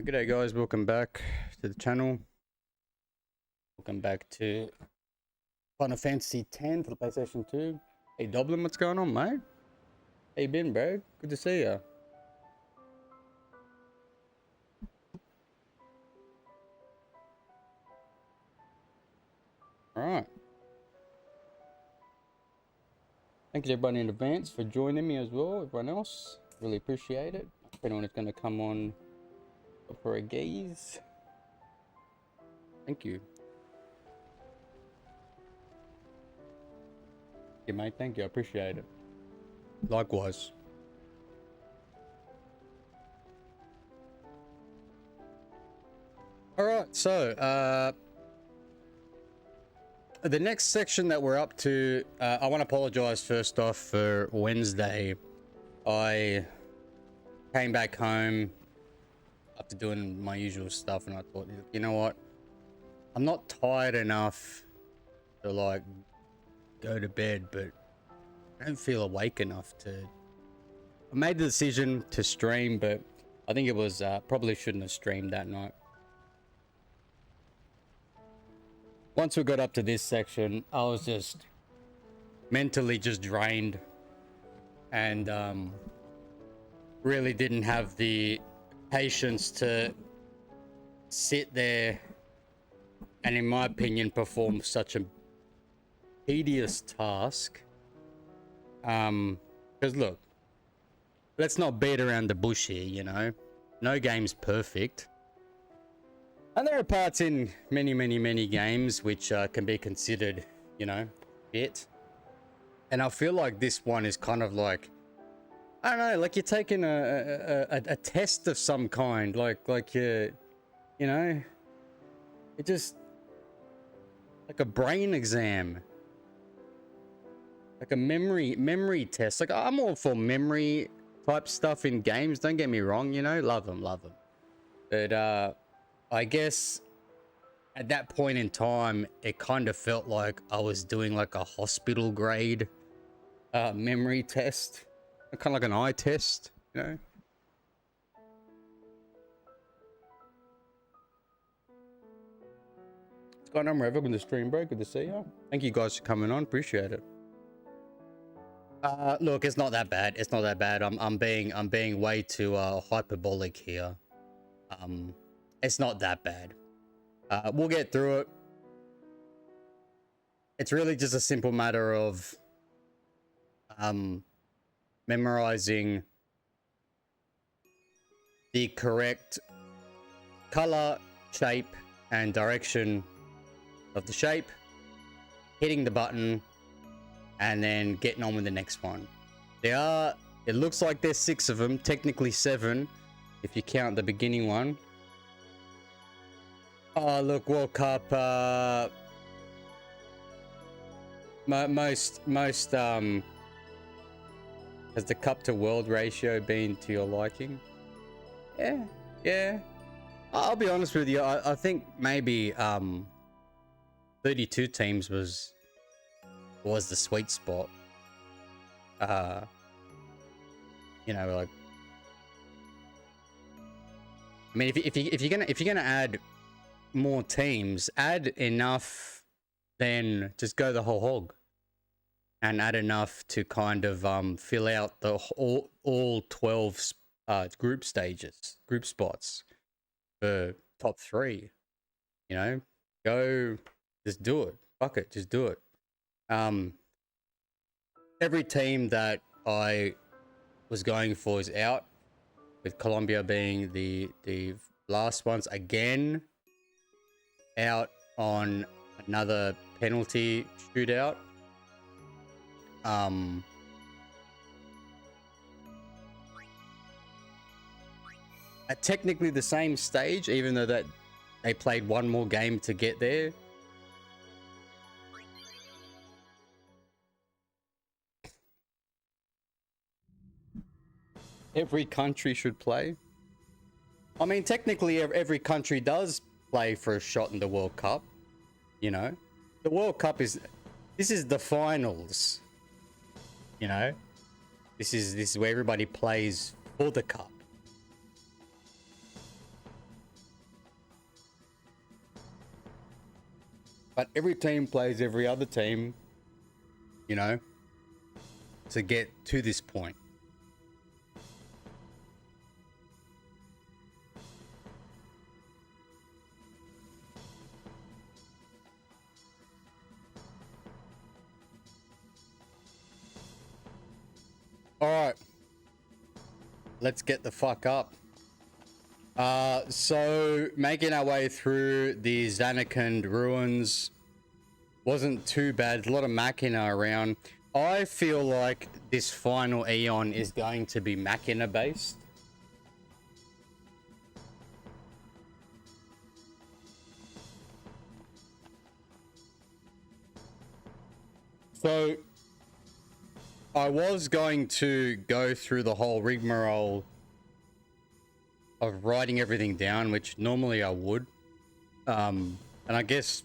G'day guys, welcome back to the channel. Welcome back to Final Fantasy X for the PlayStation 2. Hey Dublin, what's going on, mate? How you been, bro? Good to see ya. Alright. Thank you everybody in advance for joining me as well, everyone else. Really appreciate it. If anyone is going to come on for a gaze. Thank you. Yeah, mate, thank you. I appreciate it. Likewise. Alright, so, the next section that we're up to, I want to apologize first off for Wednesday. I came back home after doing my usual stuff and I thought, you know what? I'm not tired enough to like go to bed, but I don't feel awake enough to... I made the decision to stream, but I think it was probably shouldn't have streamed that night. Once we got up to this section, I was just mentally just drained and really didn't have the patience to sit there and, in my opinion, perform such a tedious task. Because look, let's not beat around the bush here, you know. No game's perfect. And there are parts in many games which can be considered, you know, bit. And I feel like this one is kind of like, I don't know, like you're taking a test of some kind, like you know, it just like a brain exam, like a memory test. Like I'm all for memory type stuff in games. Don't get me wrong, you know, love them. But I guess at that point in time, it kind of felt like I was doing like a hospital grade memory test, kind of like an eye test, you know. What's going on, Rev? Welcome to the stream, bro. Good to see you. Thank you guys for coming on. Appreciate it. Look, it's not that bad. It's not that bad. I'm being way too hyperbolic here. It's not that bad. We'll get through it. It's really just a simple matter of memorizing the correct color, shape, and direction of the shape, hitting the button, and then getting on with the next one. It looks like there's 6 of them, technically 7 if you count the beginning one. Oh, look, World Cup, most has the cup to world ratio been to your liking? Yeah. I'll be honest with you. I think maybe 32 teams was the sweet spot. You know, like, I mean, if you're gonna add more teams, add enough, then just go the whole hog and add enough to kind of fill out the all 12 group spots for top 3. You know, go, just do it. Fuck it, just do it. Every team that I was going for is out, with Colombia being the last ones. Again, out on another penalty shootout. At technically the same stage, even though that they played one more game to get there. Every country should play. I mean, technically every country does play for a shot in the World Cup. You know, the World Cup this is the finals. You know, this is where everybody plays for the cup. But every team plays every other team, you know, to get to this point. All right, let's get the fuck up. So making our way through the Zanarkand ruins wasn't too bad. A lot of Machina around. I feel like this final Eon is going to be Machina based. So I was going to go through the whole rigmarole of writing everything down, which normally I would. And I guess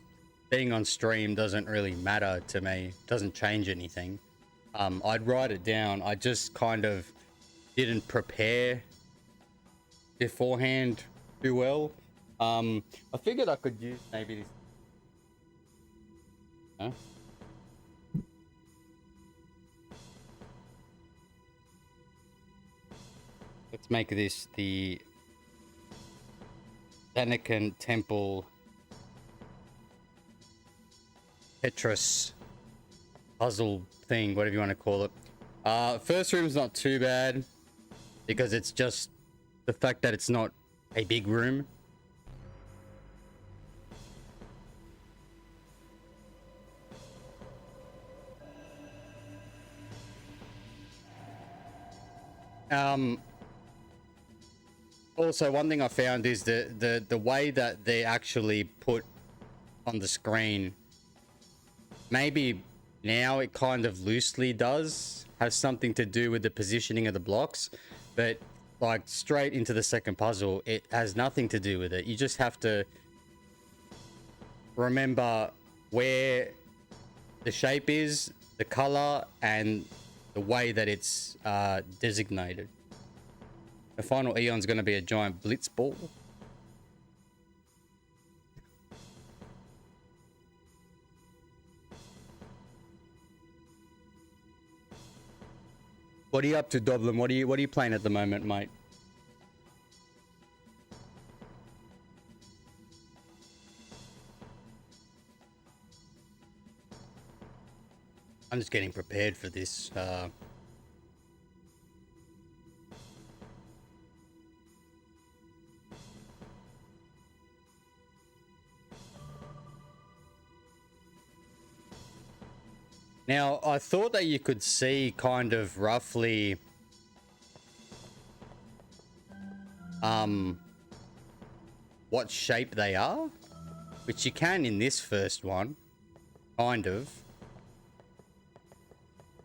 being on stream doesn't really matter to me. Doesn't change anything. I'd write it down. I just kind of didn't prepare beforehand too well. I figured I could use maybe this. Huh? Let's make this the Zanarkand Temple Tetris puzzle thing, whatever you want to call it. First room's not too bad because it's just the fact that it's not a big room. Also, one thing I found is the way that they actually put on the screen, maybe now it kind of loosely does has something to do with the positioning of the blocks, but like straight into the second puzzle, it has nothing to do with it. You just have to remember where the shape is, the color, and the way that it's designated. The final Eon's going to be a giant blitz ball. What are you up to, Dublin? What are you playing at the moment, mate? I'm just getting prepared for this. Now, I thought that you could see kind of roughly what shape they are, which you can in this first one, kind of.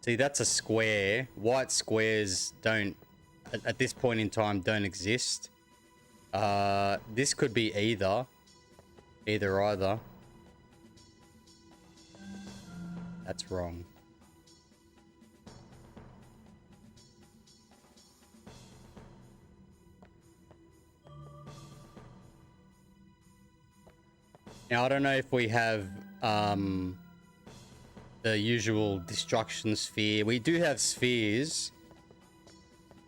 See, that's a square. White squares don't, at this point in time, don't exist. This could be either. Either. That's wrong. Now, I don't know if we have the usual destruction sphere. We do have spheres.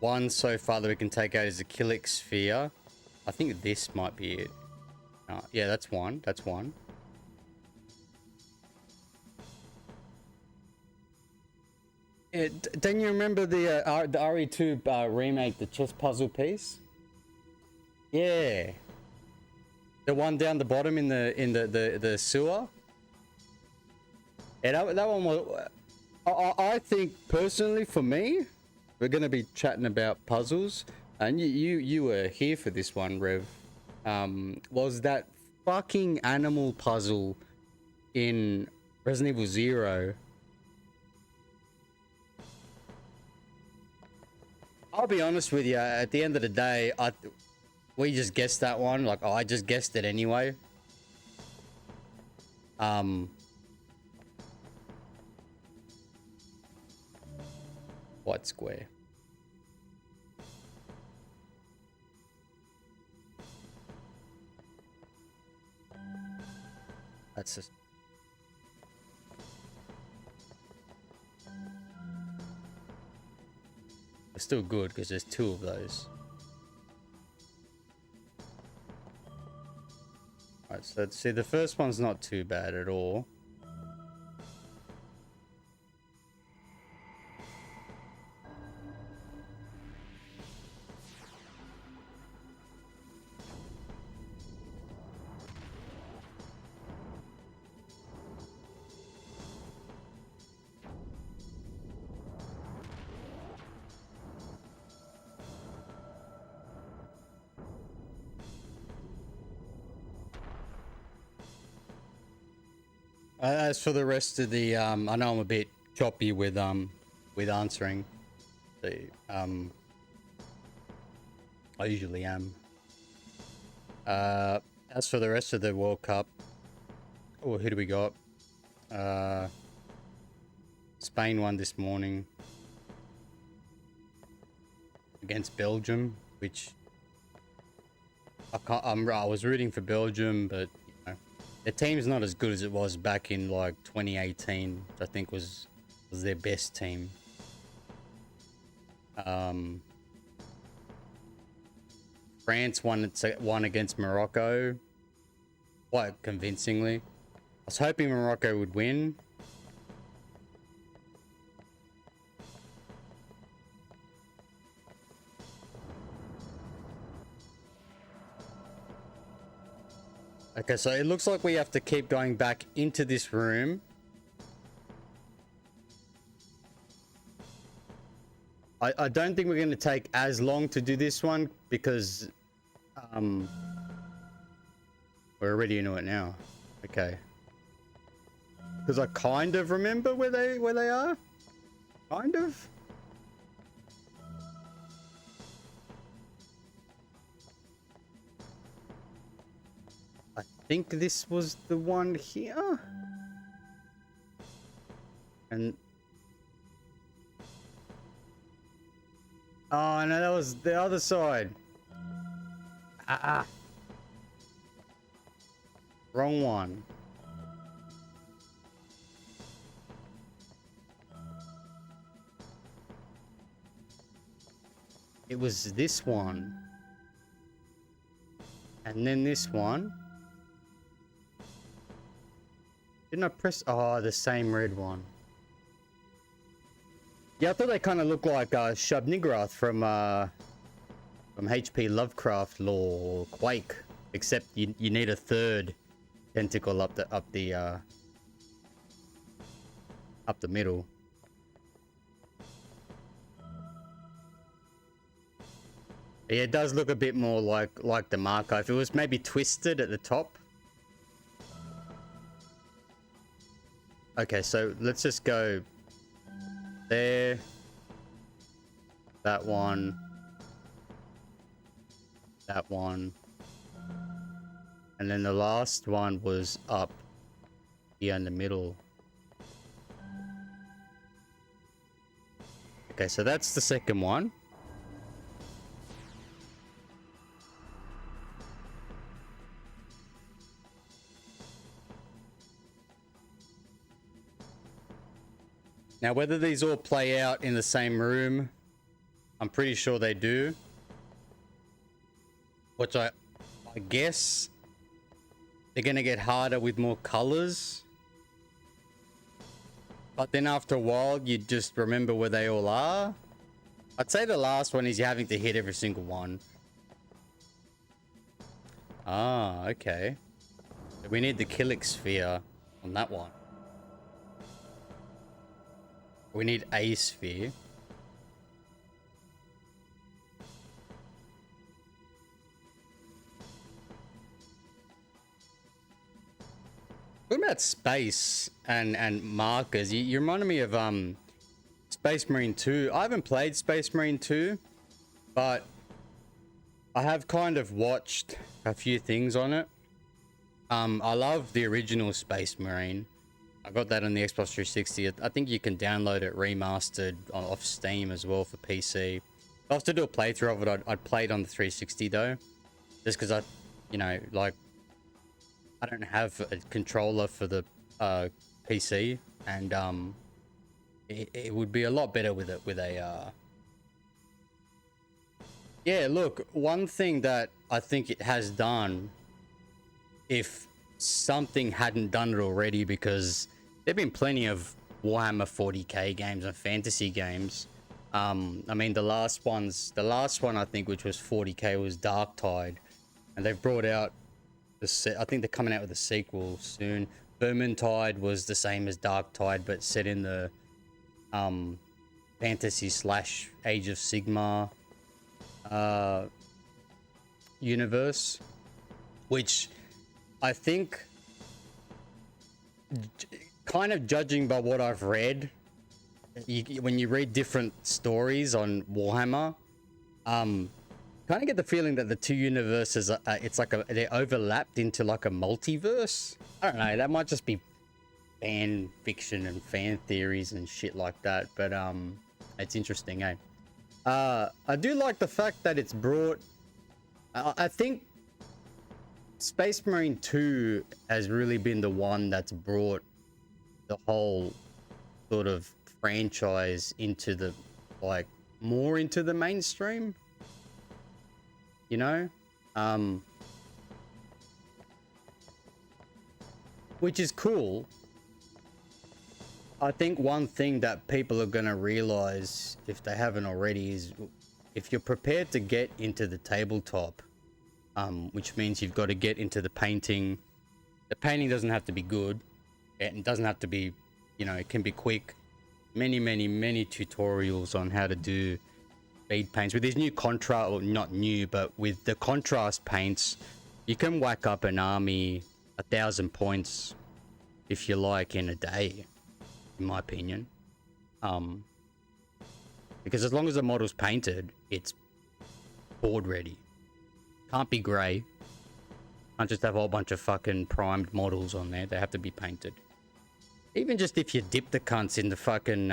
One so far that we can take out is the Killick sphere. I think this might be it. Yeah, that's one. That's one. Don't you remember the RE2 remake, the chess puzzle piece? Yeah, the one down the bottom in the sewer. Yeah, that one was. I think personally, for me, we're gonna be chatting about puzzles, and you were here for this one, Rev. Was that fucking animal puzzle in Resident Evil 0? I'll be honest with you, at the end of the day, we just guessed that one. Like, I just guessed it anyway. White square. That's just It's still good because there's 2 of those. Alright, so let's see, the first one's not too bad at all. As for the rest of the, I know I'm a bit choppy with answering. The, I usually am. As for the rest of the World Cup, oh, who do we got? Spain won this morning against Belgium, which I was rooting for Belgium, but you know, their team's not as good as it was back in like 2018, which I think was their best team. France won against Morocco quite convincingly. I was hoping Morocco would win. Okay, so it looks like we have to keep going back into this room. I don't think we're going to take as long to do this one because we're already into it now. Okay. Because I kind of remember where they are. Kind of. I think this was the one here. And oh no, that was the other side. Wrong one. It was this one. And then this one. Didn't I press? Oh, the same red one. Yeah, I thought they kind of looked like Shub-Niggurath from HP Lovecraft lore or Quake, except you need a third tentacle up the middle. Yeah, it does look a bit more like the marker. If it was maybe twisted at the top. Okay, so let's just go there. That one. That one. And then the last one was up here in the middle. Okay, so that's the second one. Now, whether these all play out in the same room, I'm pretty sure they do. Which I guess they're going to get harder with more colors. But then after a while, you just remember where they all are. I'd say the last one is you're having to hit every single one. Ah, okay. We need the Killick sphere on that one. We need a sphere. What about space and markers? You reminded me of Space Marine 2. I haven't played Space Marine 2, but I have kind of watched a few things on it. I love the original Space Marine. I got that on the Xbox 360. I think you can download it remastered off Steam as well for PC. If I was to do a playthrough of it, I'd play it on the 360 though. Just because I don't have a controller for the PC, and it would be a lot better with a Yeah, look, one thing that I think it has done, if something hadn't done it already, because there've been plenty of Warhammer 40k games and fantasy games. I mean, the last one I think, which was 40k, was Dark Tide, and they've brought out I think they're coming out with a sequel soon. Vermintide was the same as Dark Tide, but set in the fantasy slash Age of Sigmar universe, which I think, kind of judging by what I've read, when you read different stories on Warhammer, kind of get the feeling that the two universes are, it's like they're overlapped into like a multiverse. I don't know, that might just be fan fiction and fan theories and shit like that, but it's interesting, eh? I do like the fact that it's brought, I think Space Marine 2 has really been the one that's brought the whole sort of franchise into the, like, more into the mainstream, you know? Which is cool. I think one thing that people are gonna realize, if they haven't already, is if you're prepared to get into the tabletop, which means you've got to get into the painting. The painting doesn't have to be good. It doesn't have to be, you know, it can be quick. Many tutorials on how to do speed paints. With these new contrast, or not new, but with the contrast paints, you can whack up an army 1,000 points, if you like, in a day, in my opinion. Because as long as the model's painted, it's board ready. Can't be grey. Can't just have a whole bunch of fucking primed models on there. They have to be painted. Even just if you dip the cunts in the fucking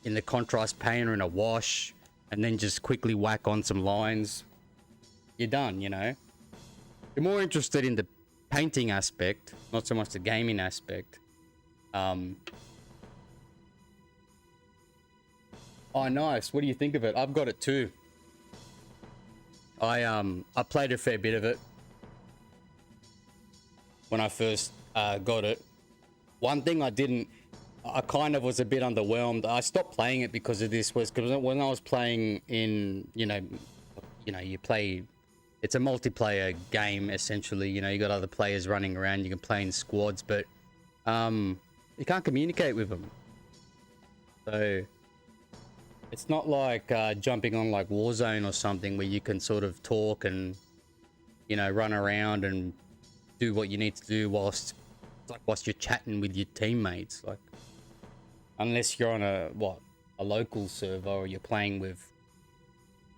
in the contrast paint or in a wash, and then just quickly whack on some lines, you're done, you know? You're more interested in the painting aspect, not so much the gaming aspect. Oh, nice. What do you think of it? I've got it too. I played a fair bit of it when I first got it. One thing I kind of was a bit underwhelmed. I stopped playing it because of this, was because when I was playing in, you know, you play, it's a multiplayer game essentially. You know, you got other players running around. You can play in squads, but you can't communicate with them. So it's not like jumping on like Warzone or something where you can sort of talk and, you know, run around and do what you need to do whilst you're chatting with your teammates. Like, unless you're on a local server, or you're playing with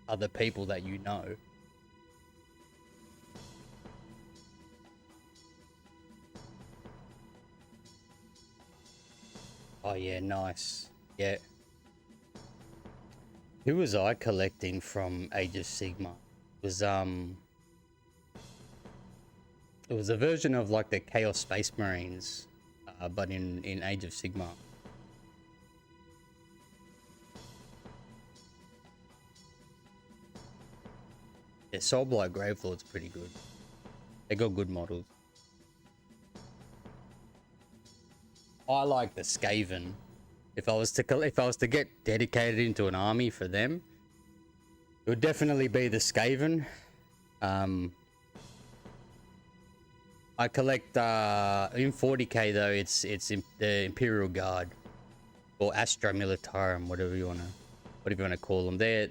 other people that you know. Oh yeah, nice. Yeah. Who was I collecting from Age of Sigmar? It was a version of like the Chaos Space Marines, but in Age of Sigmar. Yeah, Soulblight Gravelord's pretty good. They got good models. I like the Skaven. If I was to get dedicated into an army for them, it would definitely be the Skaven. I collect in 40k though. It's the Imperial Guard, or Astra Militarum, whatever you wanna call them. They're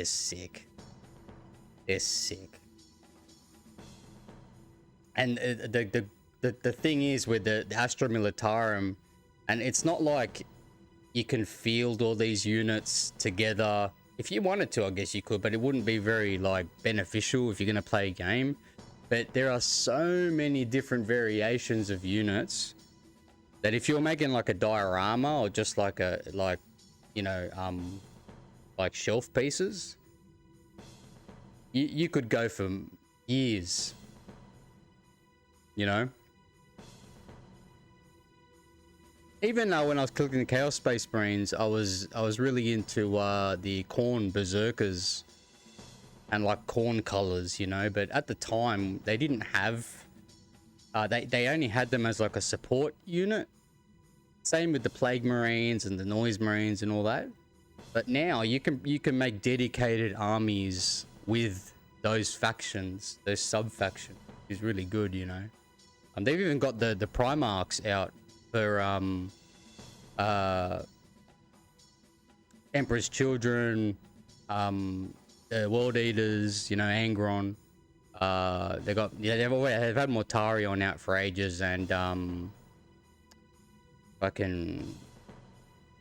sick. They're sick. And the thing is with the Astra Militarum, and it's not like you can field all these units together. If you wanted to, I guess you could, but it wouldn't be very like beneficial if you're gonna play a game. But there are so many different variations of units that if you're making like a diorama, or just like you know, like shelf pieces, you could go for years, you know. Even when I was collecting the Chaos Space Marines, I was really into the Khorne Berserkers. and like corn colors, you know. But at the time, they didn't have. They only had them as like a support unit. Same with the Plague Marines and the Noise Marines and all that. But now you can make dedicated armies with those factions, those sub factions. Is really good, you know. They've even got the Primarchs out for Emperor's Children, World Eaters, you know, Angron. They've had Mortarion out for ages, and fucking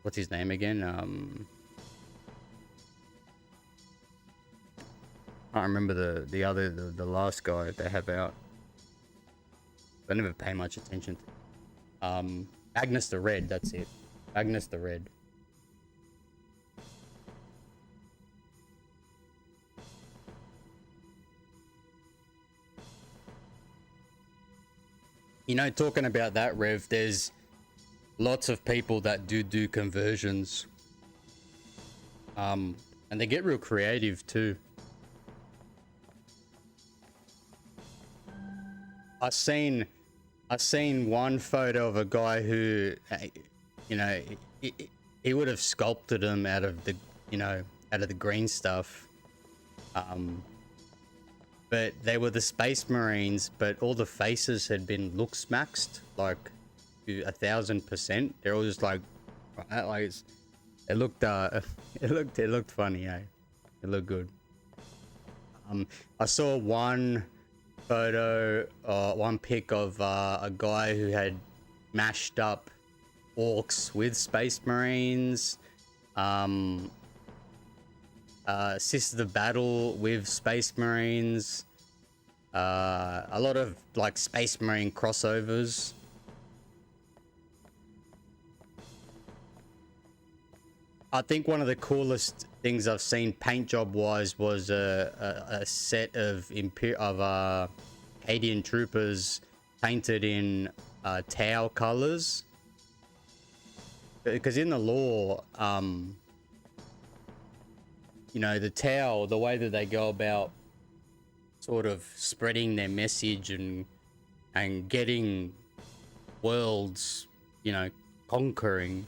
what's his name again? I can't remember the last guy they have out. I never pay much attention to. Magnus the Red, that's it. Magnus the Red. You know, talking about that, Rev, there's lots of people that do conversions. And they get real creative too. I seen one photo of a guy who, you know, he would have sculpted them out of the, you know, out of the green stuff. But they were the Space Marines, but all the faces had been looks maxed like 1,000%. They're all just like it looked it looked funny, eh? It looked good. I saw one photo, one pic of a guy who had mashed up orcs with Space Marines, Sisters of Battle with Space Marines, a lot of like Space Marine crossovers. I think one of the coolest things I've seen paint job wise was a set of Acadian troopers painted in Tau colors, because in the lore, you know, the Tau, the way that they go about sort of spreading their message and getting worlds, you know, conquering,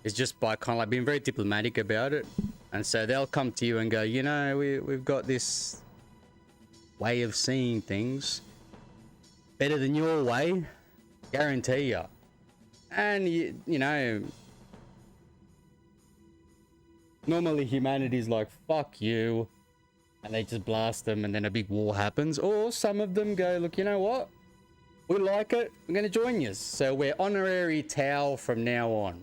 is just by kind of like being very diplomatic about it. And so they'll come to you and go, you know, we've got this way of seeing things better than your way, guarantee ya. And you know, normally humanity's like, fuck you, and they just blast them, and then a big war happens. Or some of them go, look, you know what, we like it, we're gonna join you, so we're honorary Tau from now on.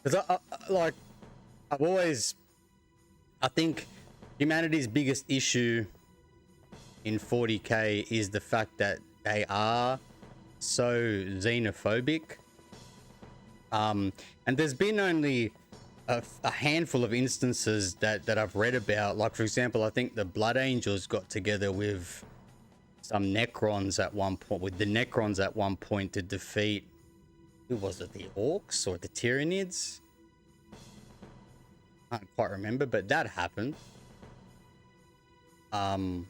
Because I think humanity's biggest issue in 40k is the fact that they are so xenophobic. And there's been only a handful of instances that I've read about. Like, for example, I think the Blood Angels got together with some Necrons at one point, to defeat, who was it, the Orcs or the Tyranids? I can't quite remember, but that happened. But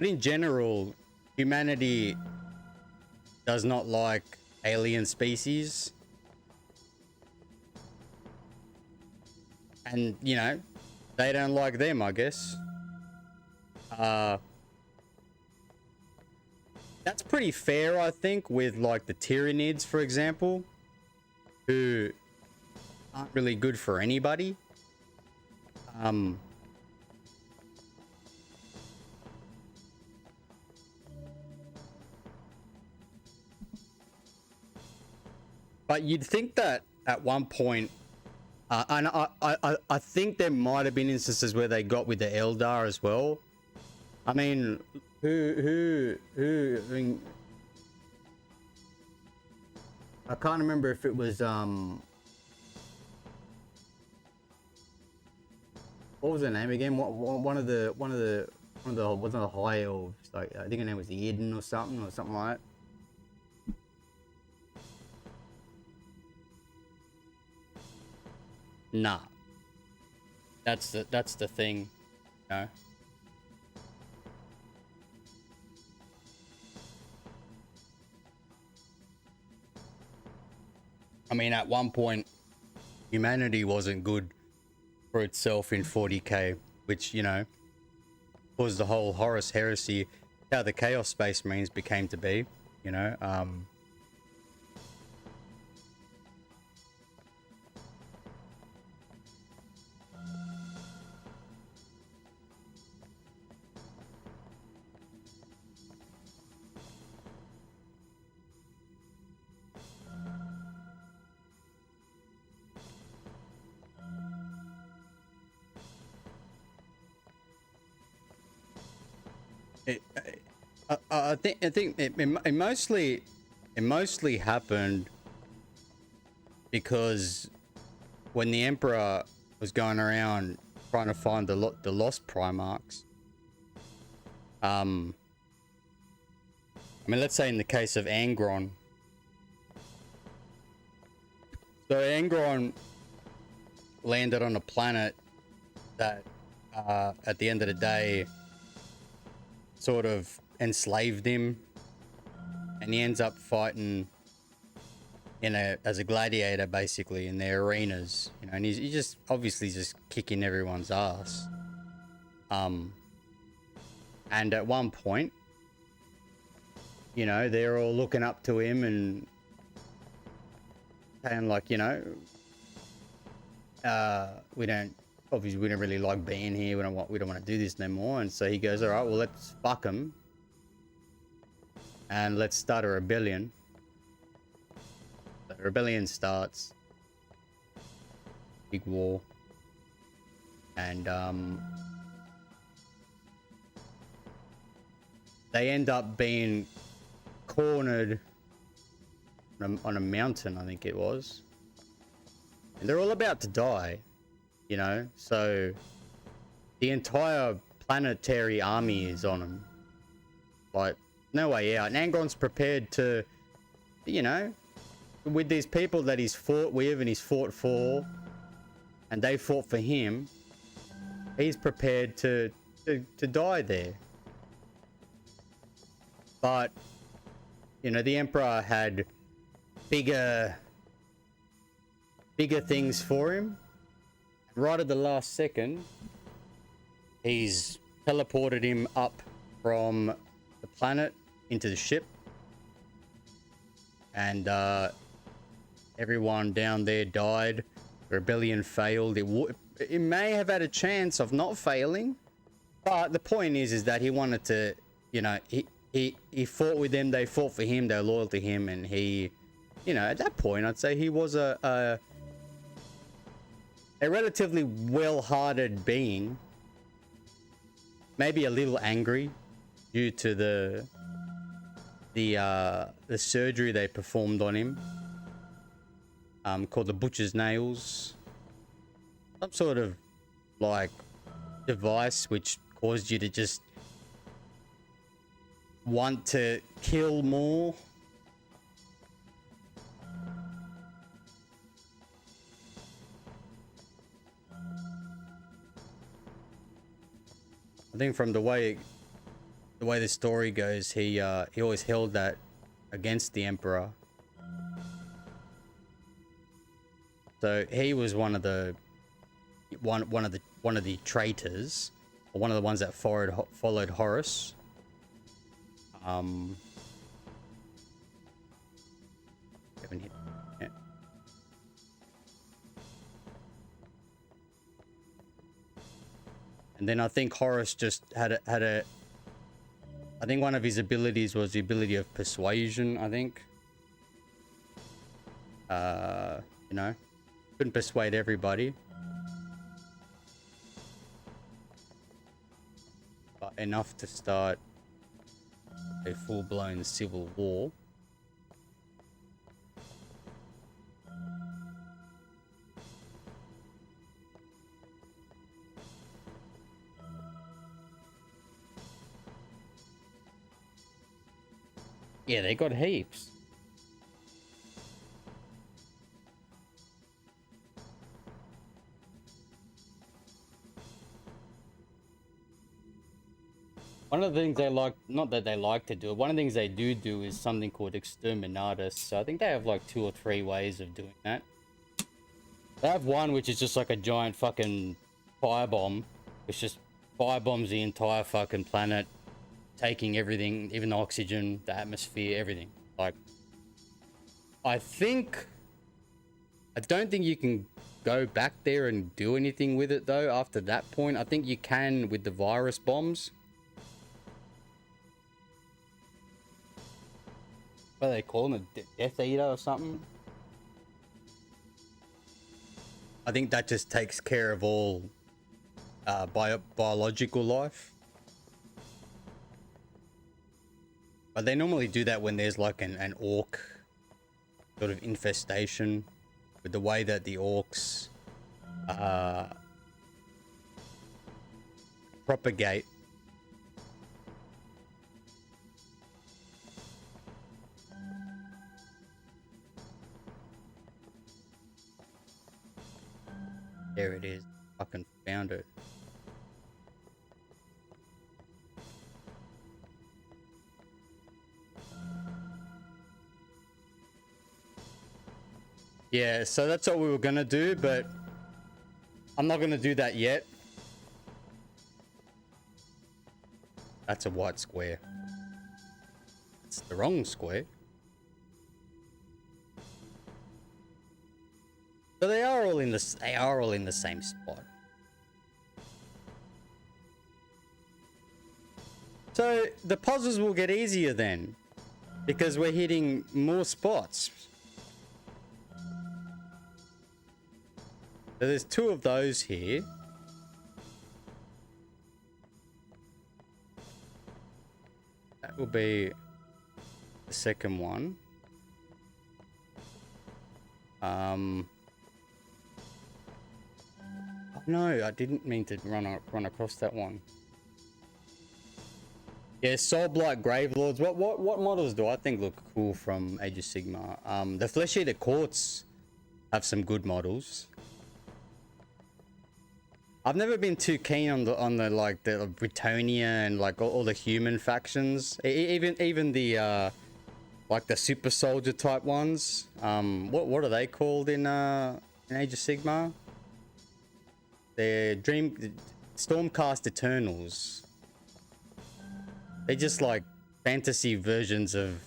in general, humanity does not like alien species. And, you know, they don't like them, I guess. That's pretty fair, I think, with like the Tyranids, for example, who aren't really good for anybody. But you'd think that at one point, and I think there might have been instances where they got with the Eldar as well. I mean, who I mean, I can't remember if it was what was her name again? One of the high elves. Like, I think her name was Eden or something like that. Nah, that's the thing, you know. I mean, at one point, humanity wasn't good for itself in 40k, which, you know, was the whole Horus heresy, how the Chaos Space Marines became to be, you know. I think it mostly happened because when the Emperor was going around trying to find the lost Primarchs, I mean, let's say in the case of Angron, so Angron landed on a planet that, at the end of the day, sort of enslaved him, and he ends up fighting as a gladiator, basically, in their arenas, you know, and he's just obviously just kicking everyone's ass. And at one point, you know, they're all looking up to him and saying, like, you know, we don't really like being here. We don't want to do this no more. And so he goes, all right, well, let's fuck him and let's start a rebellion. The rebellion starts, big war, and they end up being cornered on a mountain, I think it was, and they're all about to die, you know, so the entire planetary army is on them, like, no way out. And Angron's prepared to, you know, with these people that he's fought with and he's fought for, and they fought for him, he's prepared to die there. But, you know, the Emperor had bigger things for him. Right at the last second, he's teleported him up from the planet into the ship, and everyone down there died. The rebellion failed. It may have had a chance of not failing, but the point is that he wanted to, you know, he fought with them, they fought for him, they were loyal to him, and he, you know, at that point, I'd say he was a relatively well-hearted being, maybe a little angry due to the surgery they performed on him, called the Butcher's Nails, some sort of like device which caused you to just want to kill more. I think from the way the story goes, he always held that against the Emperor. So he was one of the traitors, or one of the ones that followed Horus. Yeah. And then I think Horus just had a I think one of his abilities was the ability of persuasion, I think. You know, couldn't persuade everybody, but enough to start a full-blown civil war. Yeah, they got heaps. One of the things they like, not that they like to do it, one of the things they do is something called exterminatus. So I think they have like 2 or 3 ways of doing that. They have one which is just like a giant fucking firebomb, which just firebombs the entire fucking planet, taking everything, even the oxygen, the atmosphere, everything. Like, I don't think you can go back there and do anything with it though after that point. I think you can with the virus bombs. What are they calling it? Death Eater or something? I think that just takes care of all biological life. But they normally do that when there's like an orc sort of infestation, with the way that the orcs propagate. There it is. Fucking found it. Yeah, so that's what we were gonna do, but I'm not gonna do that yet. That's a white square. It's the wrong square. So they are all in the same spot. So the puzzles will get easier then, because we're hitting more spots. So there's 2 of those here. That will be the second one. Oh no, I didn't mean to run across that one. Yeah, Soul-Blight Gravelords. What models do I think look cool from Age of Sigmar? The Flesh Eater Courts have some good models. I've never been too keen on the like the Britonia and like all the human factions. Even the like the super soldier type ones. What are they called in Age of Sigmar? They're Stormcast Eternals. They're just like fantasy versions of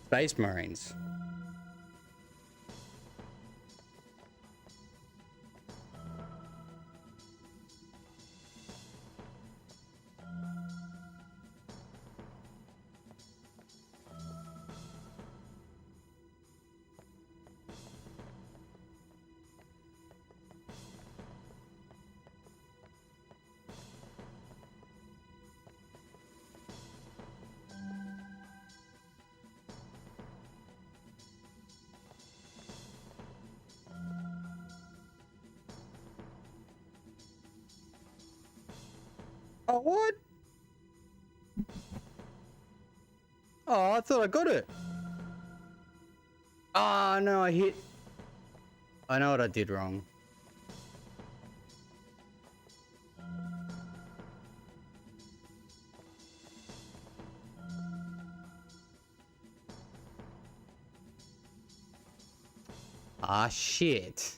Space Marines. Oh, what? Oh, I thought I got it. Ah, no, I hit. I know what I did wrong. Ah, shit.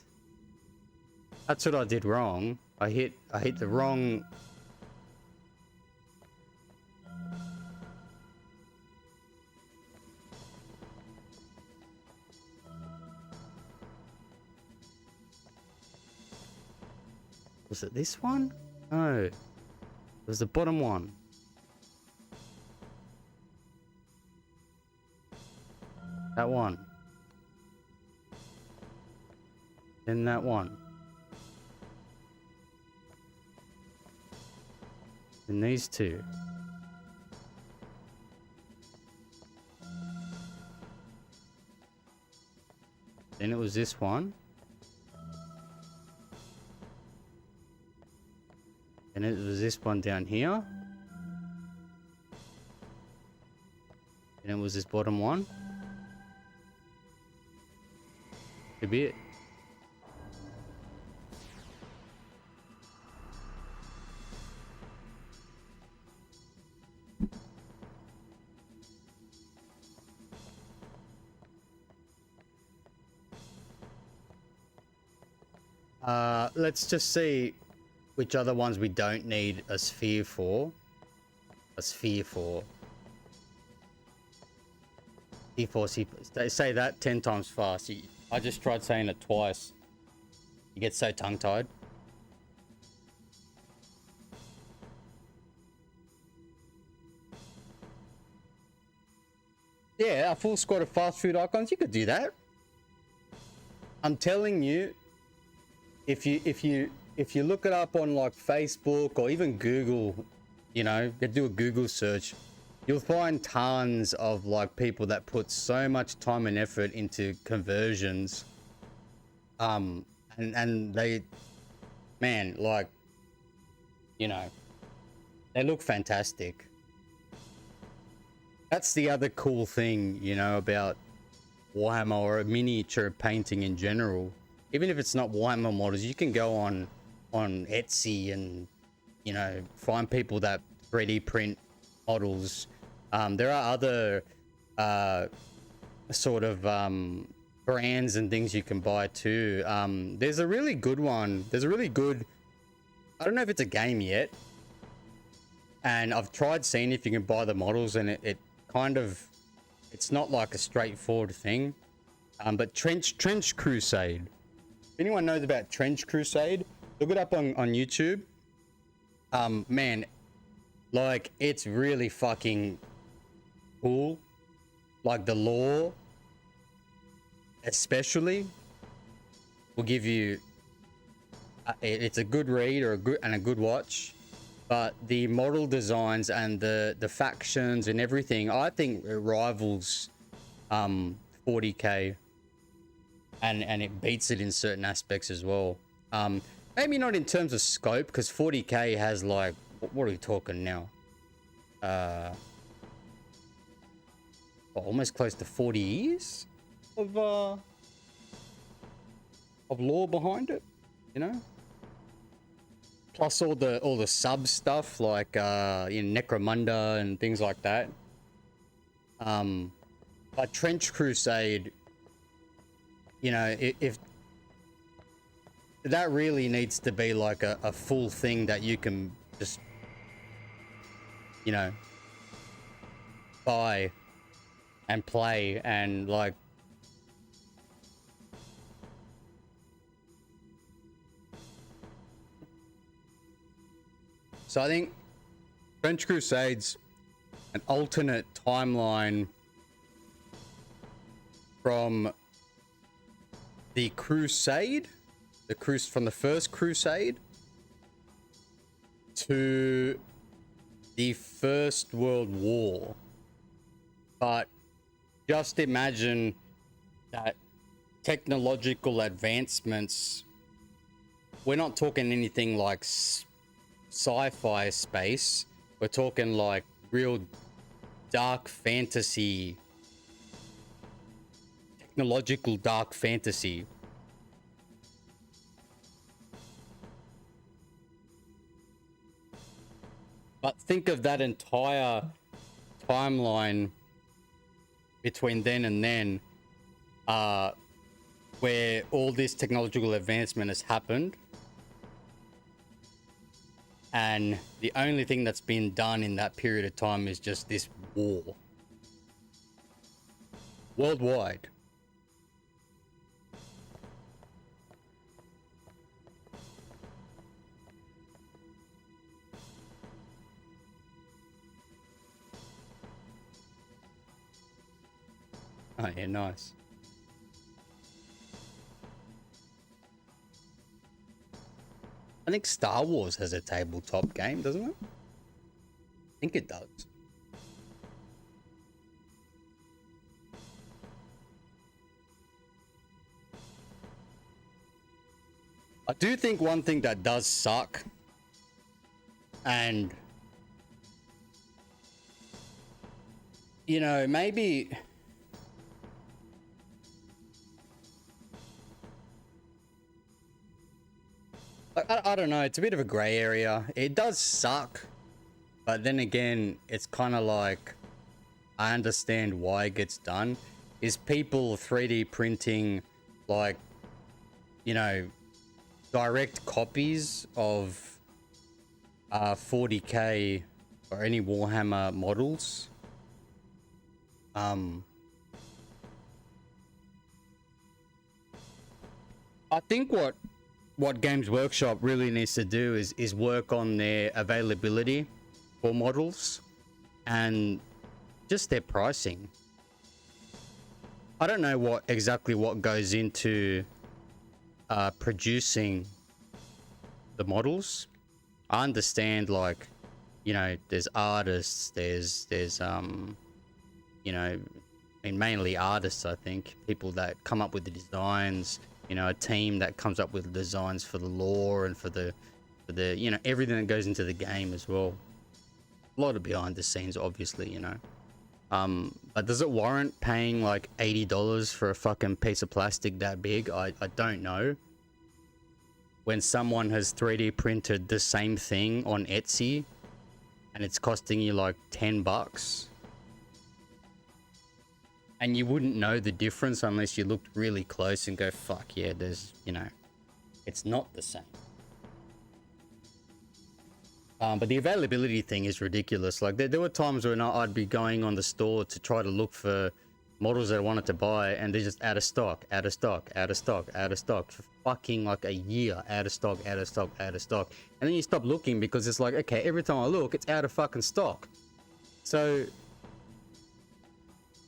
That's what I did wrong. I hit the wrong. Was it this one? No. It was the bottom one. That one. Then that one. And these 2. Then it was this one. And it was this one down here. And it was this bottom one. Could be it. Let's just see which other ones we don't need a sphere for. A sphere for. C4, C4. They say that 10 times fast. I just tried saying it twice. You get so tongue-tied. Yeah, a full squad of fast food icons. You could do that. I'm telling you, if you look it up on like Facebook or even Google, you know, do a Google search, you'll find tons of like people that put so much time and effort into conversions. And they, man, like, you know, they look fantastic. That's the other cool thing, you know, about Warhammer or miniature painting in general. Even if it's not Warhammer models, you can go on Etsy and, you know, find people that 3D print models. There are other sort of brands and things you can buy too. There's a really good one. There's a really good, I don't know if it's a game yet, and I've tried seeing if you can buy the models, and it kind of, it's not like a straightforward thing. But Trench Crusade. If anyone knows about Trench Crusade, look it up on YouTube. Man, like, it's really fucking cool. Like, the lore especially will give you it's a good read or a good watch, but the model designs and the factions and everything, I think it rivals 40k, and it beats it in certain aspects as well. Maybe not in terms of scope, because 40k has like, what are we talking now, almost close to 40 years of lore behind it, you know, plus all the sub stuff like Necromunda and things like that. But Trench Crusade, you know, if that really needs to be like a full thing that you can just, you know, buy and play, and like, so I think Trench Crusade's an alternate timeline from the Crusade, from the first Crusade to the First World War. But just imagine that technological advancements, we're not talking anything like sci-fi space, we're talking like real dark fantasy, technological dark fantasy. But think of that entire timeline between then and then, where all this technological advancement has happened, and the only thing that's been done in that period of time is just this war worldwide. Oh yeah, nice. I think Star Wars has a tabletop game, doesn't it? I think it does. I do think one thing that does suck, and, you know, maybe I don't know, it's a bit of a gray area. It does suck, but then again, it's kind of like, I understand why it gets done. Is people 3D printing, like, you know, direct copies of 40k or any Warhammer models. I think what Games Workshop really needs to do is work on their availability for models and just their pricing. I don't know exactly what goes into producing the models. I understand, like, you know, there's artists, there's you know, I mean, mainly artists, I think, people that come up with the designs, you know, a team that comes up with designs for the lore and for the you know, everything that goes into the game as well. A lot of behind the scenes, obviously, you know. But does it warrant paying like $80 for a fucking piece of plastic that big? I don't know. When someone has 3D printed the same thing on Etsy and it's costing you like $10, and you wouldn't know the difference unless you looked really close and go, fuck yeah, there's, you know, it's not the same. But the availability thing is ridiculous. Like there were times when I'd be going on the store to try to look for models that I wanted to buy, and they're just out of stock, out of stock, out of stock, out of stock for fucking like a year. Out of stock, out of stock, out of stock. And then you stop looking because it's like, okay, every time I look, it's out of fucking stock. So,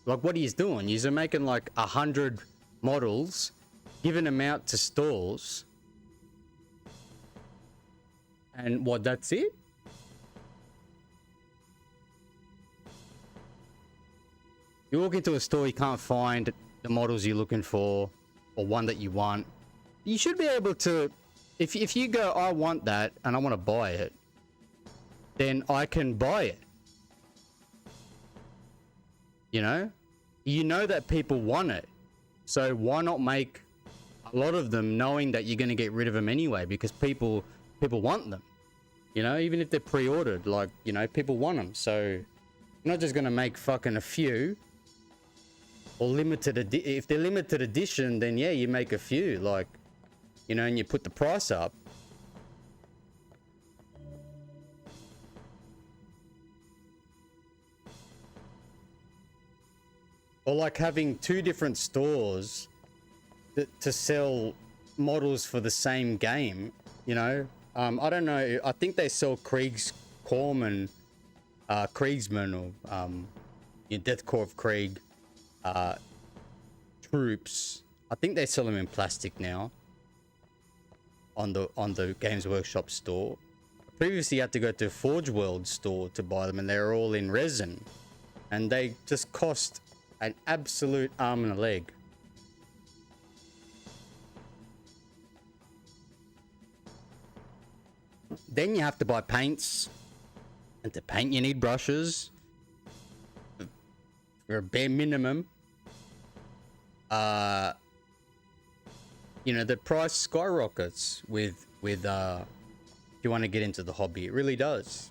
like, what he's doing, he's making like 100 models, giving them out to stores, and what, that's it? You walk into a store, you can't find the models you're looking for or one that you want. You should be able to, if you go, I want that and I want to buy it, then I can buy it. You know that people want it. So why not make a lot of them knowing that you're going to get rid of them anyway, because people want them. You know, even if they're pre-ordered, like, you know, people want them. So you're not just going to make fucking a few. Or if they're limited edition, then yeah, you make a few, like, you know, and you put the price up. Or like having two different stores to sell models for the same game, you know. I don't know, I think they sell Kriegsman or Death Corps of Krieg troops. I think they sell them in plastic now on the Games Workshop store. Previously you had to go to a Forge World store to buy them, and they were all in resin, and they just cost an absolute arm and a leg. Then you have to buy paints, and to paint you need brushes for a bare minimum. You know, the price skyrockets with if you want to get into the hobby. It really does.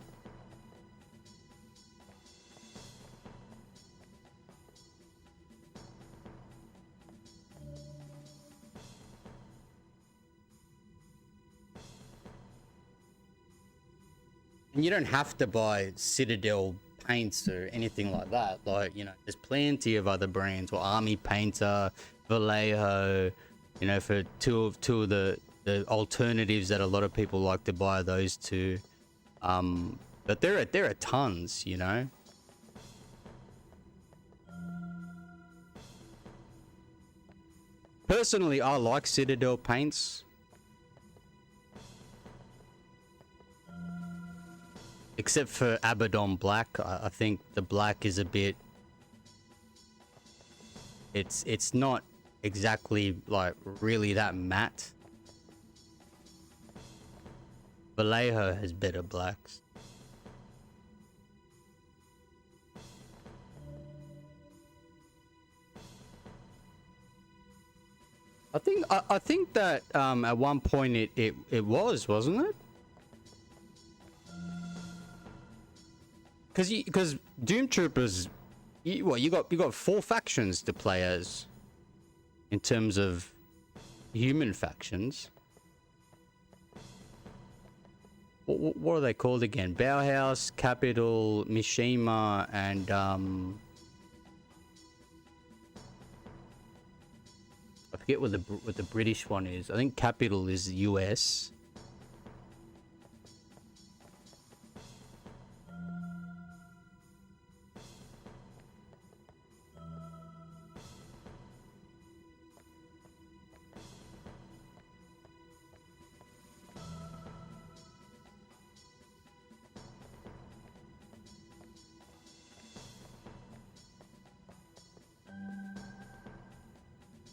And you don't have to buy Citadel paints or anything like that. Like, you know, there's plenty of other brands, or Army Painter, Vallejo, you know, for two of the alternatives that a lot of people like to buy those two. But there are tons, you know. Personally, I like Citadel paints. Except for Abaddon Black. I think the black is a bit... It's not exactly, like, really that matte. Vallejo has better blacks. I think that at one point it was, wasn't it? Because Doom Troopers, you got 4 factions to play as, in terms of human factions. What are they called again? Bauhaus, Capital, Mishima, and I forget what the British one is. I think Capital is US.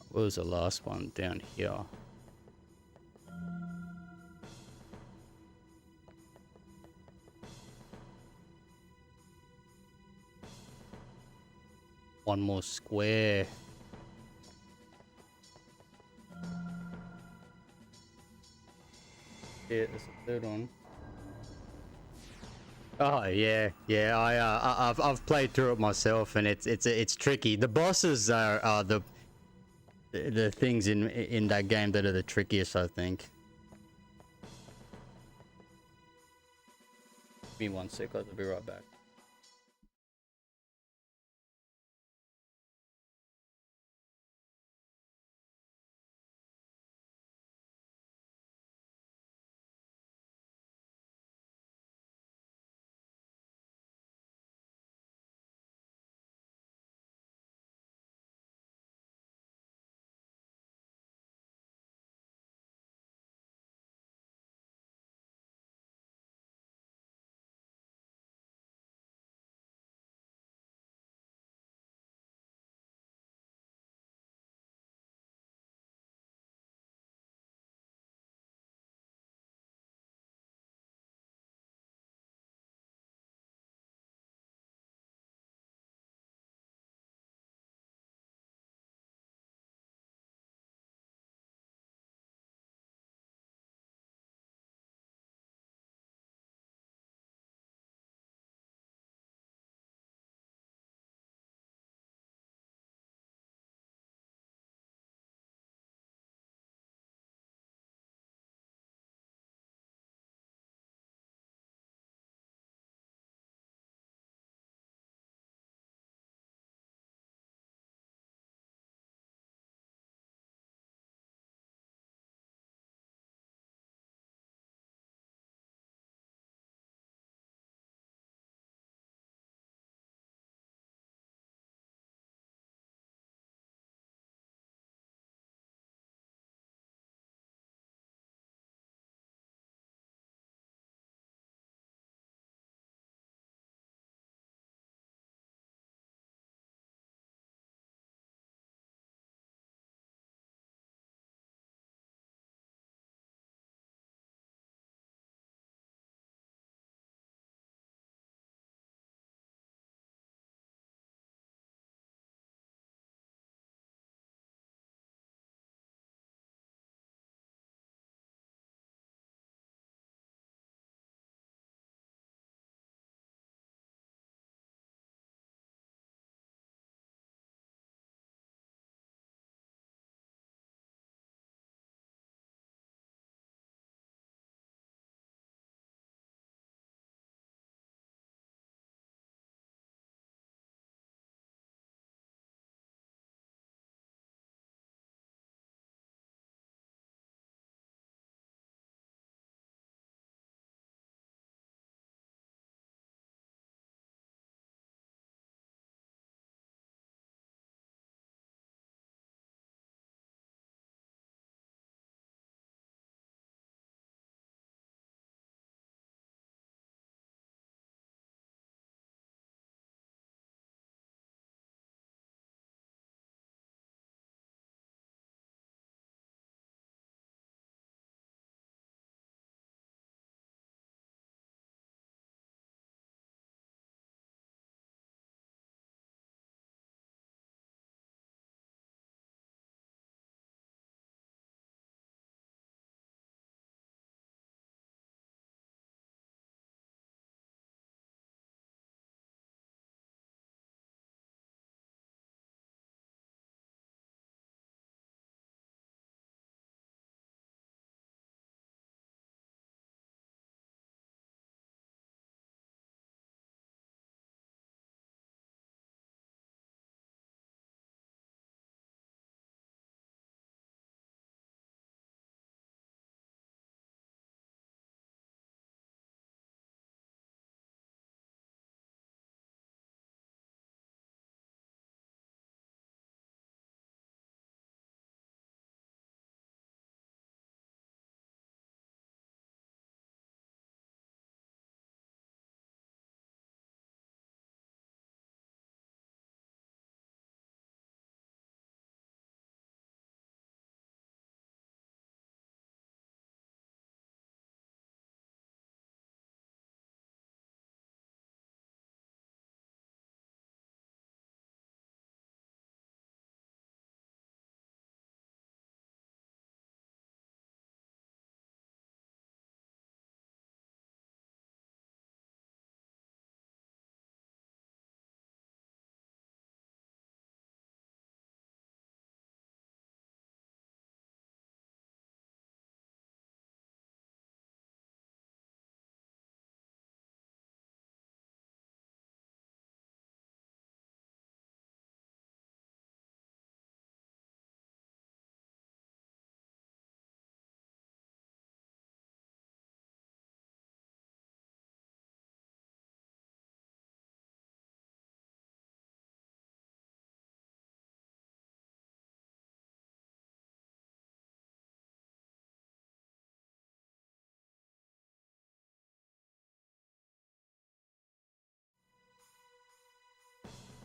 What was the last one down here? One more square. Yeah, that's the third one. Oh yeah, yeah. I've played through it myself, and it's tricky. The bosses are the things in that game that are the trickiest, I think. Give me 1 sec. I'll be right back.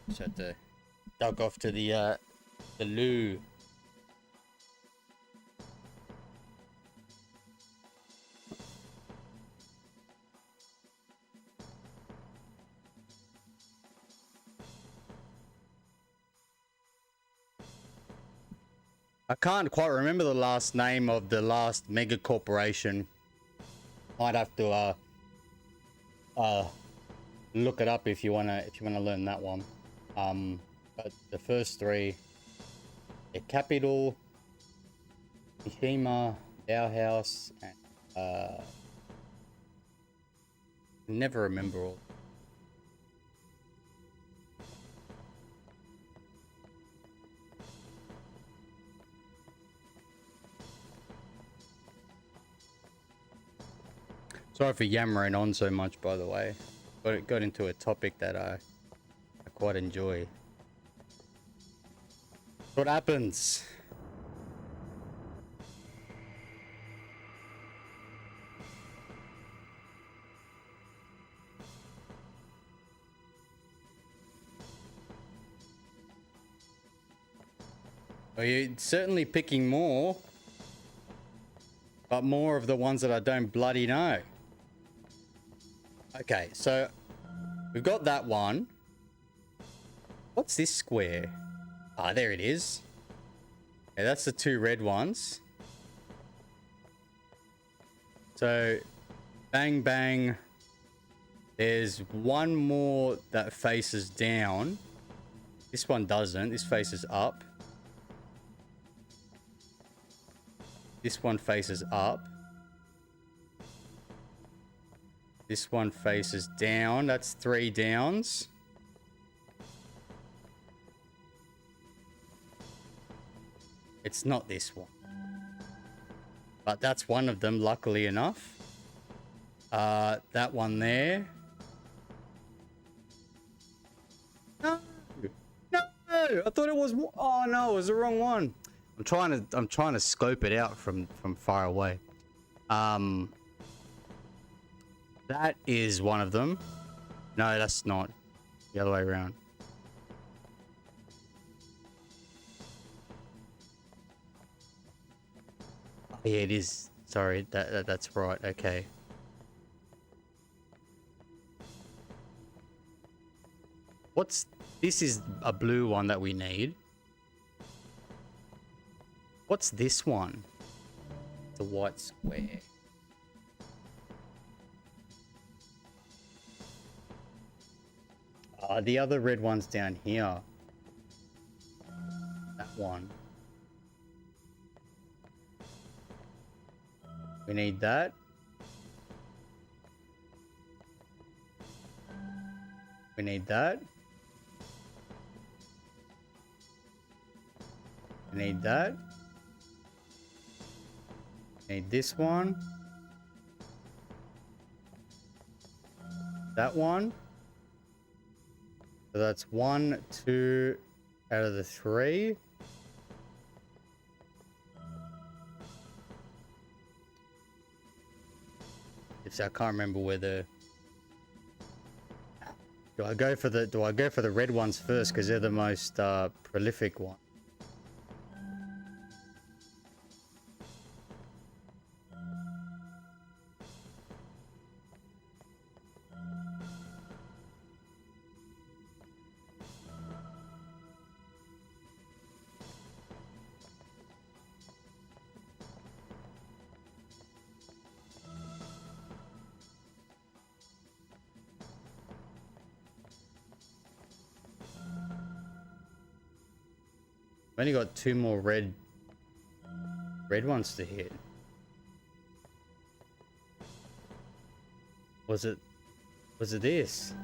Just had to duck off to the loo. I can't quite remember the last name of the last mega corporation. Might have to look it up if you wanna learn that one. But the first three: Capital, Mishima, Bauhaus, and never remember all. Sorry for yammering on so much, by the way. But it got into a topic that I quite enjoy. What happens? Well, you're certainly picking more, but more of the ones that I don't bloody know. Okay, so we've got that one. What's this square? Ah, there it is. Okay, that's the two red ones. So, bang, bang. There's one more that faces down. This one doesn't. This faces up. This one faces up. This one faces down. That's 3 downs. It's not this one. But that's one of them, luckily enough. That one there. No! No! I thought it was... Oh no, it was the wrong one. I'm trying to scope it out from far away. That is one of them. No, that's not. The other way around. Oh, yeah, it is. Sorry, that's right. Okay. This is a blue one that we need. What's this one? The white square. The other red one's down here. That one. We need that. We need that. We need that. Need this one. That one. So that's 1, 2 out of the 3. I can't remember whether. Do I go for the red ones first because they're the most prolific one? I've only got 2 more red ones to hit. Was it this?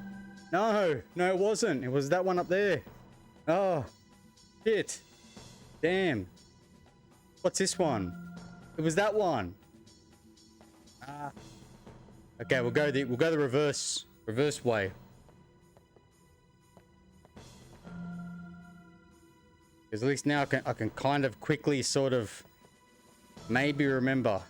No, it wasn't. It was that one up there. Oh, shit. Damn. What's this one? It was that one. Ah. Okay, we'll go the reverse way. Because at least now I can kind of quickly sort of maybe remember.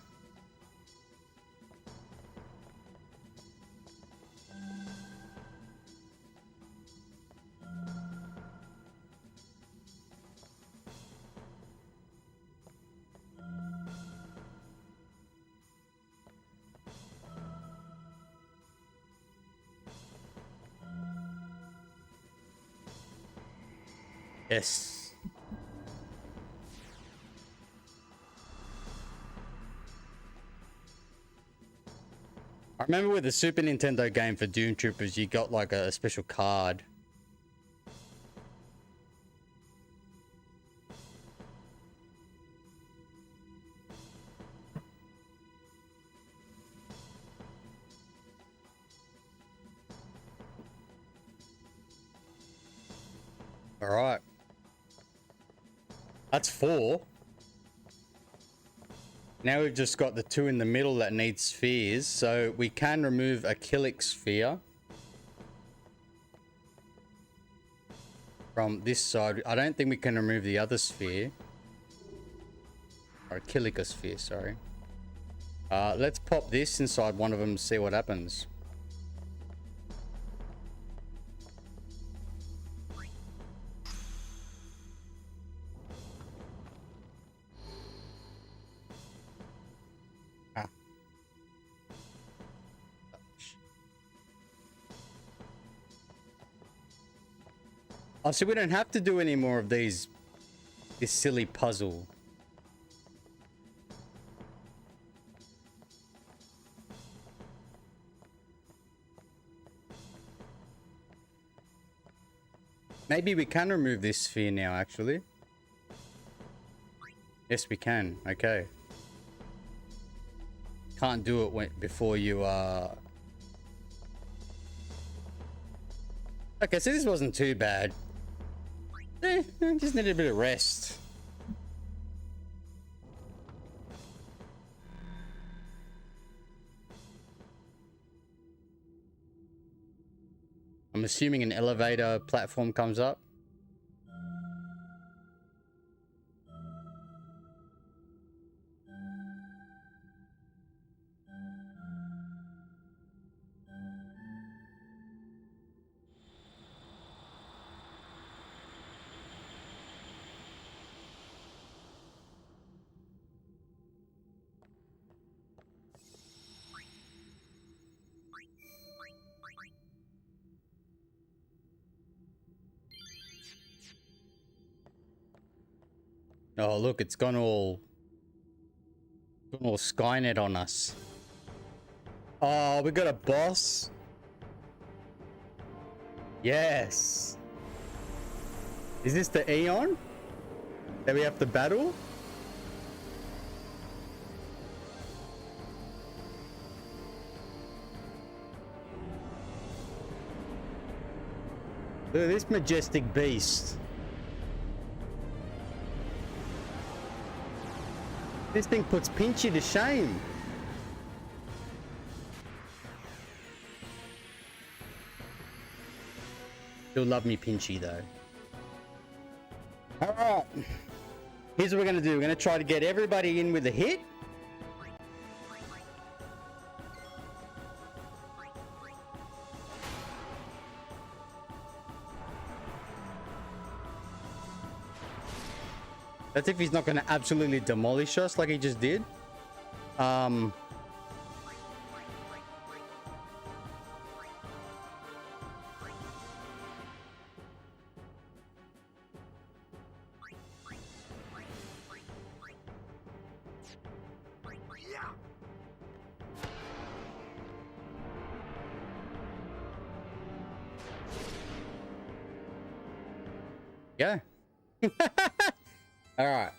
Yes. I remember with the Super Nintendo game for Doom Troopers, you got like a special card. All right. That's 4. Now we've just got the 2 in the middle that need spheres, so we can remove a Killick sphere from this side. I don't think we can remove the other sphere. Or a Killick sphere, sorry. Let's pop this inside one of them and see what happens. Oh, so we don't have to do any more of this silly puzzle. Maybe we can remove this sphere now, actually. Yes, we can. Okay. Can't do it before you, Okay, so this wasn't too bad. Just needed a bit of rest. I'm assuming an elevator platform comes up. Oh, look, it's gone all Skynet on us. Oh, we got a boss. Yes. Is this the Eon that we have to battle? Look at this majestic beast. This thing puts Pinchy to shame. He'll love me Pinchy though. Alright. Here's what we're gonna do. We're gonna try to get everybody in with a hit. That's if he's not gonna absolutely demolish us like he just did. Yeah. All right.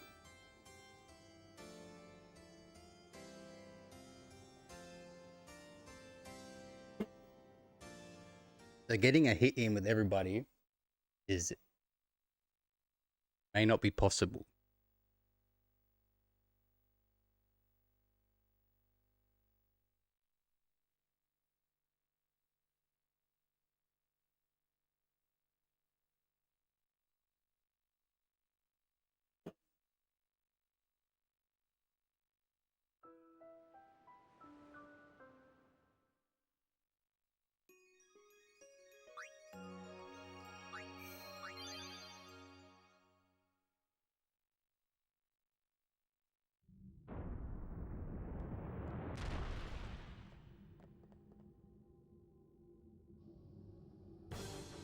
So getting a hit in with everybody may not be possible.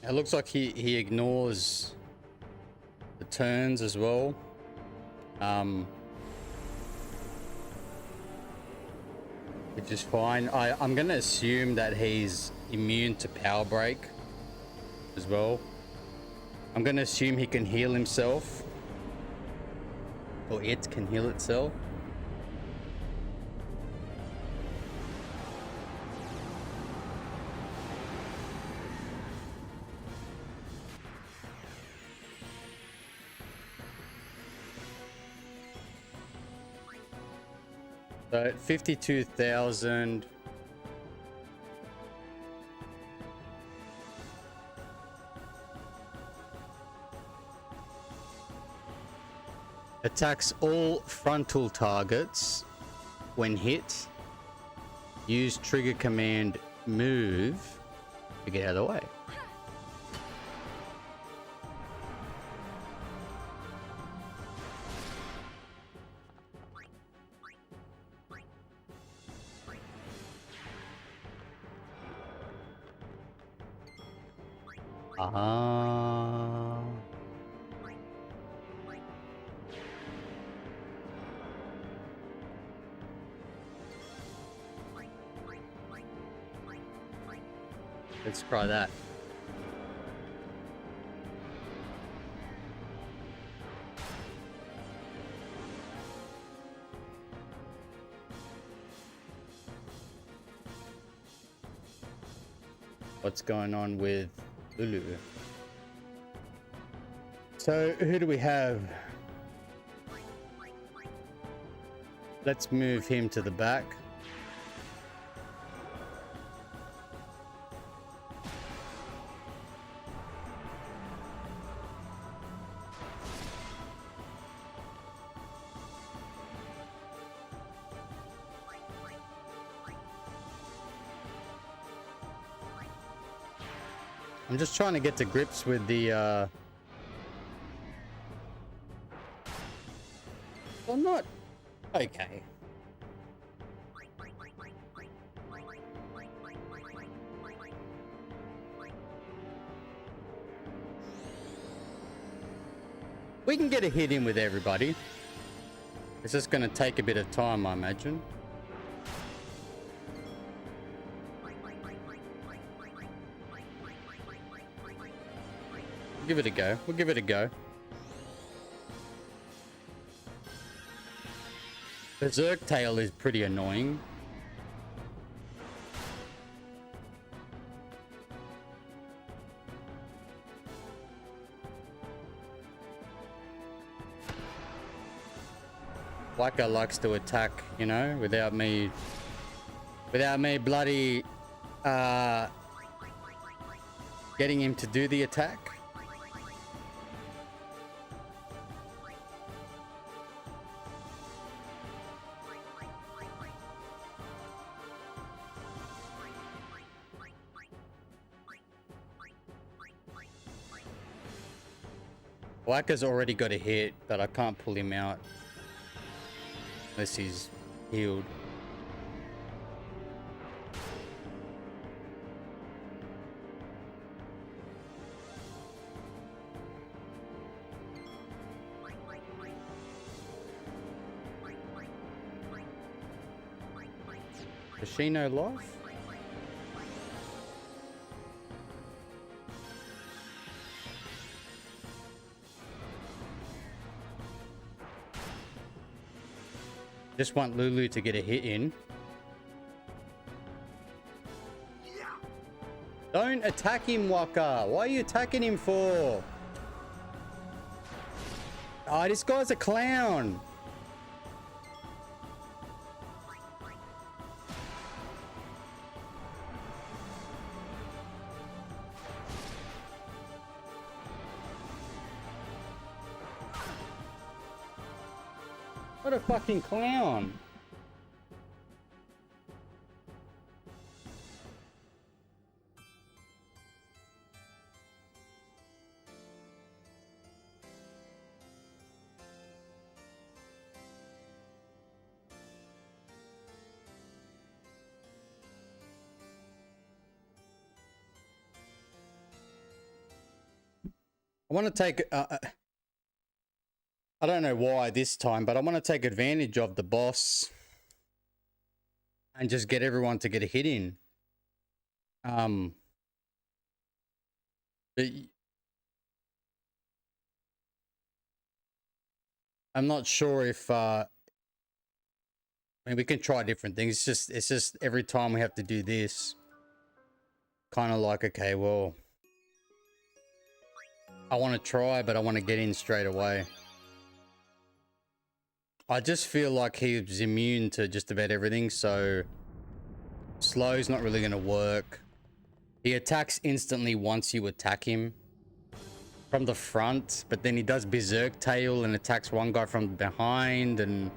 It looks like he ignores turns as well. Which is fine. I'm gonna assume that he's immune to power break as well. I'm gonna assume he can heal himself, or it can heal itself. So at 52,000. Attacks all frontal targets when hit. Use trigger command move to get out of the way. Ah. Let's try that. What's going on with Lulu? So who do we have? Let's move him to the back. I'm just trying to get to grips with the well, not okay. We can get a hit in with everybody. It's just going to take a bit of time, I imagine. Give it a go. We'll give it a go. Berserk Tail is pretty annoying. Waka likes to attack, you know, without me bloody getting him to do the attack. Waka's already got a hit, but I can't pull him out unless he's healed. Does she know life? Just want Lulu to get a hit in. Don't attack him, Waka. Why are you attacking him for? Oh, this guy's a clown. What a fucking clown. I want to take I don't know why this time, but I want to take advantage of the boss and just get everyone to get a hit in. But I'm not sure if I mean, we can try different things. It's just every time we have to do this, kind of like, okay, well, I want to try, but I want to get in straight away. I just feel like he's immune to just about everything, so slow's not really going to work. He attacks instantly once you attack him from the front, but then he does Berserk Tail and attacks one guy from behind, and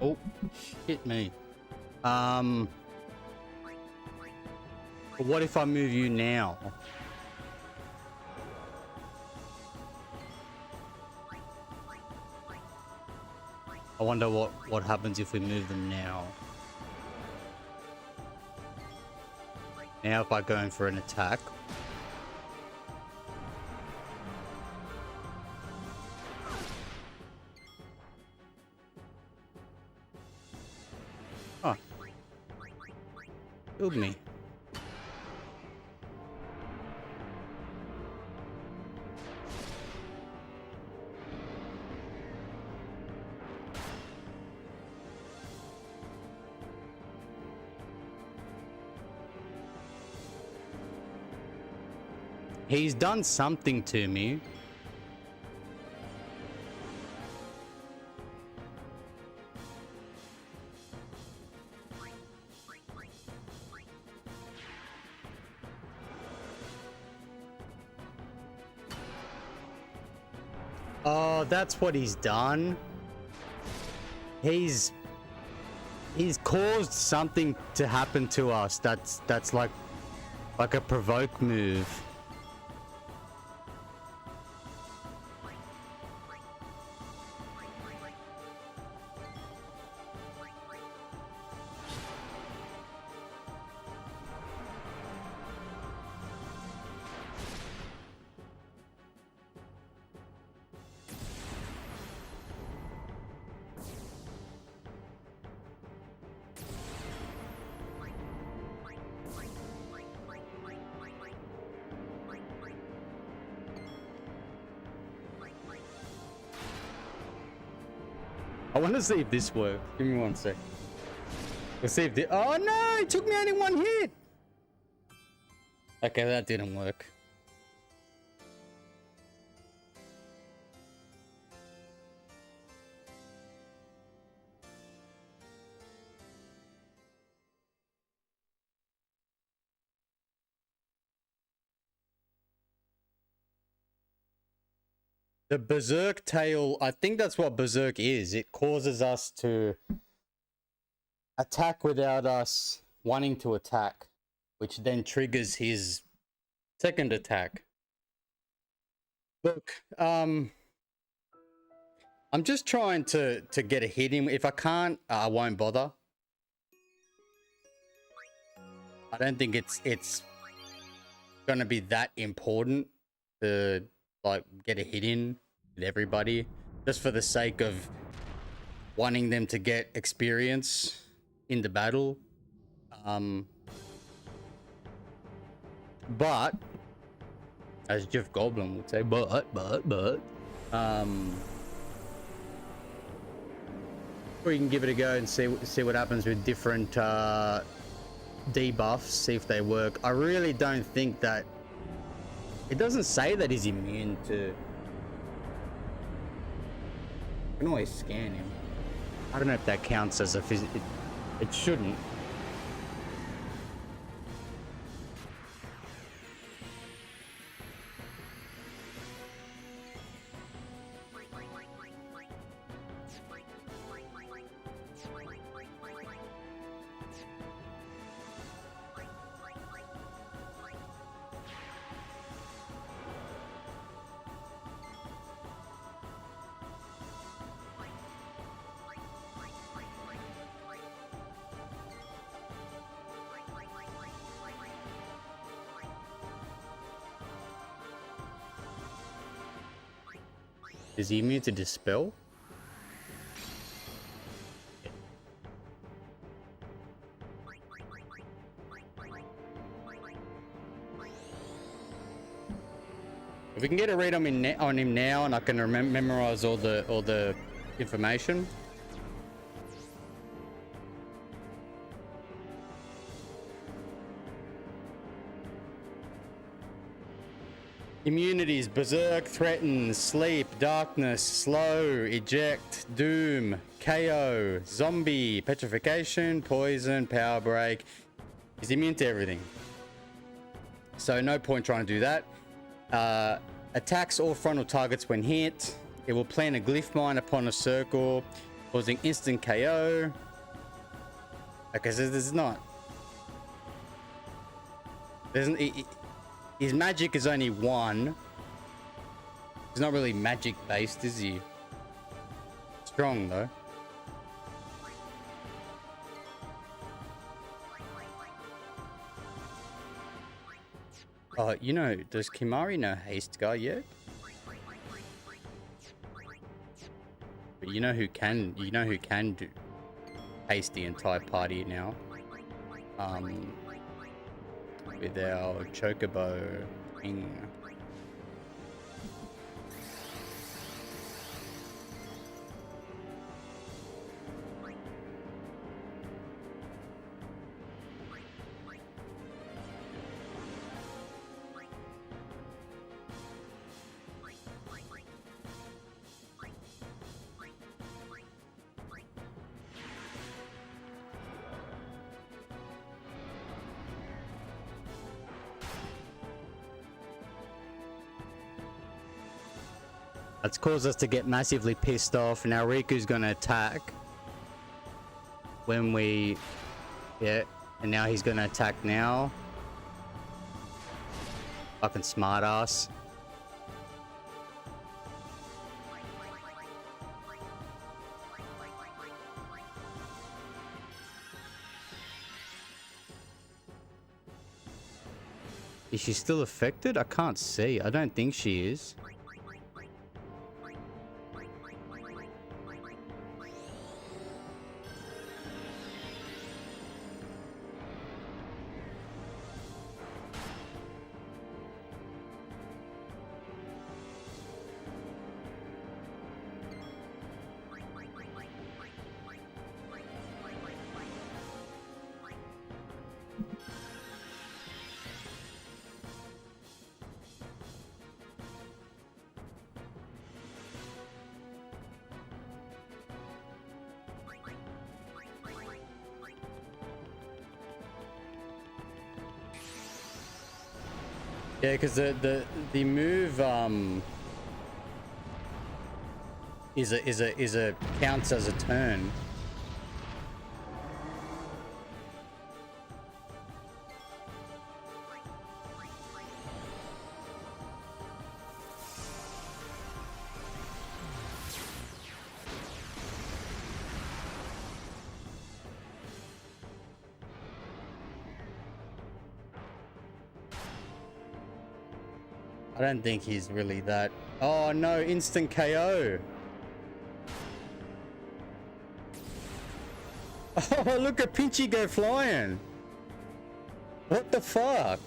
oh, hit me. What if I move you now? I wonder what happens if we move them now. Now if I go in for an attack. Oh. Killed me. He's done something to me. Oh, that's what he's done. He's caused something to happen to us. That's like a provoke move. I want to see if this works. Give me one sec. Let's see if the— oh no! It took me only one hit! Okay, that didn't work. The Berserk Tail, I think that's what Berserk is. It causes us to attack without us wanting to attack, which then triggers his second attack. Look, I'm just trying to get a hit in. If I can't, I won't bother. I don't think it's gonna be that important to like get a hit in with everybody, just for the sake of wanting them to get experience in the battle. But as Jeff Goldblum would say, we can give it a go and see what happens with different debuffs, see if they work. I really don't think that— it doesn't say that he's immune to— I can always scan him. I don't know if that counts as a it shouldn't. Is he immune to dispel? If we can get a read on him now, and I can memorize all the information. Immunities: Berserk, Threaten, Sleep, Darkness, Slow, Eject, Doom, KO, Zombie, Petrification, Poison, Power Break. He's immune to everything. So no point trying to do that. Attacks all frontal targets when hit. It will plant a glyph mine upon a circle, causing instant KO. Okay, so there's not. His magic is only one. He's not really magic based, is he? Strong though. Oh, you know, does Kimari know haste guy yet? But you know who can do haste the entire party now? With our Chocobo thing. That's caused us to get massively pissed off. Now Riku's gonna attack when we... Yeah, and now he's gonna attack now. Fucking smart ass. Is she still affected? I can't see. I don't think she is. Yeah, because the move is a counts as a turn. I don't think he's really that. Oh no, instant KO. Oh, look at Pinchy go flying. What the fuck?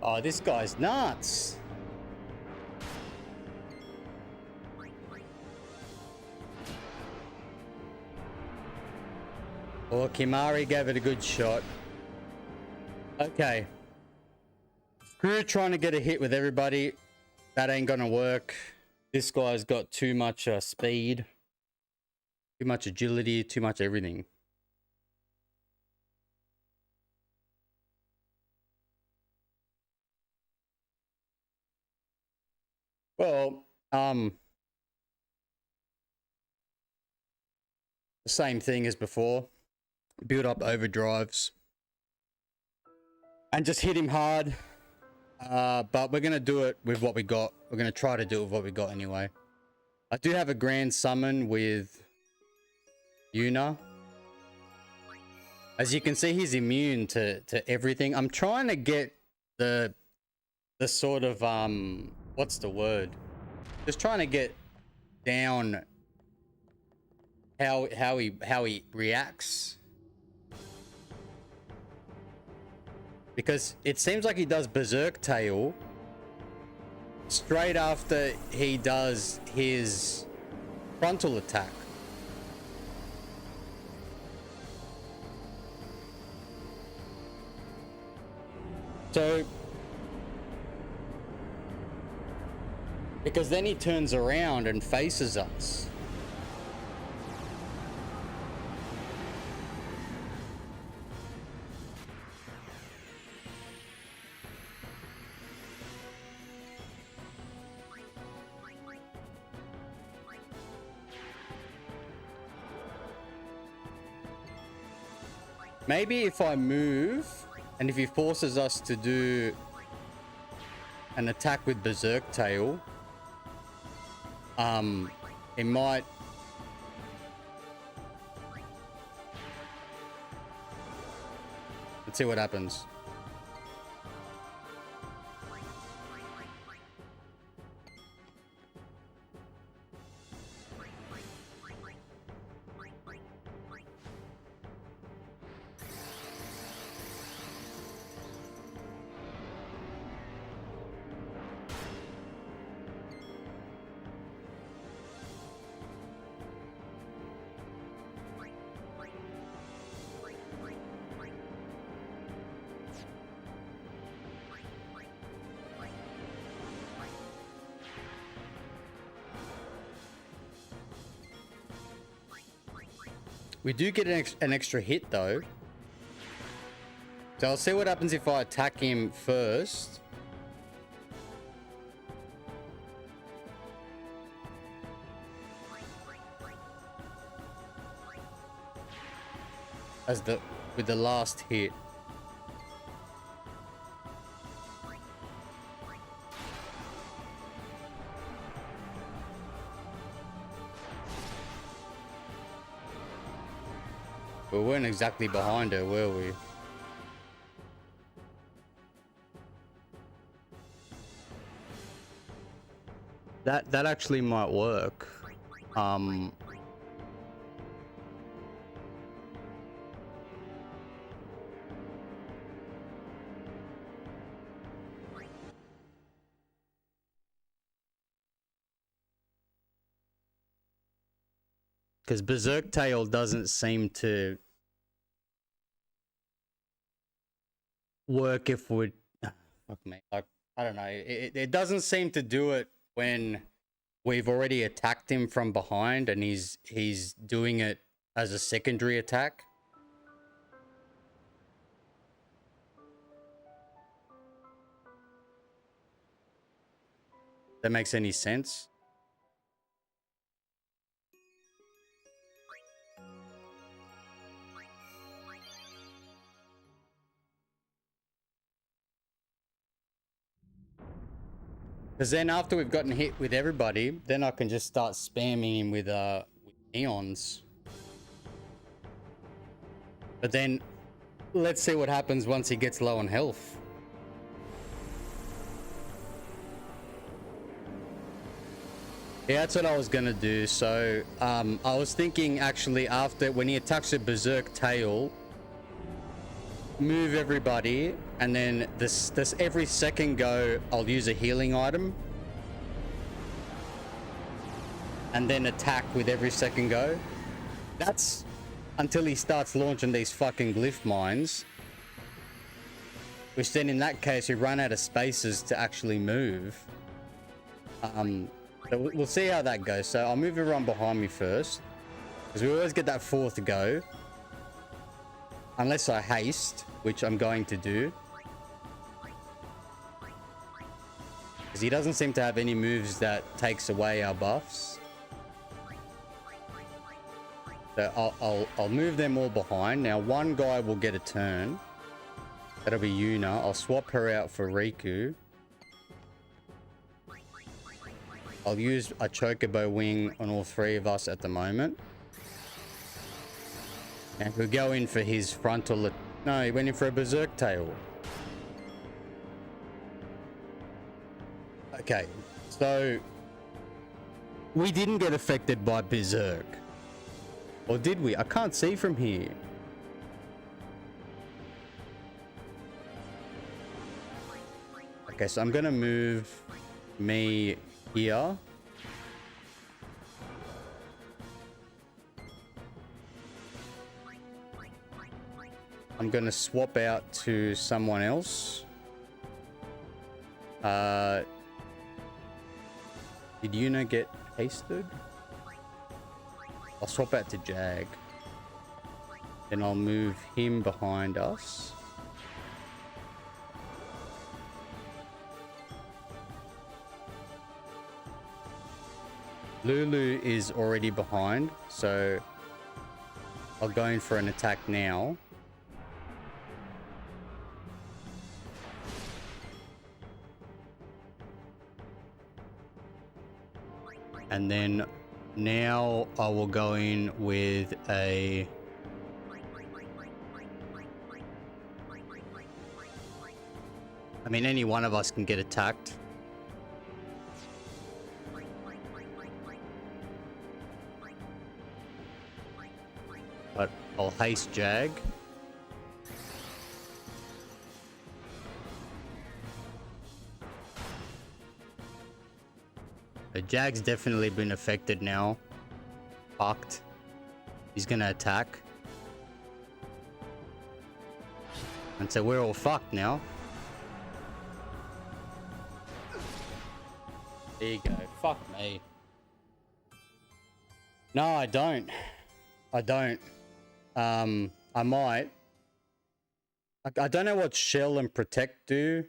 Oh, this guy's nuts. Well, Kimari gave it a good shot. Okay. Screw trying to get a hit with everybody. That ain't gonna work. This guy's got too much speed. Too much agility, too much everything. Well, the same thing as before. Build up overdrives. And just hit him hard. But we're going to do it with what we got. We're going to try to do it with what we got anyway. I do have a grand summon with Yuna. As you can see, he's immune to everything. I'm trying to get the sort of, what's the word? Just trying to get down how he reacts. Because it seems like he does Berserk Tail straight after he does his frontal attack. So, because then he turns around and faces us. Maybe if I move, and if he forces us to do an attack with Berserk Tail, it might... Let's see what happens. We do get an extra hit though. So I'll see what happens if I attack him first. With the last hit. We weren't exactly behind her, were we? That actually might work. Because Berserk Tail doesn't seem to work if we... Fuck me. Like, I don't know. It doesn't seem to do it when we've already attacked him from behind and he's doing it as a secondary attack. That makes any sense? Because then after we've gotten hit with everybody, then I can just start spamming him with neons. But then, let's see what happens once he gets low on health. Yeah, that's what I was gonna do. So, I was thinking actually after, when he attacks a Berserk Tail, move everybody, and then this every second go I'll use a healing item and then attack with every second go. That's until he starts launching these fucking glyph mines. Which then in that case, we run out of spaces to actually move. So we'll see how that goes. So I'll move everyone behind me first. Because we always get that fourth go. Unless I haste, which I'm going to do. Because he doesn't seem to have any moves that takes away our buffs. So I'll move them all behind. Now one guy will get a turn. That'll be Yuna. I'll swap her out for Riku. I'll use a Chocobo wing on all three of us at the moment. And we'll go in for his frontal... No, he went in for a Berserk Tail. Okay, so... We didn't get affected by Berserk. Or did we? I can't see from here. Okay, so I'm gonna move me here. I'm gonna swap out to someone else. Did Yuna get hasted? I'll swap out to Jag. Then I'll move him behind us. Lulu is already behind, so I'll go in for an attack now. And then now I will go in with a... I mean, any one of us can get attacked. But I'll haste Jag. Jag's definitely been affected now. Fucked. He's gonna attack. And so we're all fucked now. There you go. Fuck me. No, I don't. I don't. I might. I don't know what Shell and Protect do.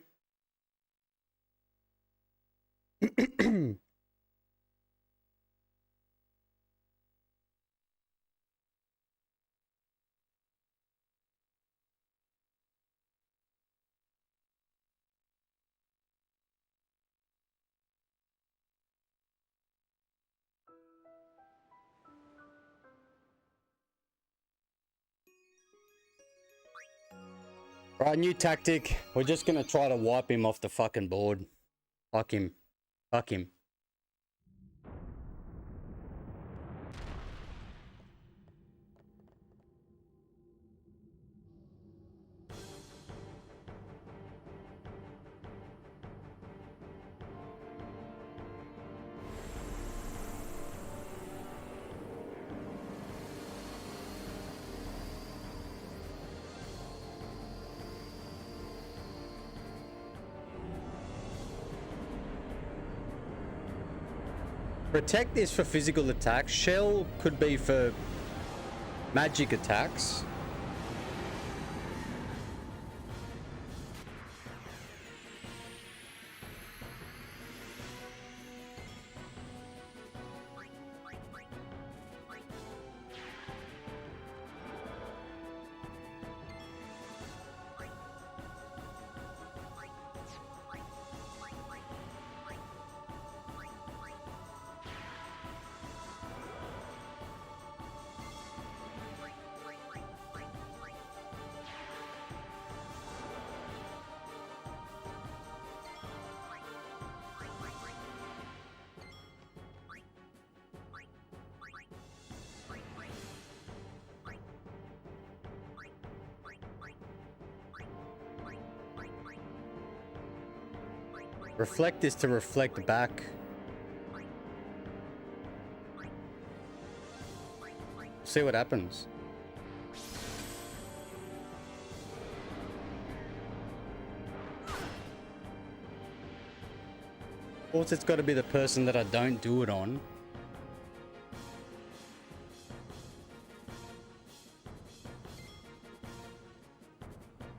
Right, new tactic. We're just gonna try to wipe him off the fucking board. Fuck him. Fuck him. Protect is for physical attacks. Shell could be for magic attacks. Reflect is to reflect back. See what happens. Of course, it's got to be the person that I don't do it on.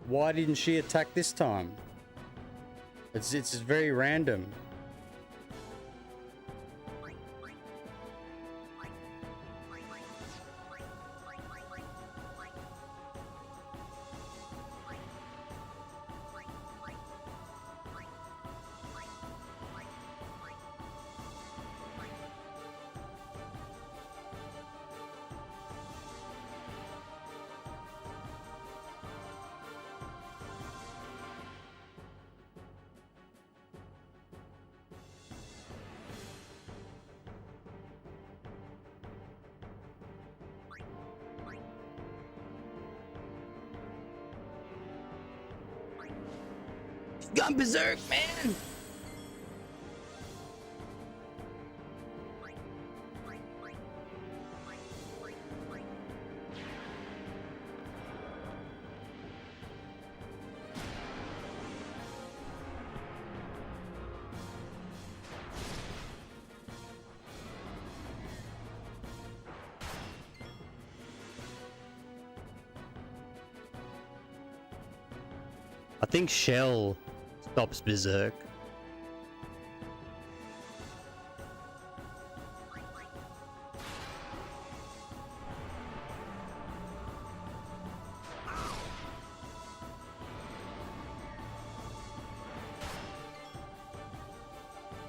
Why didn't she attack this time? It's very random. Gone berserk, man. I think Shell stops berserk.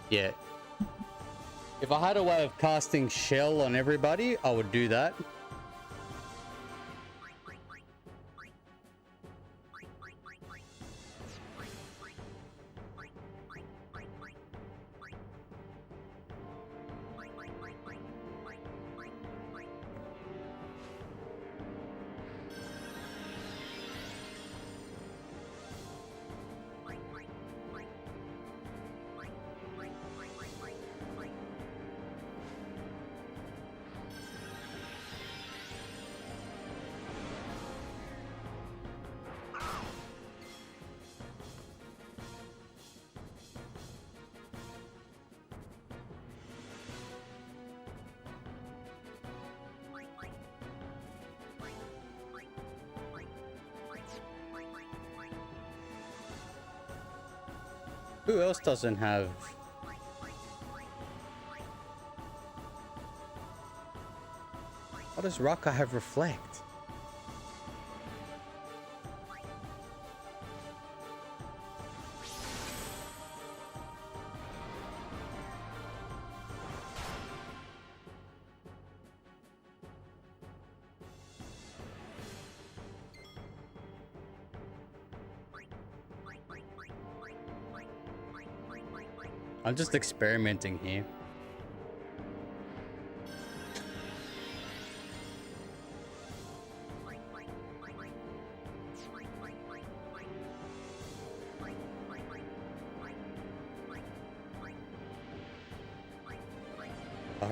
Yeah. If I had a way of casting Shell on everybody, I would do that. Who else doesn't have? Why does Raka have reflect? I'm just experimenting here.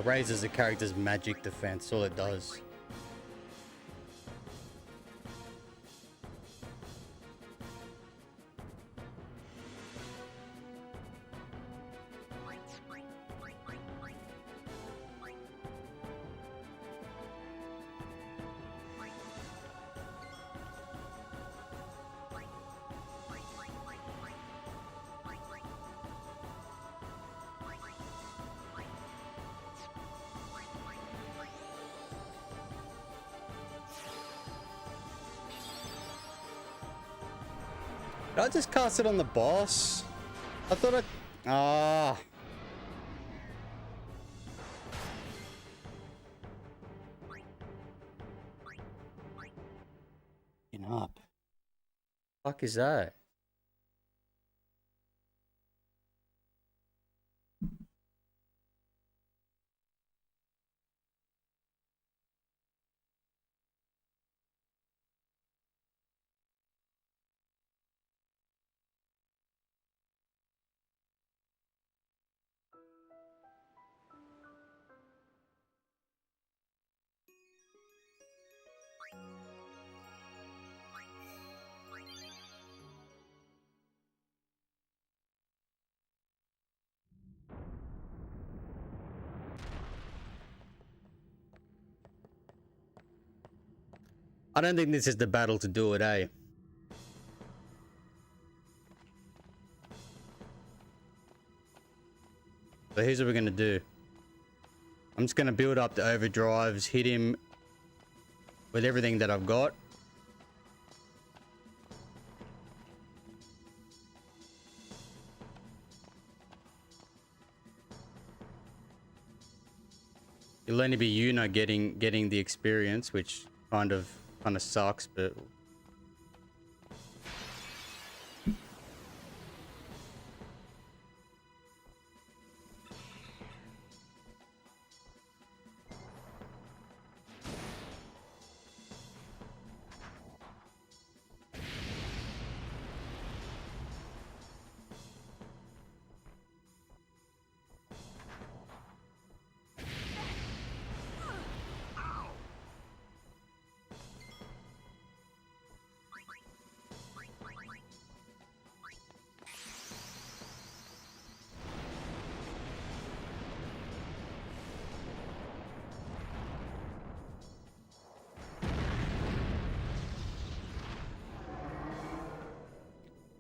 Raises a character's magic defense, all it does. Did I just cast it on the boss? I thought I... Ah. Up. Fuck is that? I don't think this is the battle to do it, eh? So here's what we're gonna do. I'm just gonna build up the overdrives, hit him with everything that I've got. It'll only be you not getting the experience, which kind of sucks, but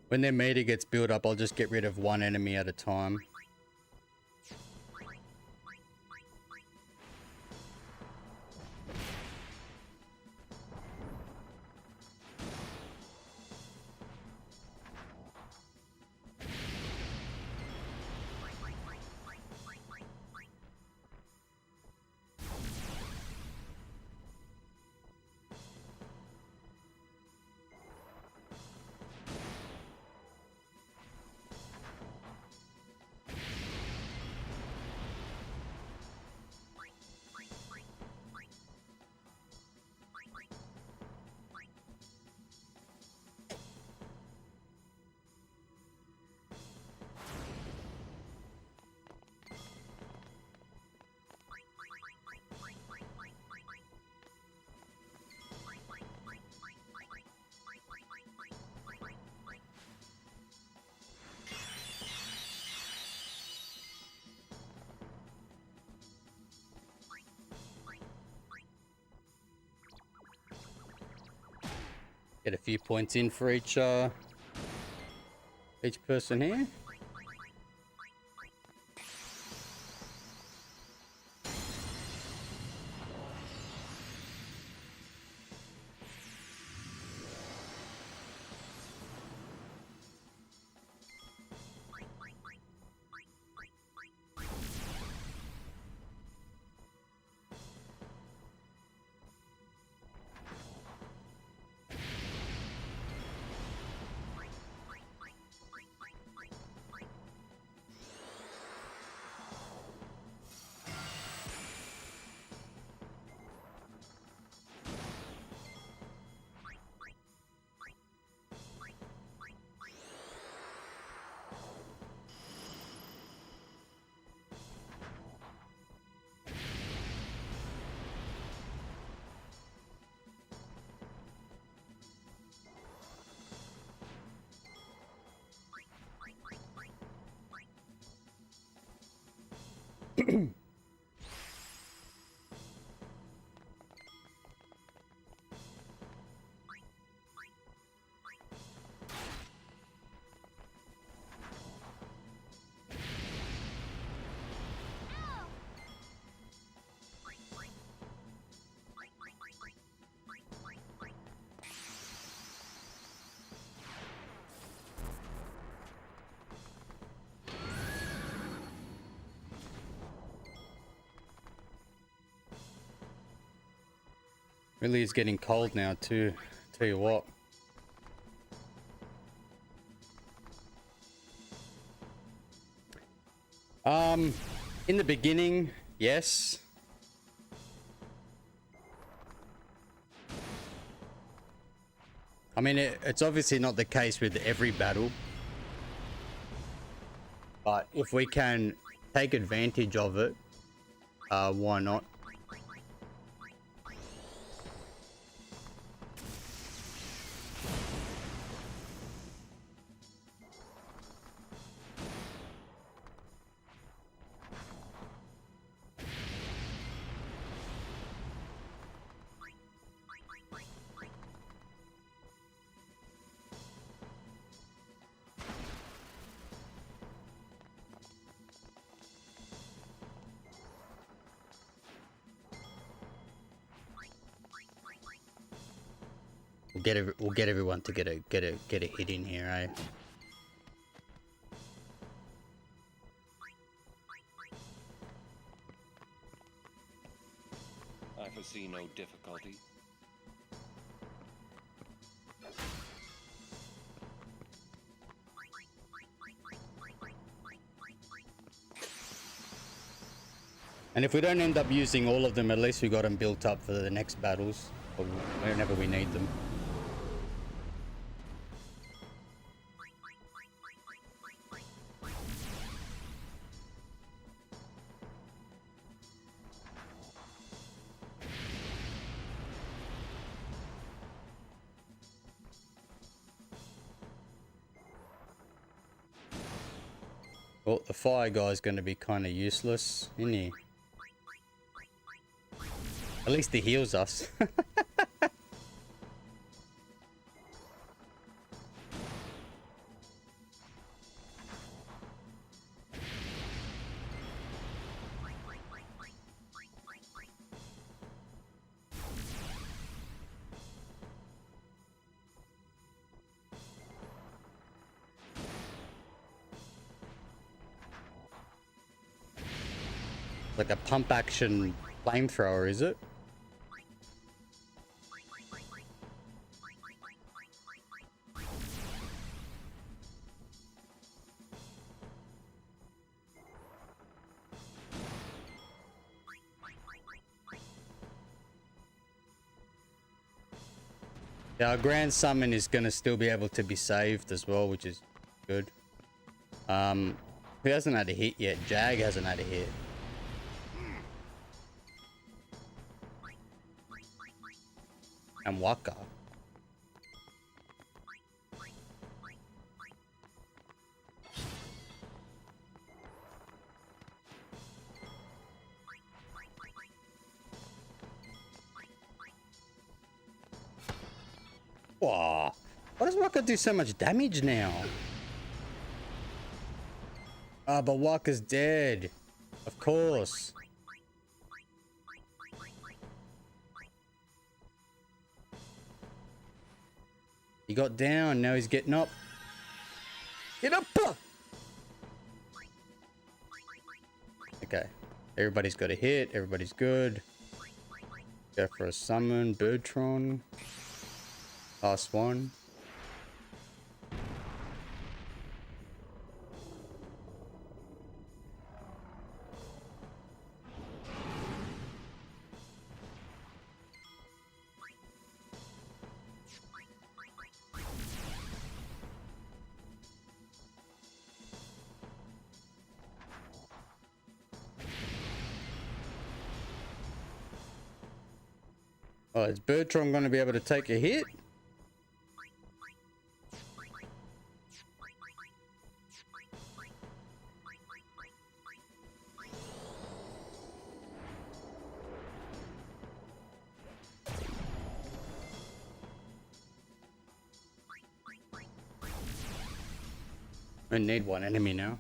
when their meter gets built up, I'll just get rid of one enemy at a time. Get a few points in for each person here. Really is getting cold now too. Tell you what. In the beginning, yes. I mean, it's obviously not the case with every battle. But if we can take advantage of it, why not? We'll get everyone to get a hit in here, eh? I foresee no difficulty. And if we don't end up using all of them, at least we got them built up for the next battles, or whenever we need them. Well, the fire guy's going to be kind of useless, isn't he? At least he heals us. Like a pump action flamethrower, is it? Yeah, our grand summon is going to still be able to be saved as well, which is good. Who hasn't had a hit yet? Jag hasn't had a hit. And Waka. Wow. Why does Waka do so much damage now? Ah, but Waka's dead. Of course. He got down, now he's getting up. Get up! Okay. Everybody's got a hit, everybody's good. Go for a summon, Birdtron. Last one. Oh, is Birdtron going to be able to take a hit? I need one enemy now.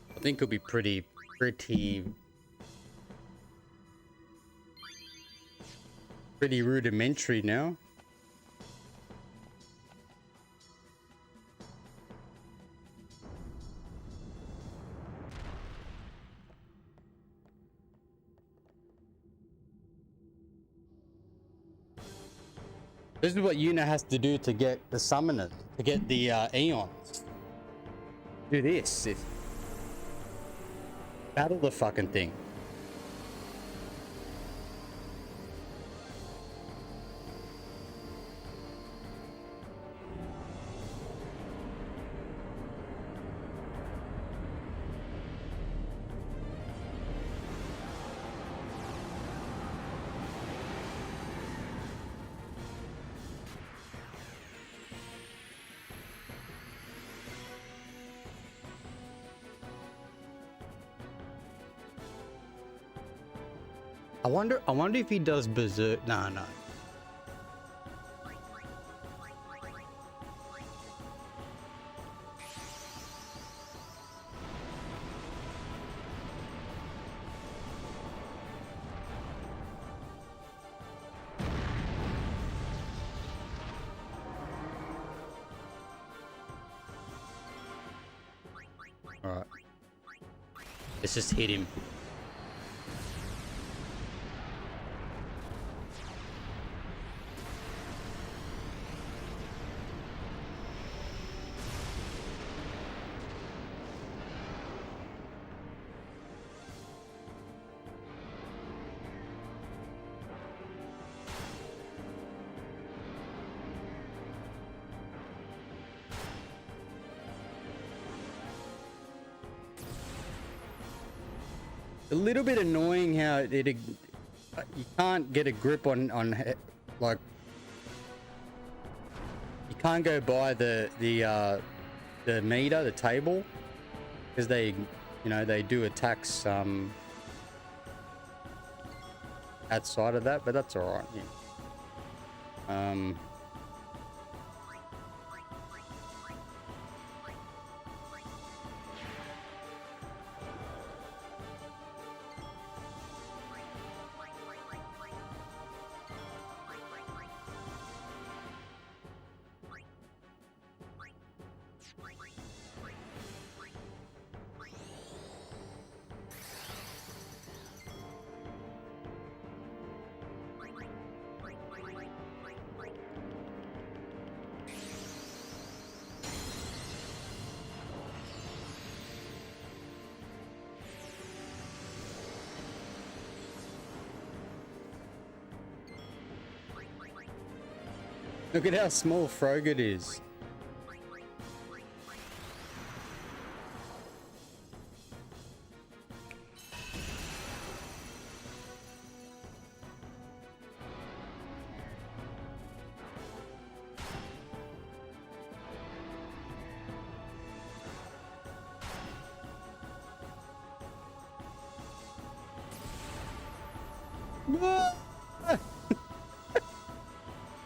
I think it'll be pretty rudimentary now. This is what Yuna has to do to get the summoner, to get the Aeons. Do this. Battle the fucking thing. I wonder if he does berserk. No, no. All right. Let's just hit him. A little bit annoying how you can't get a grip on like you can't go by the meter, the table, because they they do attacks outside of that, but that's all right. Yeah. Look at how small Frogurt is.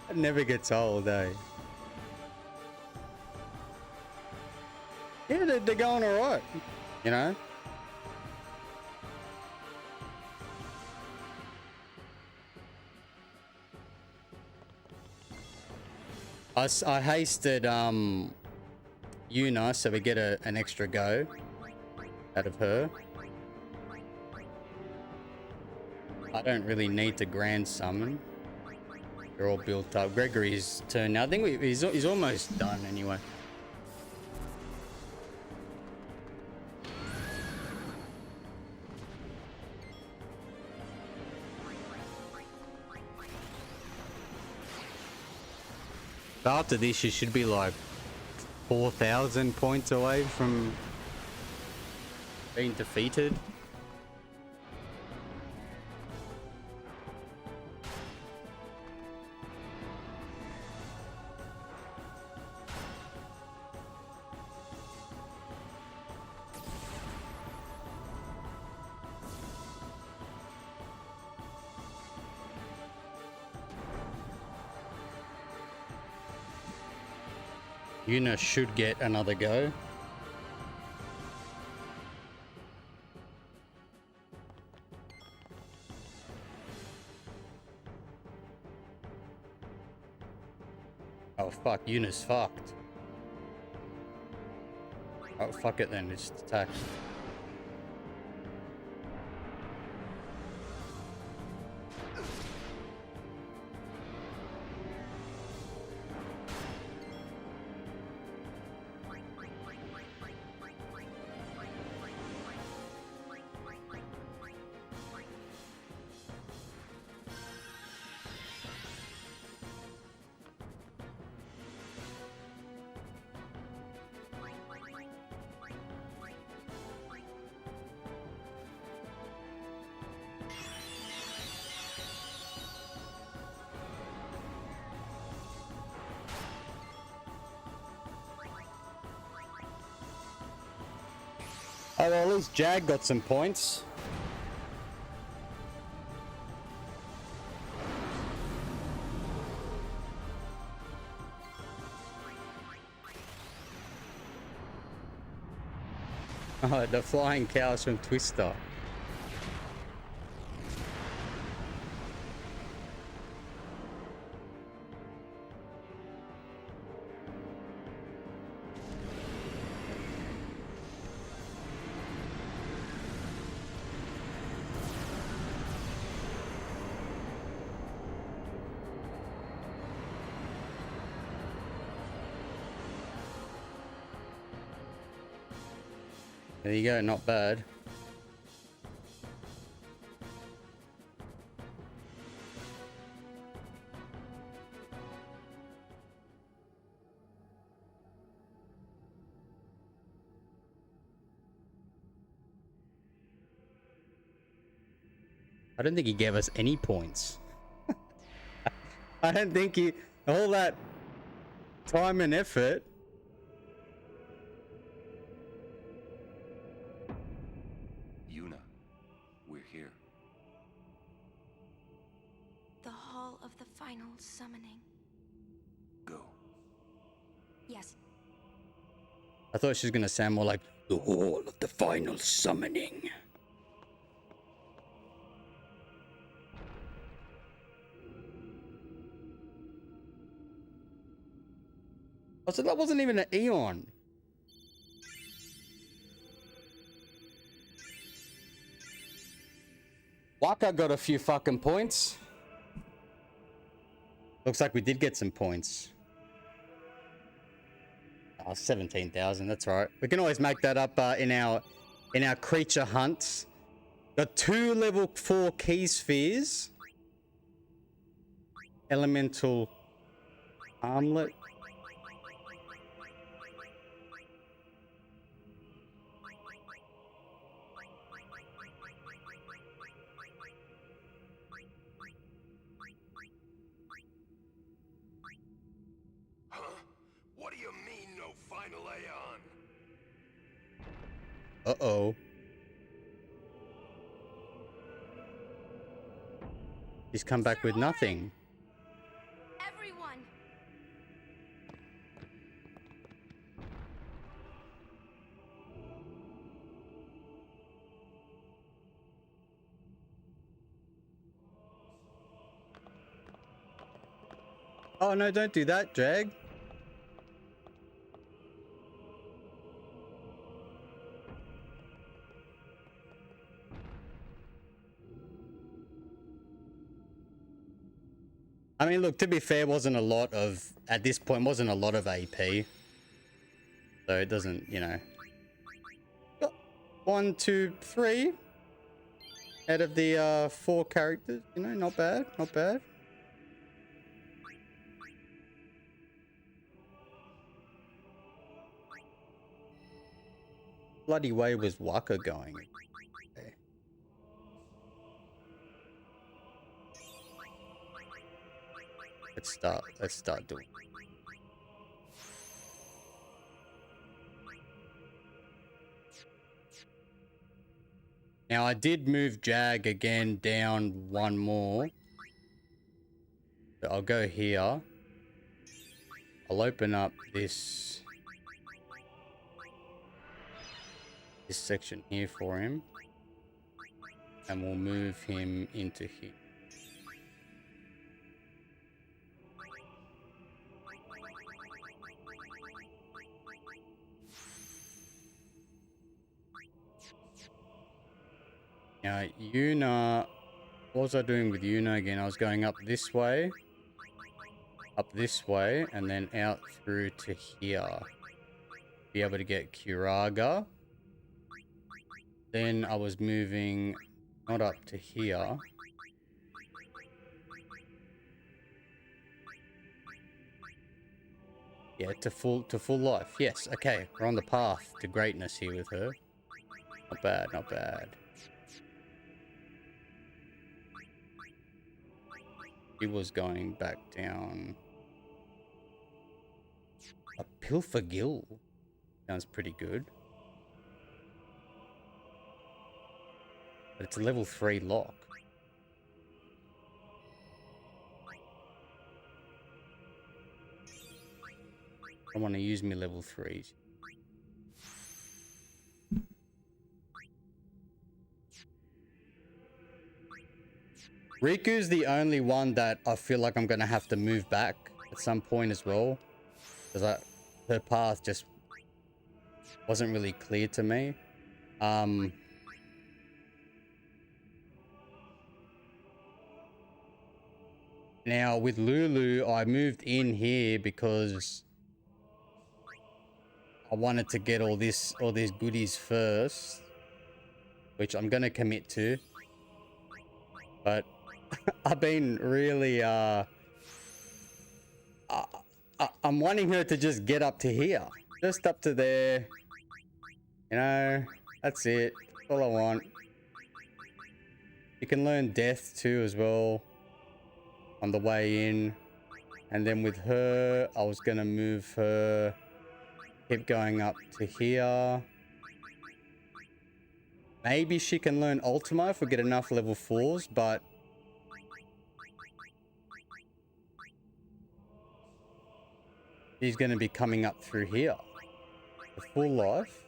It never gets old, eh? Yeah, they're going all right, you know? I hasted Yuna so we get an extra go out of her. I don't really need to grand summon. They're all built up. Gregory's turn now. I think he's almost done anyway. But after this, you should be like 4,000 points away from being defeated. Yuna should get another go. Oh fuck, Yuna's fucked. Oh fuck it then, it's attack. Oh, well, at least Jag got some points. Oh, the flying cows from Twister. There you go, not bad. I don't think he gave us any points. I don't think he... all that time and effort. Yuna, we're here. The Hall of the Final Summoning. Go. Yes. I thought she was going to sound more like the Hall of the Final Summoning. Oh, so that wasn't even an Eon. Waka got a few fucking points. Looks like we did get some points. Oh, 17,000, that's right. We can always make that up in our creature hunts. Got 2 level 4 key spheres. Elemental armlet. Huh? What do you mean, no final Aeon? Uh-oh. He's come back with nothing. Everyone. Oh no, don't do that, Jag. I mean, look, to be fair, wasn't a lot of, at this point, wasn't a lot of AP. So it doesn't, you know. 1, 2, 3 out of the 4 characters, you know, not bad, not bad. Bloody way was Waka going. Okay. Let's start doing. Now I did move Jag again down 1 more. So I'll go here. I'll open up this section here for him. And we'll move him into here. Now, Yuna, what was I doing with Yuna again? I was going up this way, and then out through to here. Be able to get Kiraga. Then I was moving not up to here. Yeah, to full life. Yes, okay. We're on the path to greatness here with her. Not bad, not bad. He was going back down. A Pilfergill. Sounds pretty good. But it's a level 3 lock. I want to use me level 3s. Riku's the only one that I feel like I'm gonna have to move back at some point as well, because her path just wasn't really clear to me. Now with Lulu, I moved in here because I wanted to get all these goodies first, which I'm gonna commit to. But I've been really I'm wanting her to just get up to here, just up to there. You know, that's it. That's all I want. You can learn death too as well on the way in. And then with her, I was gonna move her, keep going up to here. Maybe she can learn Ultima if we get enough level 4s, but she's gonna be coming up through here. The full life.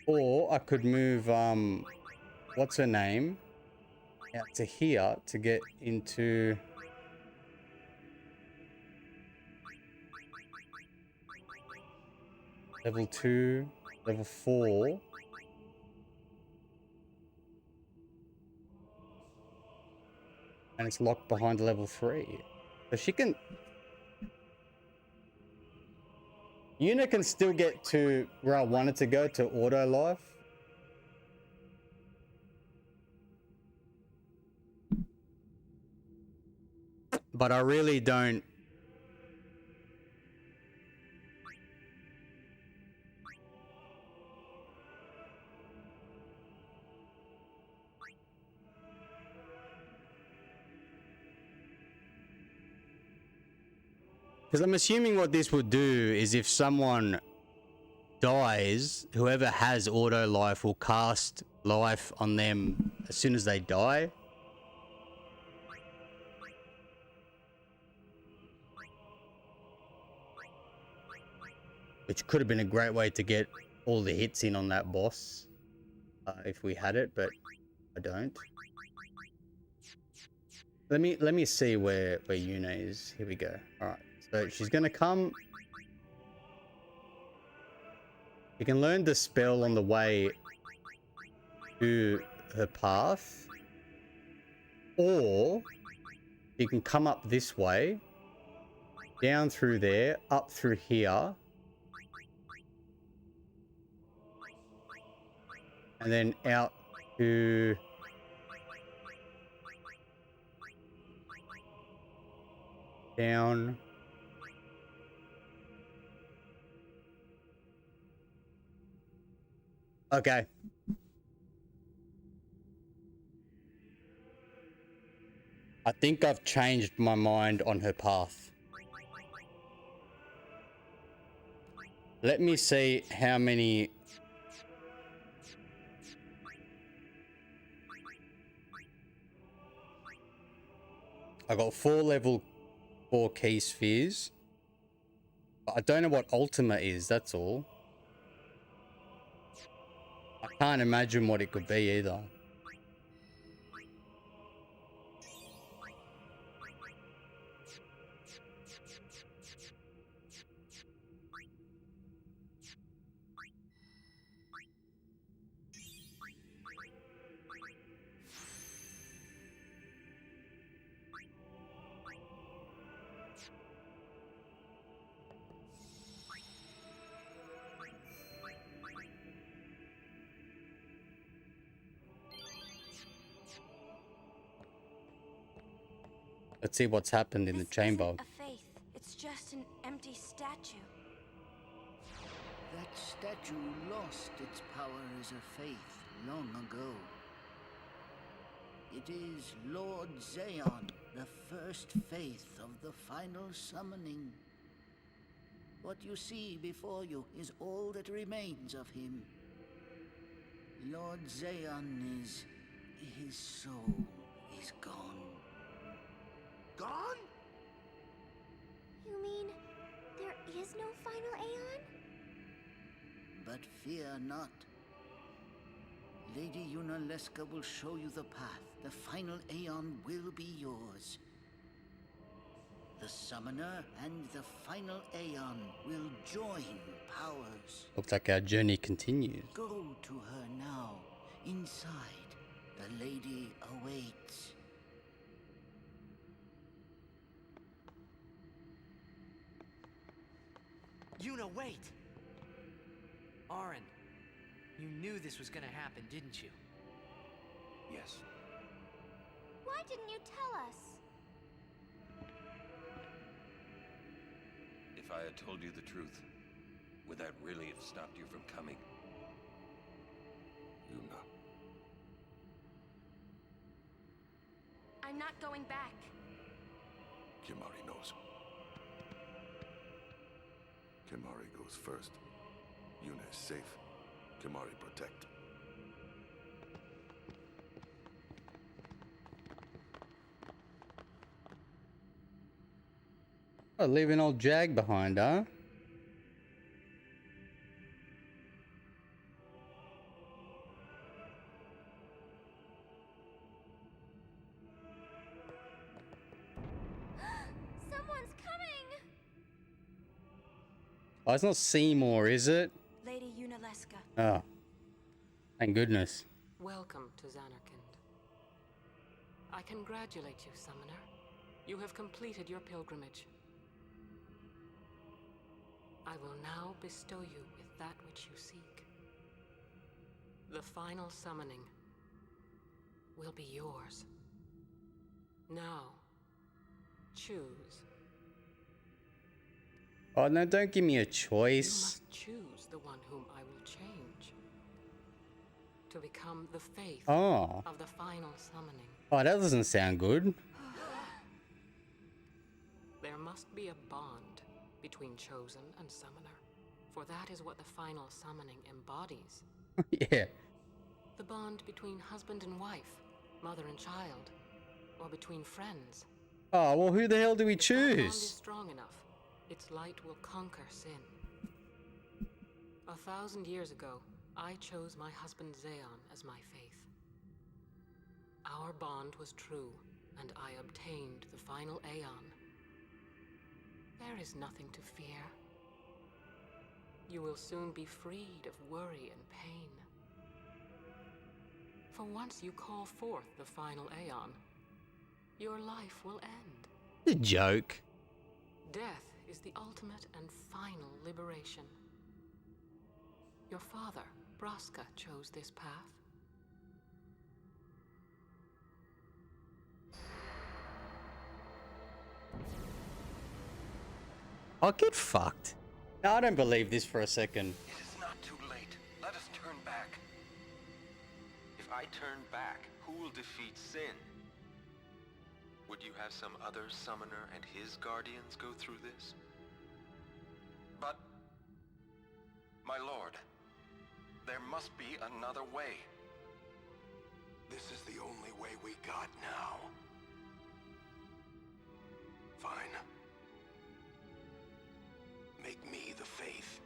Or I could move, what's her name, out to here to get into level 2, level 4. And it's locked behind level 3. So she can... Yuna can still get to where I wanted to go, to auto life. But I really don't... Because I'm assuming what this would do is if someone dies, whoever has auto life will cast life on them as soon as they die. Which could have been a great way to get all the hits in on that boss. If we had it, but I don't. Let me see where Yuna is. Here we go. Alright. So she's gonna come. You can learn the spell on the way to her path. Or you can come up this way, down through there, up through here. And then out to... down. Okay. I think I've changed my mind on her path. Let me see how many... I got 4 level 4 key spheres. But I don't know what Ultima is, that's all. I can't imagine what it could be either. Let's see what's happened in the chamber. Isn't a faith. It's just an empty statue. That statue lost its power as a faith long ago. It is Lord Zeon, the first faith of the final summoning. What you see before you is all that remains of him. Lord Zeon is his soul is gone. Gone? You mean there is no final Aeon? But fear not. Lady Yunalesca will show you the path. The final Aeon will be yours. The Summoner and the final Aeon will join powers. Looks like our journey continues. Go to her now. Inside, the lady awaits. Yuna, wait! Auron, you knew this was gonna happen, didn't you? Yes. Why didn't you tell us? If I had told you the truth, would that really have stopped you from coming? Yuna. I'm not going back. Kimari knows. Kimari goes first. Yuna is safe. Kimari protect. Oh, leaving old Jag behind, huh? Someone's coming! Oh, it's not Seymour, is it? Lady Yunalesca. Oh. Thank goodness. Welcome to Zanarkand. I congratulate you, Summoner. You have completed your pilgrimage. I will now bestow you with that which you seek. The final summoning will be yours. Now, choose. Oh, no, don't give me a You choice. must choose the one whom I will change. To become the faith Oh. of the final summoning. Oh, that doesn't sound good. There must be a bond between Chosen and Summoner, for that is what the final summoning embodies. Yeah. The bond between husband and wife, mother and child, or between friends. Oh, well, who the hell do we If that bond is choose? strong enough, its light will conquer sin. 1,000 years ago, I chose my husband Zeon as my faith. Our bond was true, and I obtained the final Aeon. There is nothing to fear. You will soon be freed of worry and pain. For once you call forth the final Aeon, your life will end. The joke. Death is the ultimate and final liberation. Your father, Braska, chose this path. I'll get fucked. No, I don't believe this for a second. It is not too late. Let us turn back. If I turn back, who will defeat sin? Would you have some other summoner and his guardians go through this? But, my lord, there must be another way. This is the only way we got now. Fine. Make me the faith.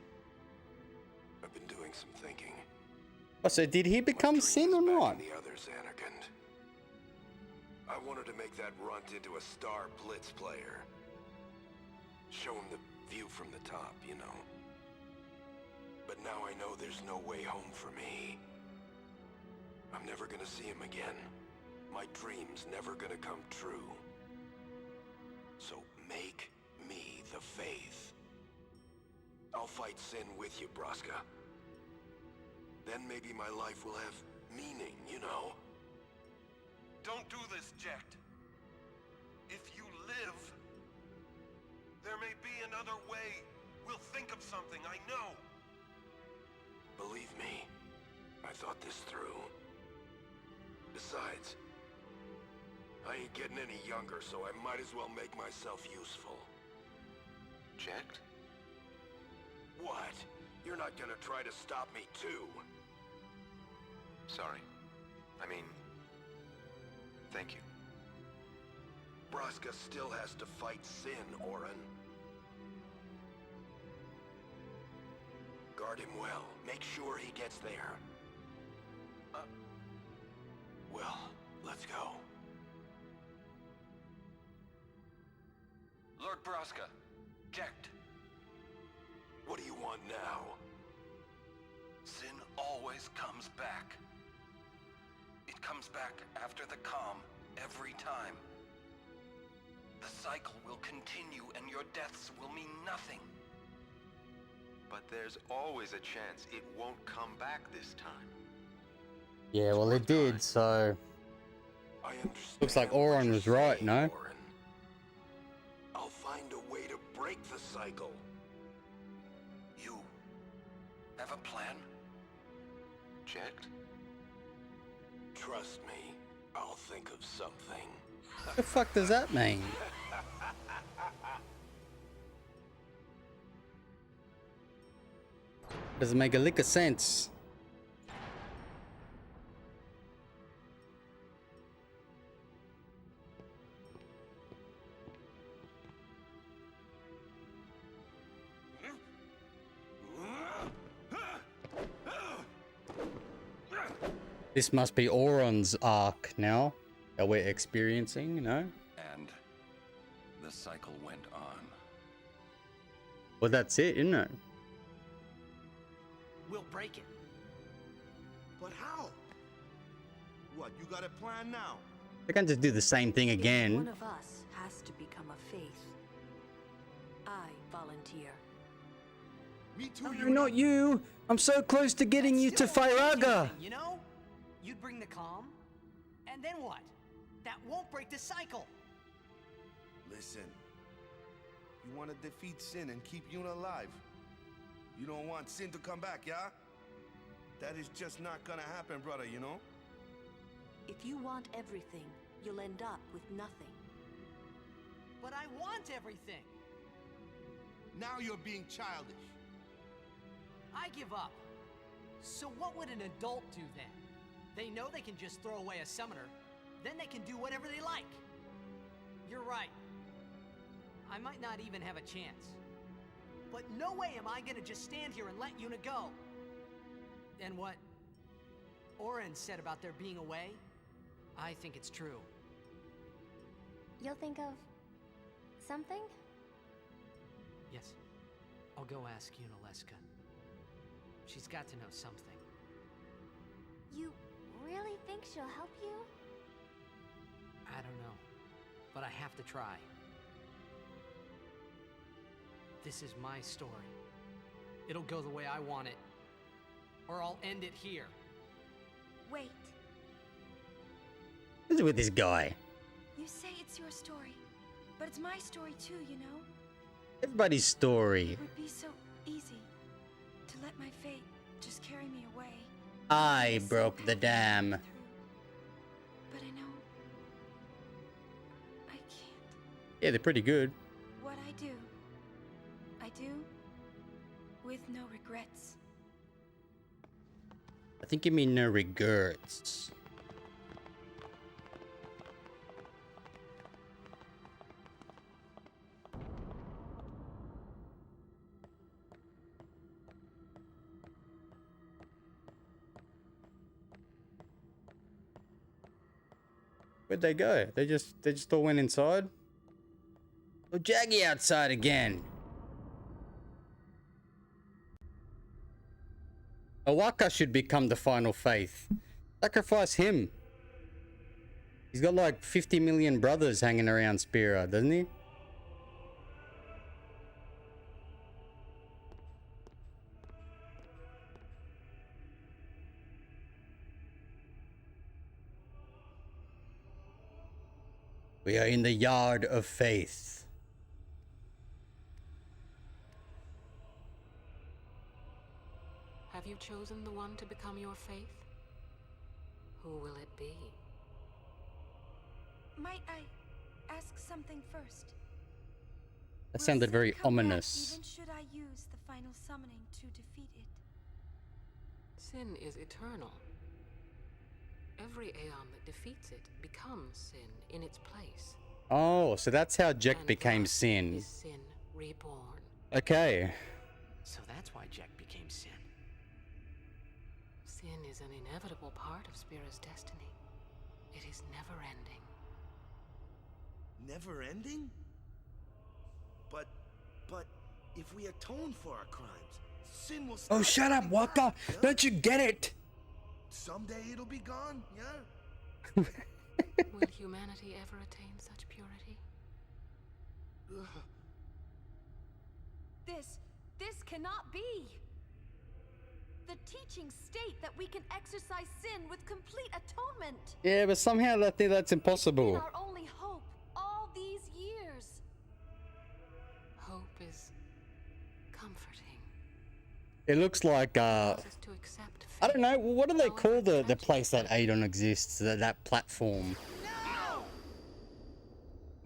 I've been doing some thinking. Oh, so did he become Sin or not? The others, Anakin. I wanted to make that runt into a star blitz player. Show him the view from the top, you know. But now I know there's no way home for me. I'm never gonna see him again. My dream's never gonna come true. So make me the faith. I'll fight sin with you, Braska. Then maybe my life will have meaning, you know? Don't do this, J.A.G.G. If you live, there may be another way. We'll think of something, I know. Believe me, I thought this through. Besides, I ain't getting any younger, so I might as well make myself useful. J.A.G.G.? What? You're not gonna try to stop me too? Sorry. I mean, Thank you. Braska still has to fight Sin, Orin. Guard him well. Make sure he gets there. Well, let's go. Lord Braska, Jecht. What do you want now? Sin always comes back. It comes back after the calm, every time. The cycle will continue and your deaths will mean nothing. But there's always a chance it won't come back this time. Yeah, well, it did, so... I understand. Looks like what Orin you're was right, saying, no? Orin. I'll find a way to break the cycle. You have a plan? Jecht? Trust me, I'll think of something. What the fuck does that mean? Doesn't make a lick of sense. This must be Oron's arc now that we're experiencing, you know? And the cycle went on. Well, that's it, isn't it? We'll break it. But how? What, you got a plan now? They can't just do the same thing One again. of us has to become a faith. I volunteer. Me too, No, not you! I'm so close to getting you to Firaga! You know? You'd bring the calm, and then what? That won't break the cycle. Listen. You want to defeat Sin and keep Yuna alive. You don't want Sin to come back, yeah? That is just not gonna happen, brother, you know? If you want everything, you'll end up with nothing. But I want everything. Now you're being childish. I give up. So what would an adult do then? They know they can just throw away a summoner, then they can do whatever they like. You're right. I might not even have a chance. But no way am I gonna just stand here and let Yuna go. And what Orin said about there being a way, I think it's true. You'll think of something? Yes. I'll go ask Yunalesca. She's got to know something. You really think she'll help you? I don't know, but I have to try. This is my story. It'll go the way I want it, or I'll end it here. Wait, What's with this guy? you say it's your story, but it's my story too, you know? Everybody's story. It would be so easy to let my fate just carry me away. I So broke the painful to dam. go through. But I know I can't. Yeah, they're pretty good. What I do with no regrets. I think you mean no regrets. Where'd they go? They just all went inside? Oh, J.A.G.G outside again. Awaka should become the final faith. Sacrifice him. He's got like 50 million brothers hanging around Spira, doesn't he? We are in the yard of faith. Have you chosen the one to become your faith? Who will it be? Might I ask something first? That Will sounded Sin very come back ominous. Even should I use the final summoning to defeat it? Sin is eternal. Every Aeon that defeats it becomes Sin in its place. Oh, so that's how J.A.G.G And became thus Sin. is Sin reborn. Okay. So that's why J.A.G.G became Sin. Sin is an inevitable part of Spira's destiny. It is never ending. Never ending? But if we atone for our crimes, sin will stop. Oh, shut up, coming Waka! back, yeah? Don't you get it? Someday it'll be gone, yeah? Will humanity ever attain such purity? This cannot be. The teachings state that we can exercise sin with complete atonement. Yeah, but somehow I think that's impossible. Our only hope all these years. Hope is comforting. It looks like, Allows us to accept I don't know, fate, what do they however call the tragic place that it Aeon exists, that platform? No!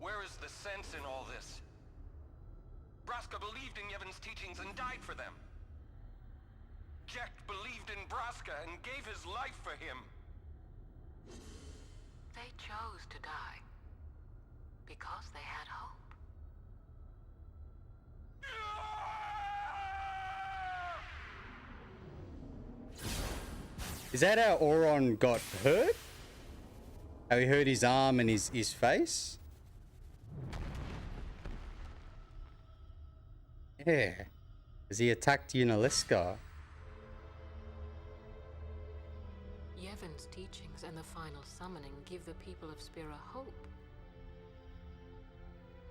Where is the sense in all this? Braska believed in Yevon's teachings and died for them. J.A.G.G believed in Braska and gave his life for him. They chose to die because they had hope. Is that how Auron got hurt? How he hurt his arm and his face? Yeah. As he attacked Unaleska. Yevon's teachings and the final summoning give the people of Spira hope.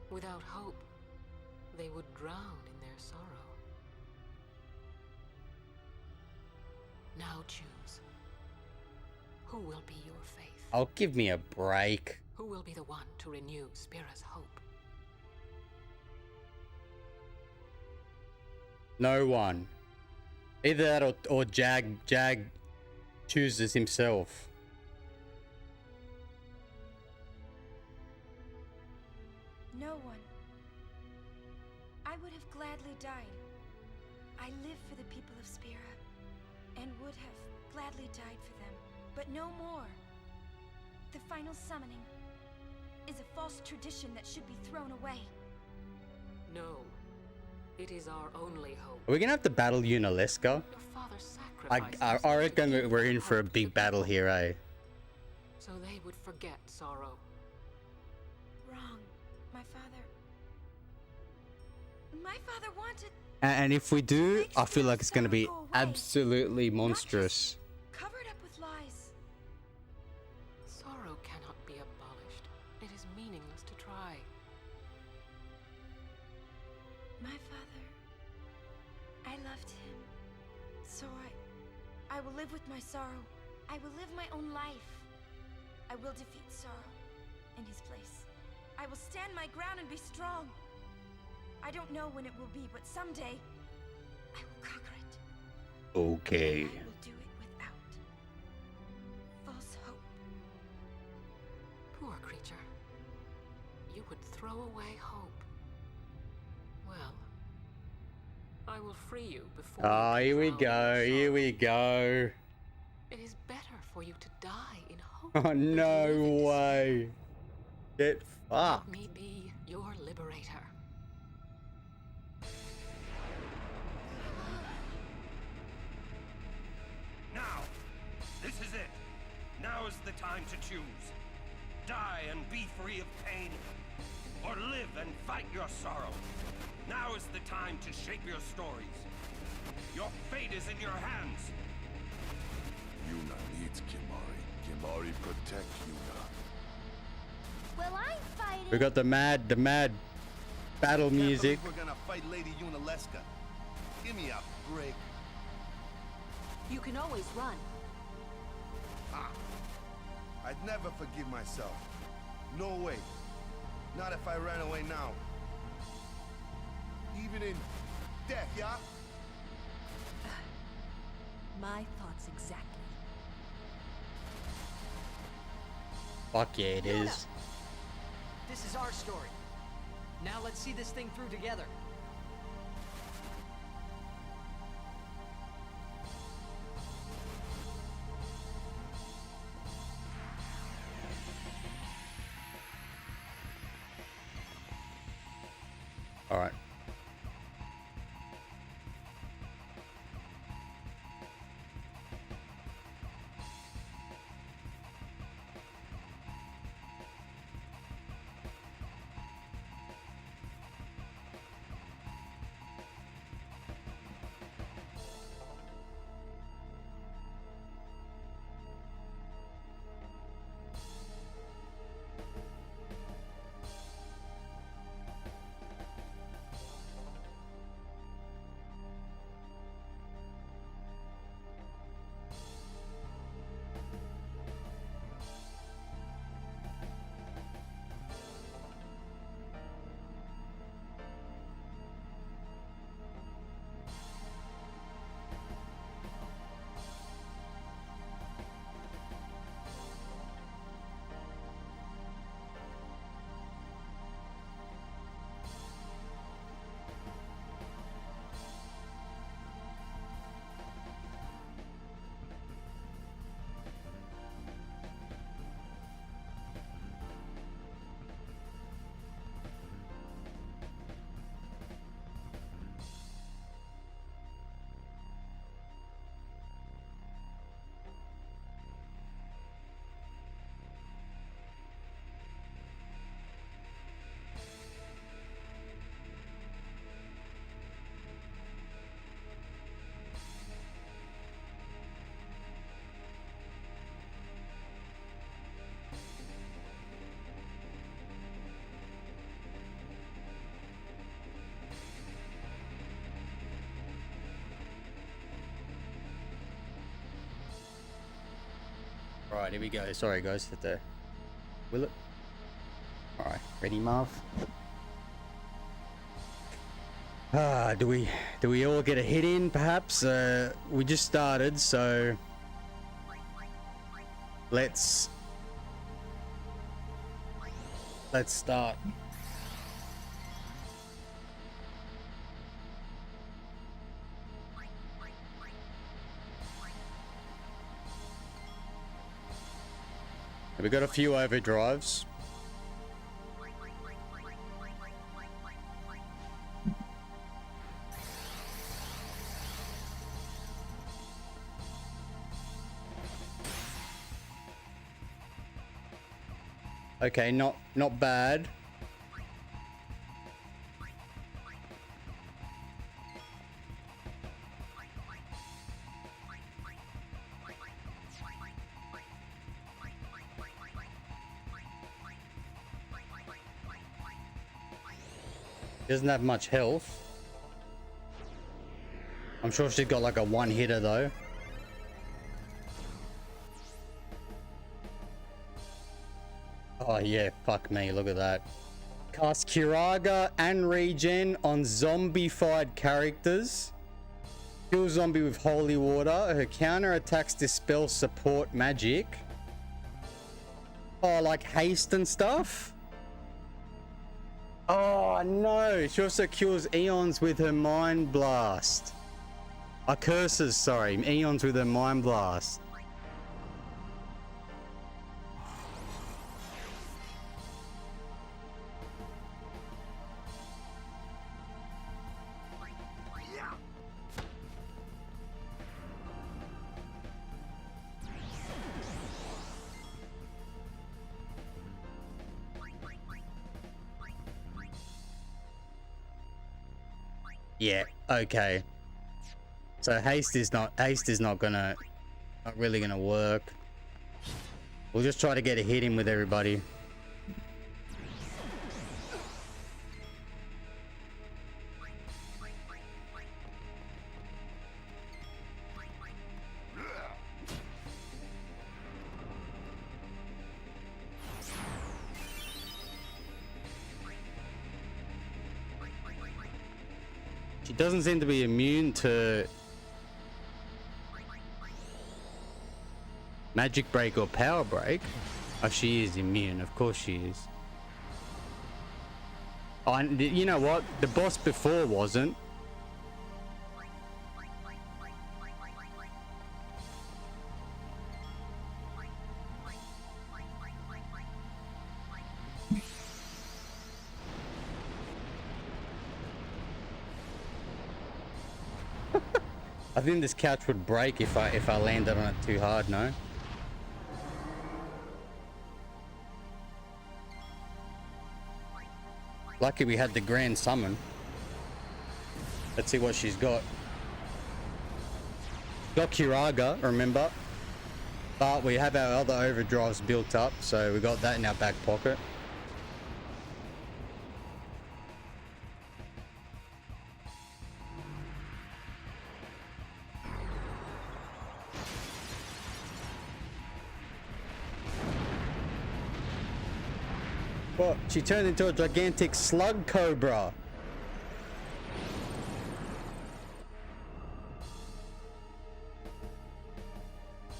Without hope, they would drown in their sorrow. Now choose. Who will be your faith? Oh, give me a break. Who will be the one to renew Spira's hope? No one. Either that or J.A.G.G chooses himself. No one. I would have gladly died. I live for the people of Spira, and would have gladly died for them, but no more. The final summoning is a false tradition that should be thrown away. No. It is our only hope. Are we gonna have to battle Unaleska? Your father sacrificed I himself reckon to give we're in for a hope to big the battle people, here, eh? so they would forget sorrow. Wrong. My father wanted... And if we do, I feel like it's gonna be Go away. absolutely Not monstrous. just covered up with lies. Sorrow cannot be abolished. It is meaningless to try. My father... I loved him. So I will live with my sorrow. I will live my own life. I will defeat sorrow in his place. I will stand my ground and be strong. I don't know when it will be, but someday I will conquer it. Okay. And I will do it without false hope. Poor creature. You would throw away hope. Well, I will free you before Oh, you here we drown in go. Here sorrow. we go. It is better for you to die in hope. Oh, than to no live in despair. way. Get Let fucked. me be your liberator. Now! This is it! Now is the time to choose. Die and be free of pain, or live and fight your sorrow. Now is the time to shape your stories. Your fate is in your hands. Yuna needs Kimari. Kimari protect Yuna. Well, I'm fighting. We got the mad battle Can't music. believe we're gonna fight Lady Unaleska. Give me a break. You can always run. Ah. I'd never forgive myself. No way. Not if I ran away now. Even in death, yeah? My thoughts exactly. Fuck yeah, it is. This is our story. Now let's see this thing through together. All right. All right, here we go. Sorry, guys, hit the... Will it? All right, ready, Marv? Do we all get a hit in, perhaps? We just started, so... Let's start. We got a few overdrives. Okay, not bad. Doesn't have much health. I'm sure she's got like a one hitter though. Oh yeah, fuck me, look at that. Cast Kiraga and regen on zombified characters. Kill zombie with holy water. Her counter attacks dispel support magic. Oh, like haste and stuff? Oh no, she also kills eons with her mind blast. Curses, sorry, eons with her mind blast. Yeah, okay. So haste is not really gonna work. We'll just try to get a hit in with everybody. She doesn't seem to be immune to magic break or power break. Oh, she is immune. Of course she is. Oh, and you know what? The boss before wasn't. I think this couch would break if I landed on it too hard, no? Lucky we had the grand summon. Let's see what she's got. Got Kiraga, remember? But we have our other overdrives built up, so we got that in our back pocket. What? She turned into a gigantic slug cobra.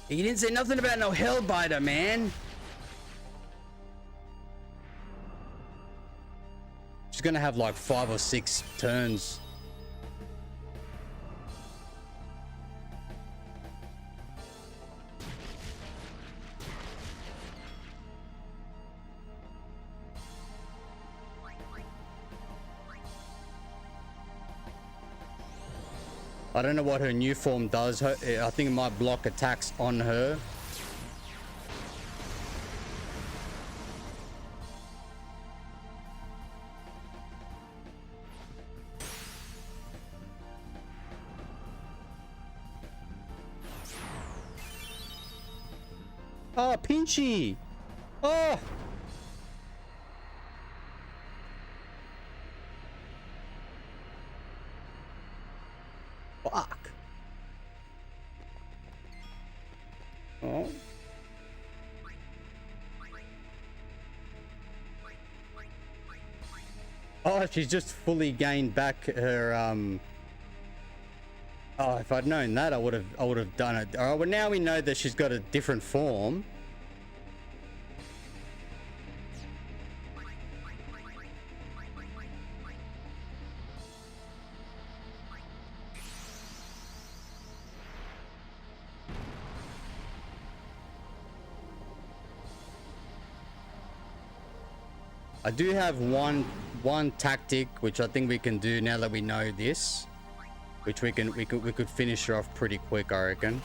You didn't say nothing about no hellbiter, man. She's gonna have like 5 or 6 turns. I don't know what her new form does. I think it might block attacks on her. Oh, Pinchy! Oh! Fuck. Oh. Oh, she's just fully gained back her Oh, if I'd known that, I would have done it. All right, well now we know that she's got a different form. I do have one tactic which I think we can do now that we know this, which we could finish her off pretty quick, I reckon.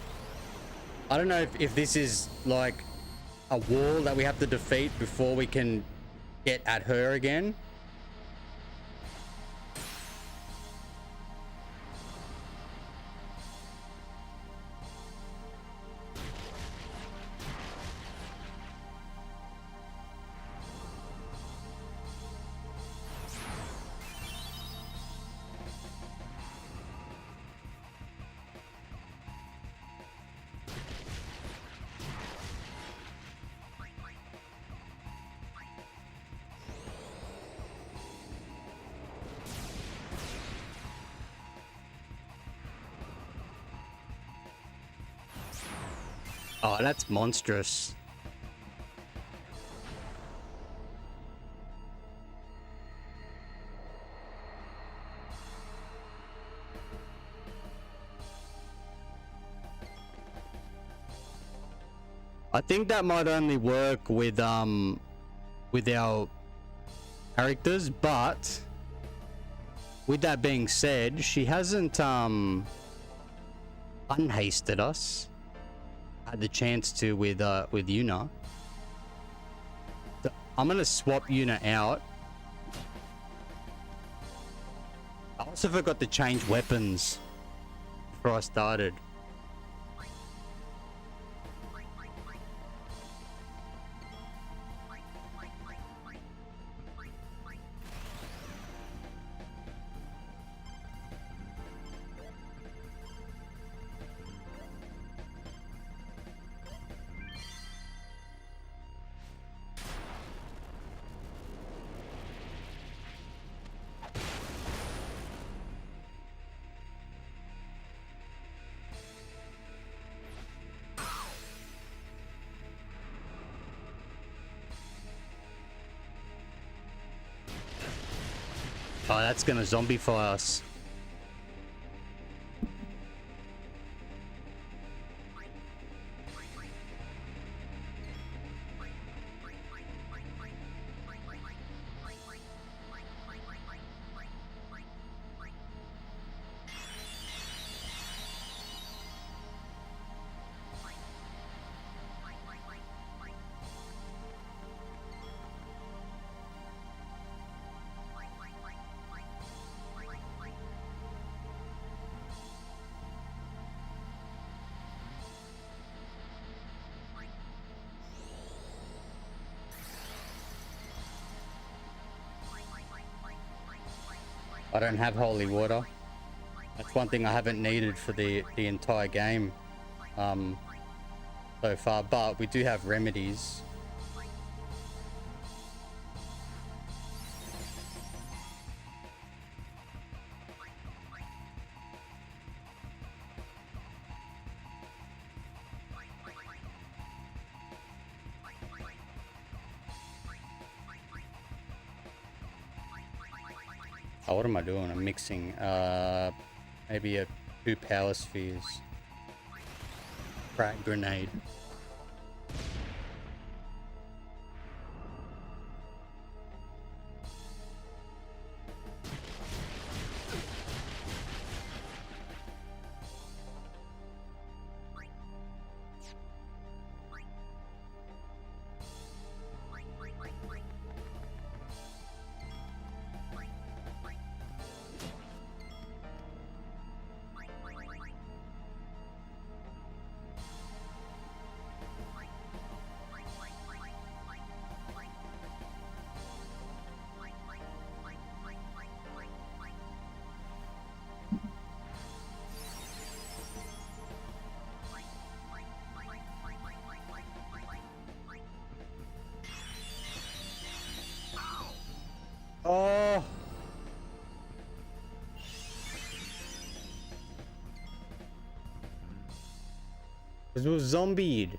I don't know if this is like a wall that we have to defeat before we can get at her again. Oh, that's monstrous. I think that might only work with our characters, but with that being said, she hasn't unhasted us. Had the chance to with Yuna. So I'm gonna swap Yuna out. I also forgot to change weapons before I started. Oh, that's gonna zombify us. I don't have holy water. That's one thing I haven't needed for the entire game so far, but we do have remedies. Oh, what am I doing? I'm mixing maybe 2 power spheres. Crack grenade. Oh. This was zombied.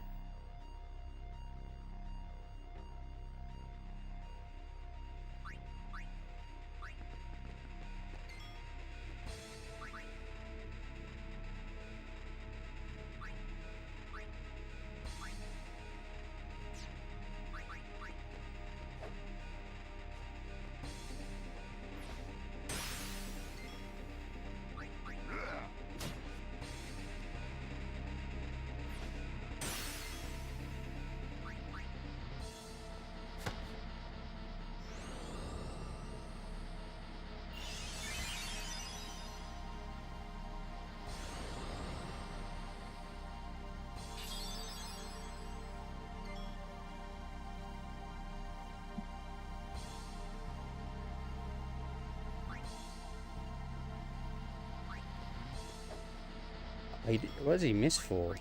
What does he miss for?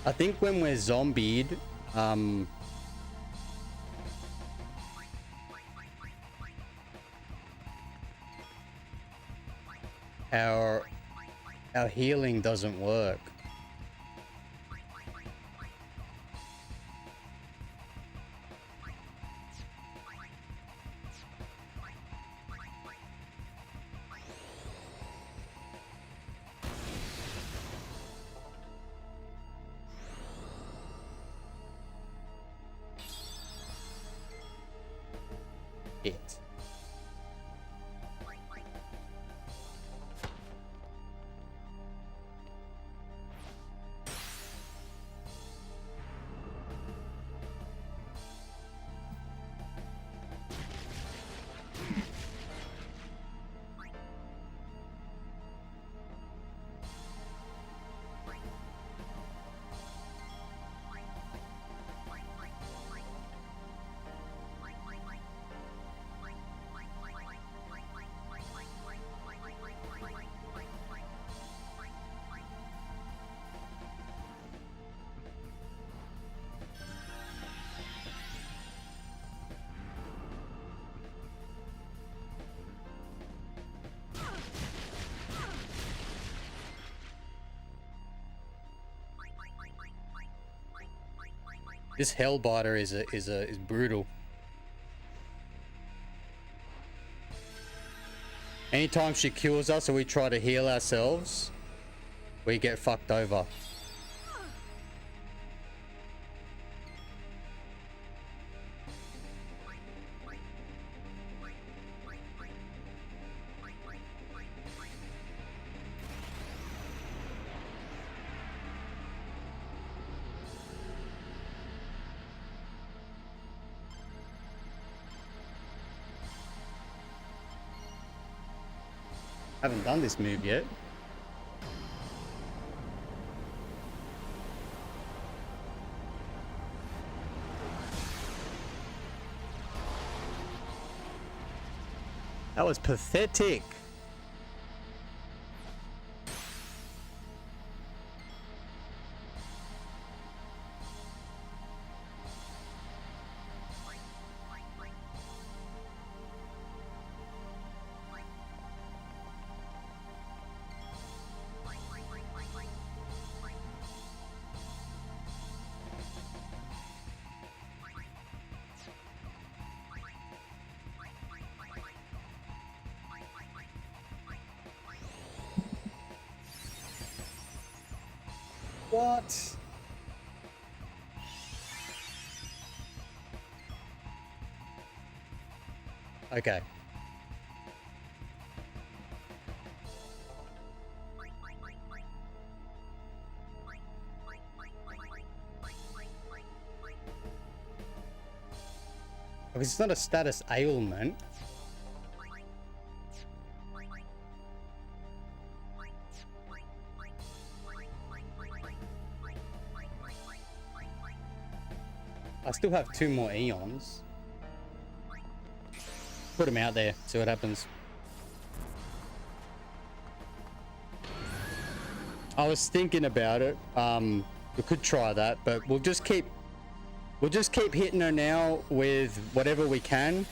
I think when we're zombied, our healing doesn't work. It. This Hellbiter is brutal. Anytime she kills us or we try to heal ourselves, we get fucked over. Haven't done this move yet. That was pathetic. What? Okay. Because it's not a status ailment. I still have 2 more eons. Put them out there, see what happens. I was thinking about it. We could try that, but we'll just keep hitting her now with whatever we can.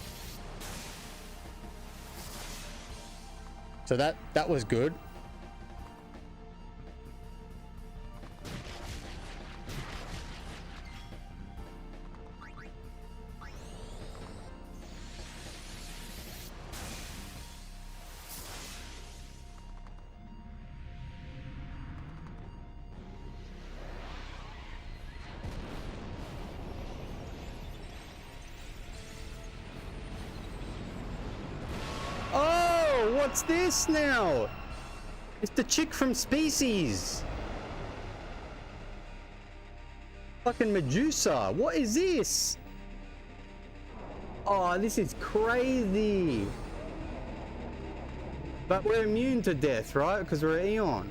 So that was good. What's this now? It's the chick from Species. Fucking Medusa. What is this? Oh, this is crazy. But we're immune to death, right? Because we're Eon.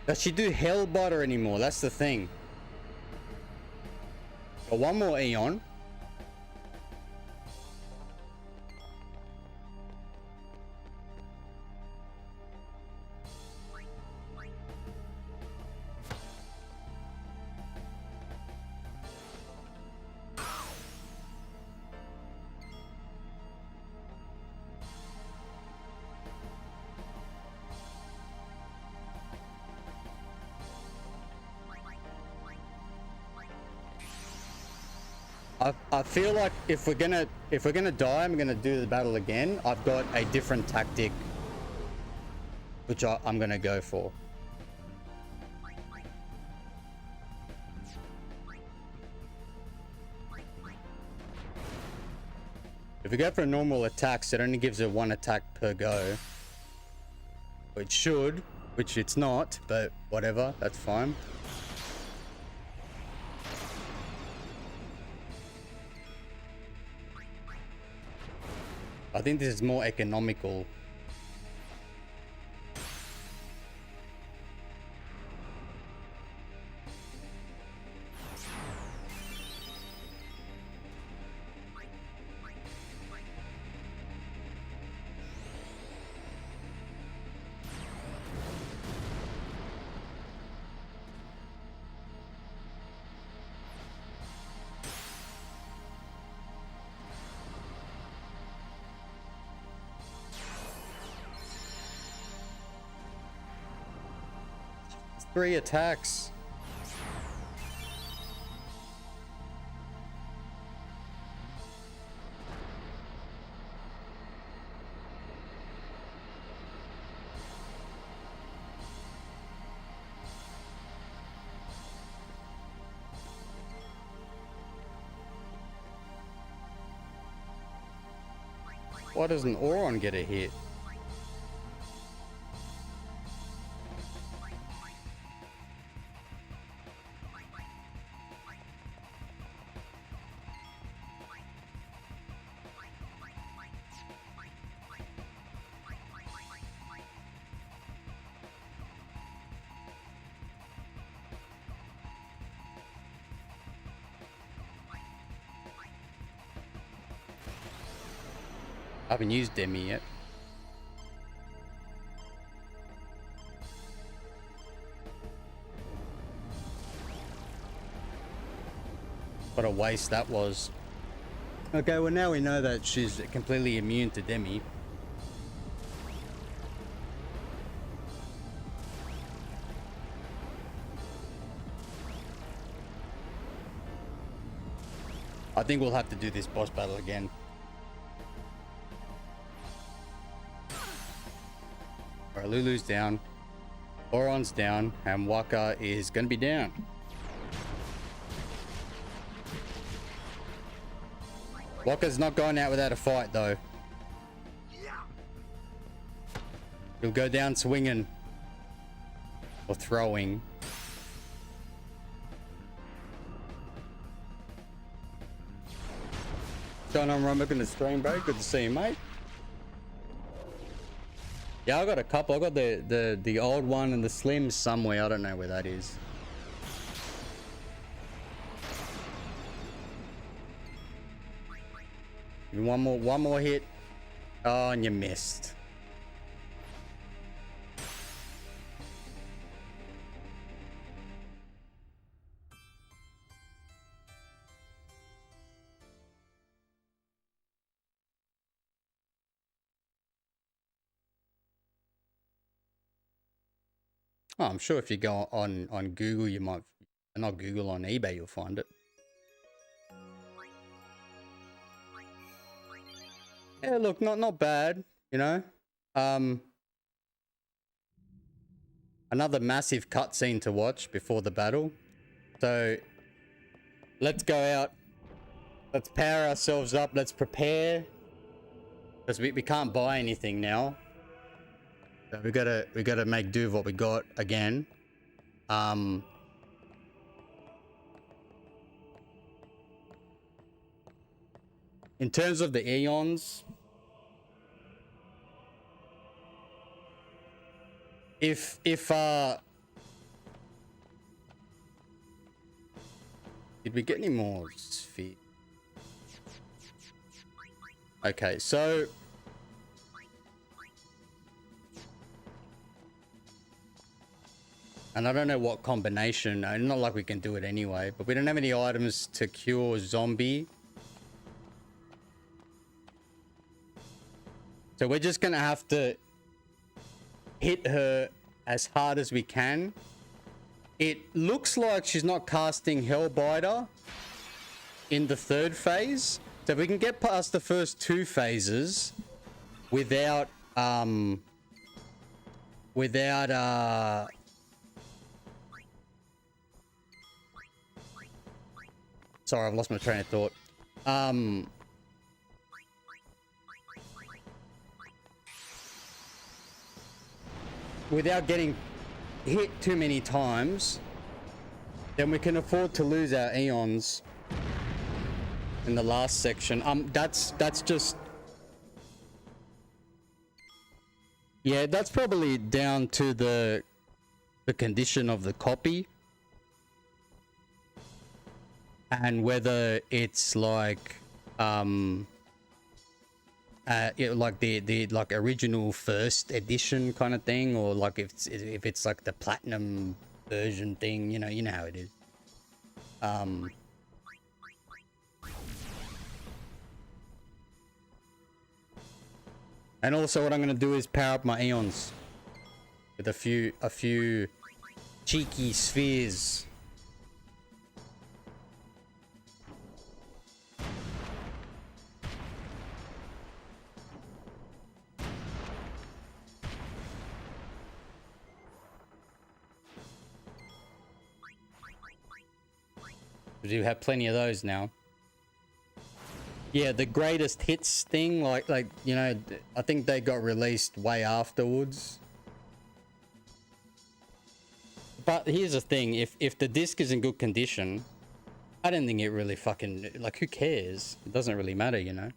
Does she do Hellbiter anymore? That's the thing. Got 1 more Eon. I feel like if we're gonna die, I'm gonna do the battle again. I've got a different tactic, which I'm gonna go for. If we go for normal attacks, it only gives her 1 attack per go. It should, which it's not, but whatever, that's fine. I think this is more economical. 3 attacks. Why doesn't Auron get a hit? I haven't used Demi yet. What a waste that was. Okay, well now we know that she's completely immune to Demi. I think we'll have to do this boss battle again. Alright, Lulu's down. Auron's down. And Waka is going to be down. Waka's not going out without a fight, though. He'll go down swinging. Or throwing. What's going on, Ron? Looking at the stream, bro. Good to see you, mate. Yeah, I got a couple. I got the old one and the slim somewhere. I don't know where that is. One more hit. Oh, and you missed. Oh, I'm sure if you go on Google, you might, not Google, on eBay, you'll find it. Yeah, look, not bad, you know. Another massive cutscene to watch before the battle. So let's go out. Let's power ourselves up. Let's prepare, because we can't buy anything now. So we gotta make do with what we got again. In terms of the Aeons, if did we get any more sphere? Okay, so and I don't know what combination. Not like we can do it anyway, but we don't have any items to cure zombie. So we're just gonna have to hit her as hard as we can. It looks like she's not casting Hellbiter in the 3rd phase. So if we can get past the first 2 phases without sorry, I've lost my train of thought. Without getting hit too many times, then we can afford to lose our Aeons in the last section. That's just, yeah, that's probably down to the condition of the copy and whether it's like like the like original 1st edition kind of thing, or like if it's like the platinum version thing, you know how it is. And also what I'm going to do is power up my Aeons with a few Cheeky spheres. We do have plenty of those now. Yeah, the greatest hits thing, like you know, I think they got released way afterwards. But here's the thing, if the disc is in good condition, I don't think it really fucking, like, who cares? It doesn't really matter, you know?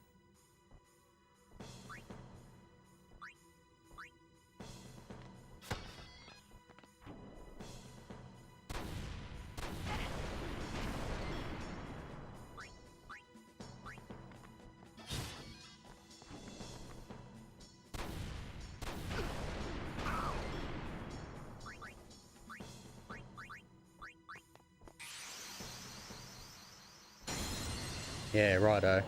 Yeah, righto.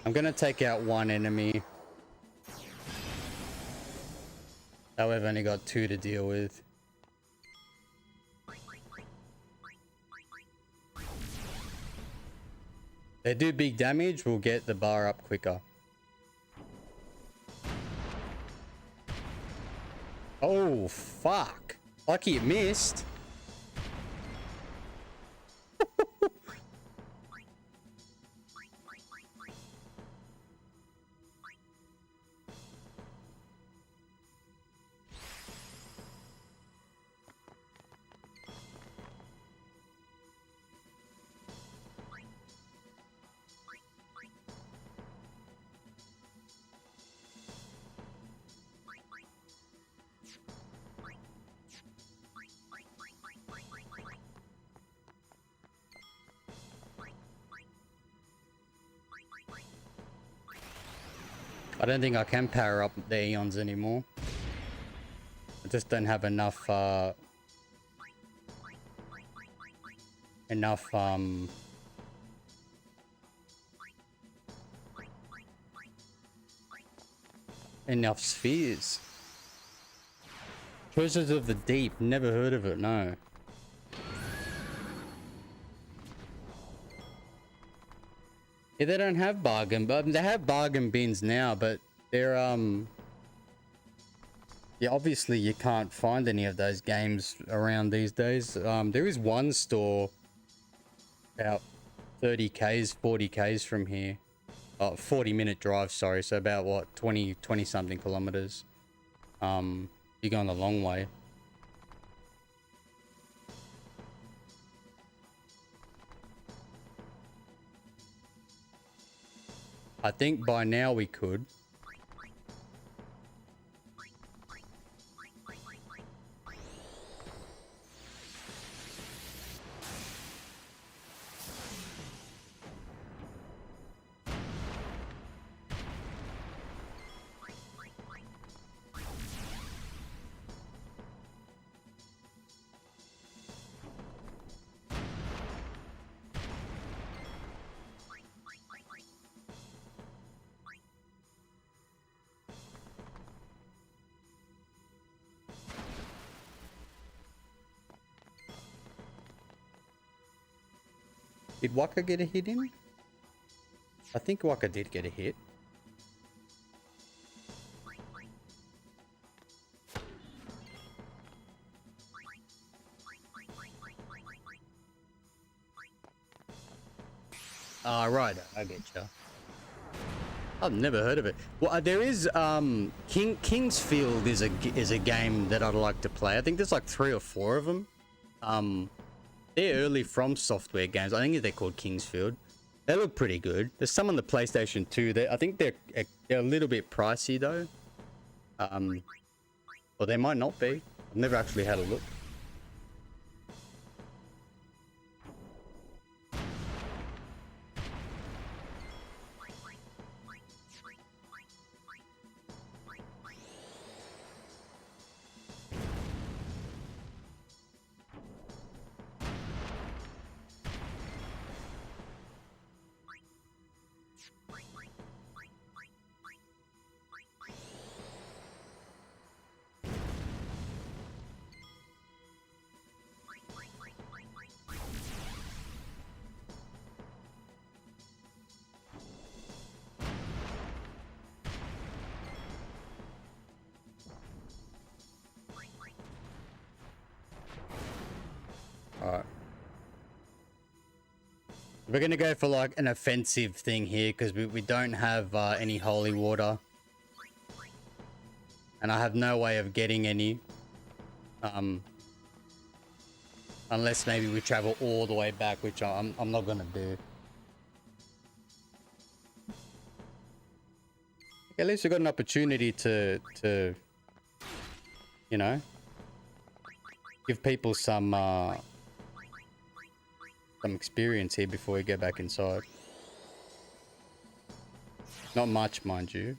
I'm gonna take out one enemy. That we've only got two to deal with. They do big damage, we'll get the bar up quicker. Oh, fuck. Lucky it missed. I don't think I can power up the Eons anymore. I just don't have enough, enough spheres. Treasures of the Deep, never heard of it, no. Yeah, they don't have bargain, but they have bargain bins now, but they're, yeah, obviously you can't find any of those games around these days. There is one store about 30 k's, 40 k's from here. Oh, 40-minute drive, sorry. So about what, 20 something kilometers. You're going a long way. I think by now we could. Did Waka get a hit in? I think Waka did get a hit. Ah, right. I get you. I've never heard of it. Well, there is Kingsfield is a game that I'd like to play. I think there's like 3 or 4 of them. They're early From Software games. I think they're called Kingsfield. They look pretty good. There's some on the PlayStation 2. I think they're a little bit pricey though. Or they might not be. I've never actually had a look. We're gonna go for like an offensive thing here because we don't have any holy water. And I have no way of getting any. Unless maybe we travel all the way back, which I'm not gonna do. At least we got an opportunity to you know, give people some experience here before we get back inside. Not much, mind you.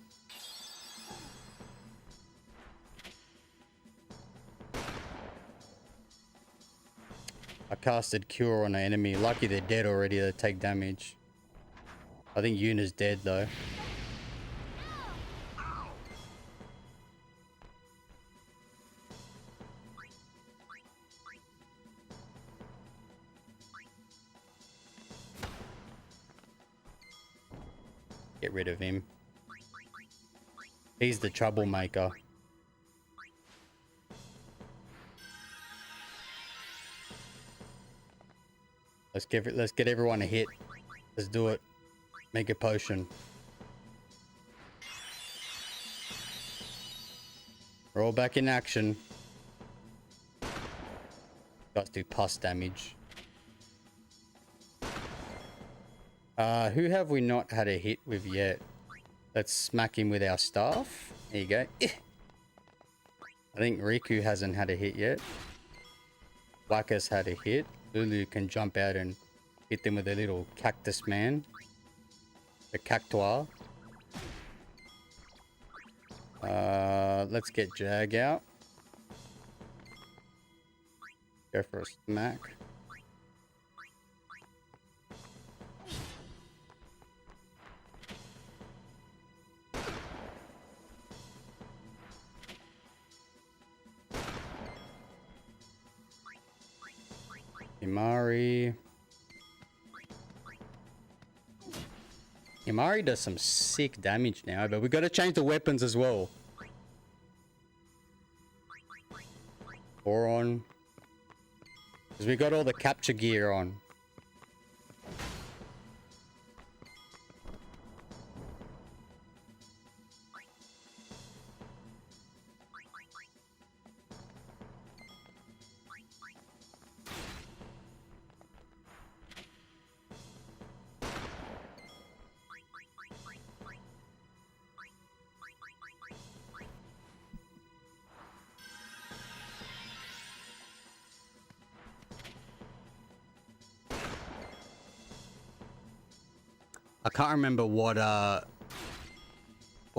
I casted Cure on an enemy. Lucky they're dead already. They take damage. I think Yuna's dead though. Get rid of him. He's the troublemaker. Let's get everyone a hit. Let's do it. Make a potion. We're all back in action. Guys do pus damage. Who have we not had a hit with yet? Let's smack him with our staff. There you go. I think Riku hasn't had a hit yet. Wakka's had a hit. Lulu can jump out and hit them with a little cactus man. The cactuar. Let's get Jag out. Go for a smack. Imari does some sick damage now, but we got to change the weapons as well. Boron. Because we got all the capture gear on. I can't remember what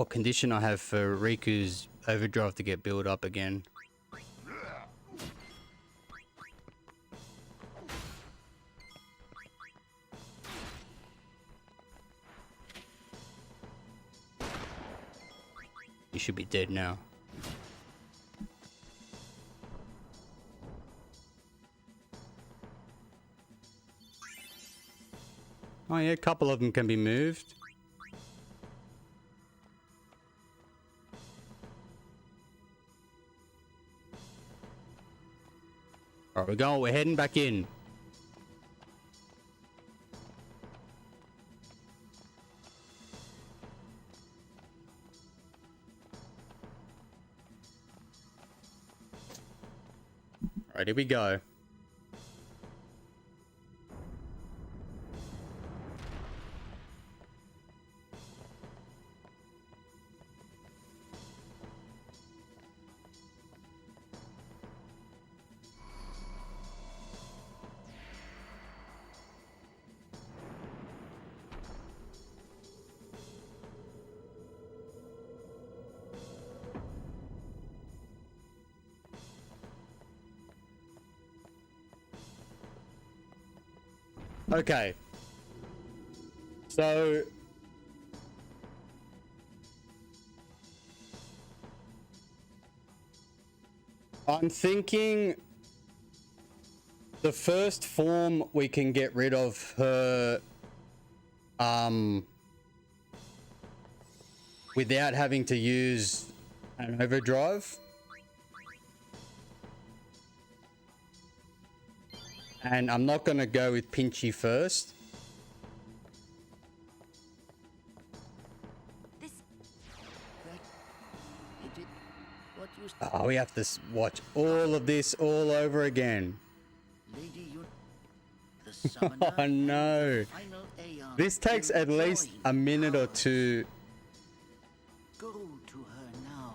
condition I have for Riku's overdrive to get built up again. You should be dead now. Oh yeah, a couple of them can be moved. Alright, we're heading back in. Alright, here we go. Okay. So I'm thinking the first form we can get rid of her without having to use an overdrive. And I'm not going to go with Pinchy first. What you Oh, we have to watch all of this all over again. Lady Yun the summoner Oh and no. the final Aeon This takes will at least join a minute or powers. two. Go to her now,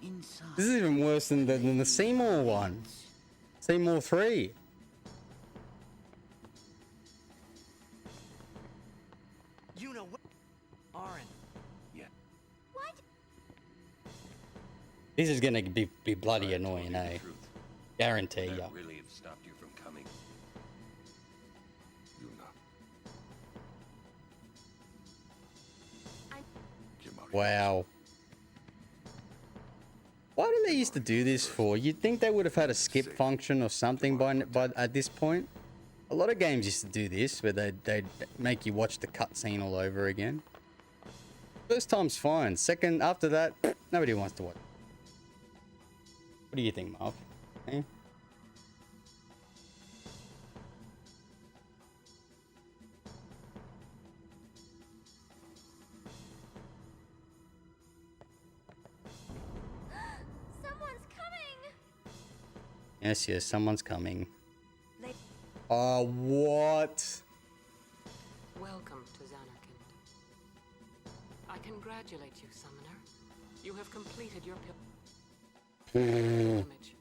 inside. This is even worse than the Seymour one. Seymour 3. You know what? Orin. Yeah. What? This is gonna be bloody Sorry, I told annoying, you the eh? truth. Guarantee That ya. really have stopped you from coming. Yuna. Wow. Why do they used to do this for? You'd think they would have had a skip function or something by at this point. A lot of games used to do this, where they'd make you watch the cutscene all over again. First time's fine. Second, after that, nobody wants to watch. What do you think, Marv? Eh? Someone's coming! Yes, yes, someone's coming. Lady, Oh, what? Welcome to Xanarkand. I congratulate you, Summoner. You have completed your pilgrimage.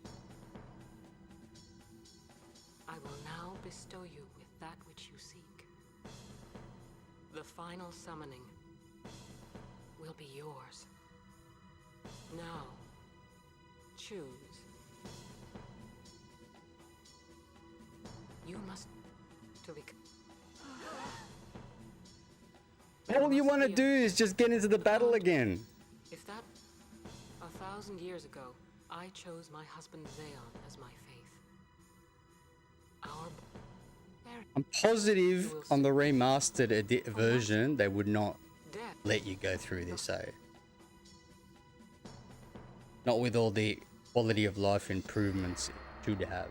I will now bestow you with that which you seek. The final summoning will be yours. Now, choose. You must to become. All you want to do is just get into the battle again. If that 1,000 years ago, I chose my husband Zeon as my faith. Our I'm positive on the remastered version they would not death. let you go through this, eh? Not with all the quality of life improvements it should have.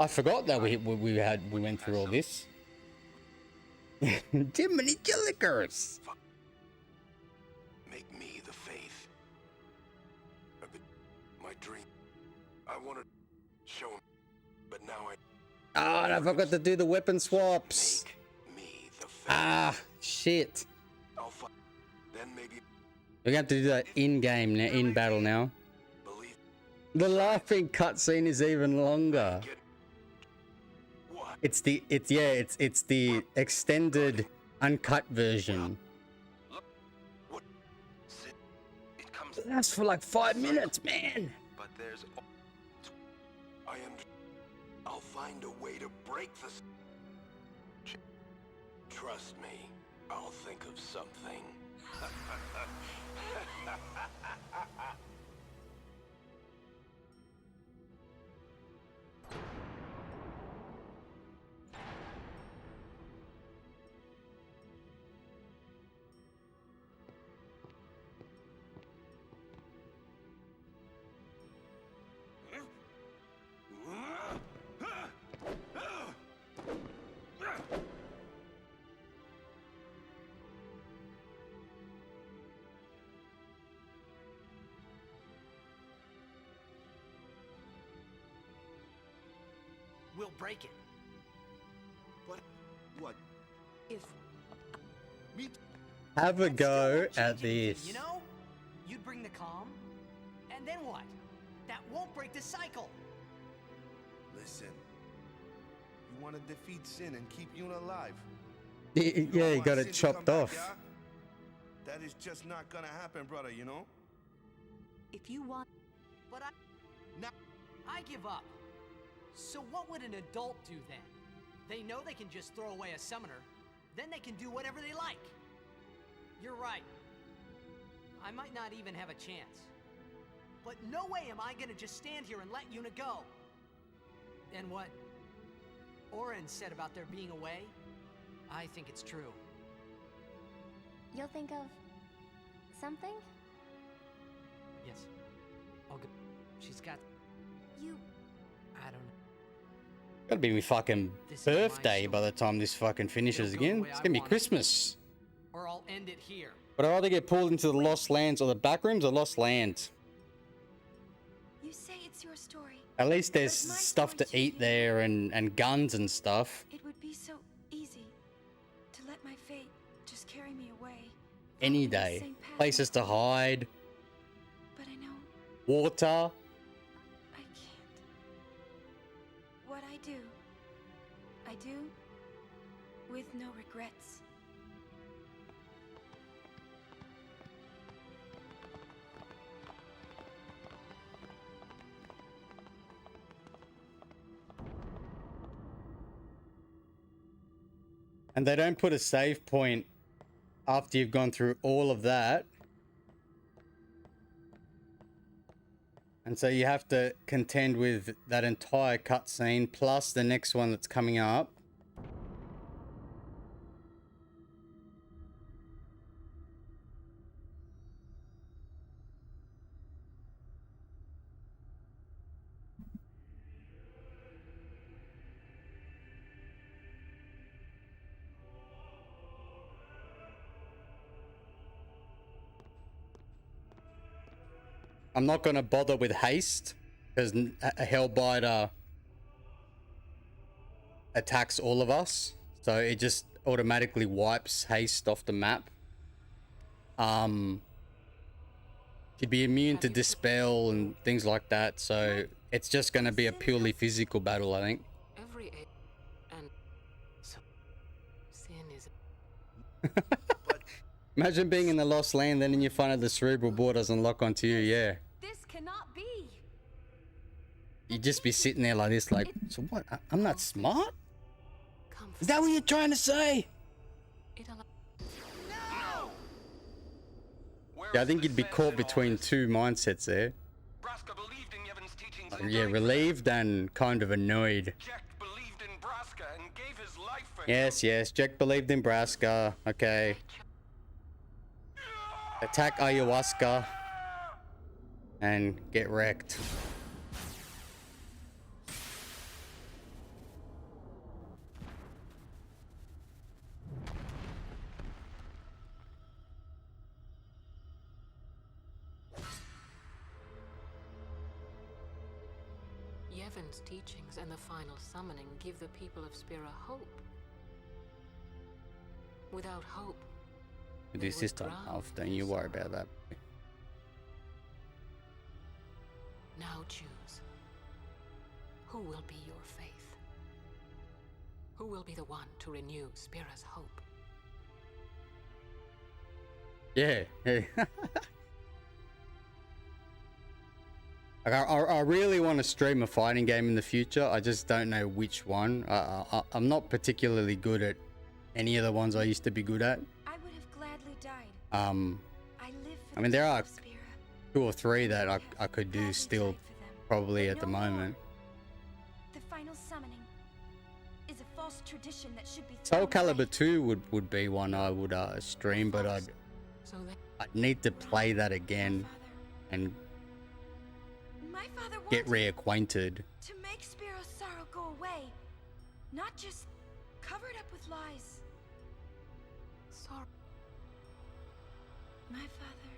I forgot that we went through all this. Jiminy Jillikers! Make me the faith. My dream. I wanted to show him, but now Ah, and I forgot to do the weapon swaps. make me the faith. Ah, shit. I'll fight. Then maybe We're going to have to do that in-game, now, in battle now. believe. The laughing cutscene is even longer. Get what? It's the extended uncut version. What? Sit. It comes, It lasts for like 5 minutes, man. but there's I am. I'll find a way to break this. Trust me, I'll think of something. We'll break it. What? if Me? Have a That still go won't at change anything, this. You know? You'd bring the calm, and then what? That won't break the cycle. Listen. You want to defeat Sin and keep Yuna alive? Yeah, don't you want got it Sin to chopped come back, off. yeah? That is just not gonna happen, brother, you know? if you want, But Now, I give up. So what would an adult do then? They know they can just throw away a summoner, then they can do whatever they like. You're right. I might not even have a chance. But no way am I gonna just stand here and let Yuna go. And what Oren said about there being a way, I think it's true. You'll think of something? Yes. I'll go. She's got. You. I don't know. Gotta be my fucking birthday by the time this fucking finishes again. It's gonna be Christmas. Or I'll end it here. But I'd rather get pulled into the Lost Lands or the Backrooms or Lost Lands. You say it's your story. At least there's But my stuff to story eat there and guns and stuff. It would be so easy to let my fate just carry me away. Any following the day. same path. Places to hide, But I know water. I can't. What I do with no regrets. And they don't put a save point after you've gone through all of that. And so you have to contend with that entire cutscene plus the next one that's coming up. I'm not going to bother with haste because a Hellbiter attacks all of us, so it just automatically wipes haste off the map. She'd be immune to dispel and things like that, so it's just going to be a purely physical battle, I think. And so sin is. Imagine being in the Lost Land, then you find out the cerebral bore doesn't lock onto you. Yeah, This cannot be. you'd just be sitting there like this, like, so what? I'm not smart? Come Is that what you're trying to say? it allows. Yeah, I think you'd be caught between two mindsets there. Braska believed in Yevon's teachings. Yeah, relieved and kind of annoyed. Jack believed in Braska and gave his life for Yes, yes, Jack believed in Braska. Okay. Attack ayahuasca and get wrecked. Yevon's teachings and the final summoning give the people of Spira hope. Without hope, This would is time drown off, don't you worry about that. now choose. Who will be your faith? Who will be the one to renew Spira's hope? Yeah, hey. Like, I really want to stream a fighting game in the future. I just don't know which one. I'm not particularly good at any of the ones I used to be good at. I would have gladly died. I live for mean, the there people are of Spira. 2 or 3 that I could do Gladly still died for them. probably But at the no more. moment. The final summoning is a false tradition that should be Soul thrown away. Calibur 2 would be one I would stream, but I'd So they need to play that again and My father get wanted reacquainted. to make Spiro's sorrow go away, not just cover it up with lies. sorry. My father.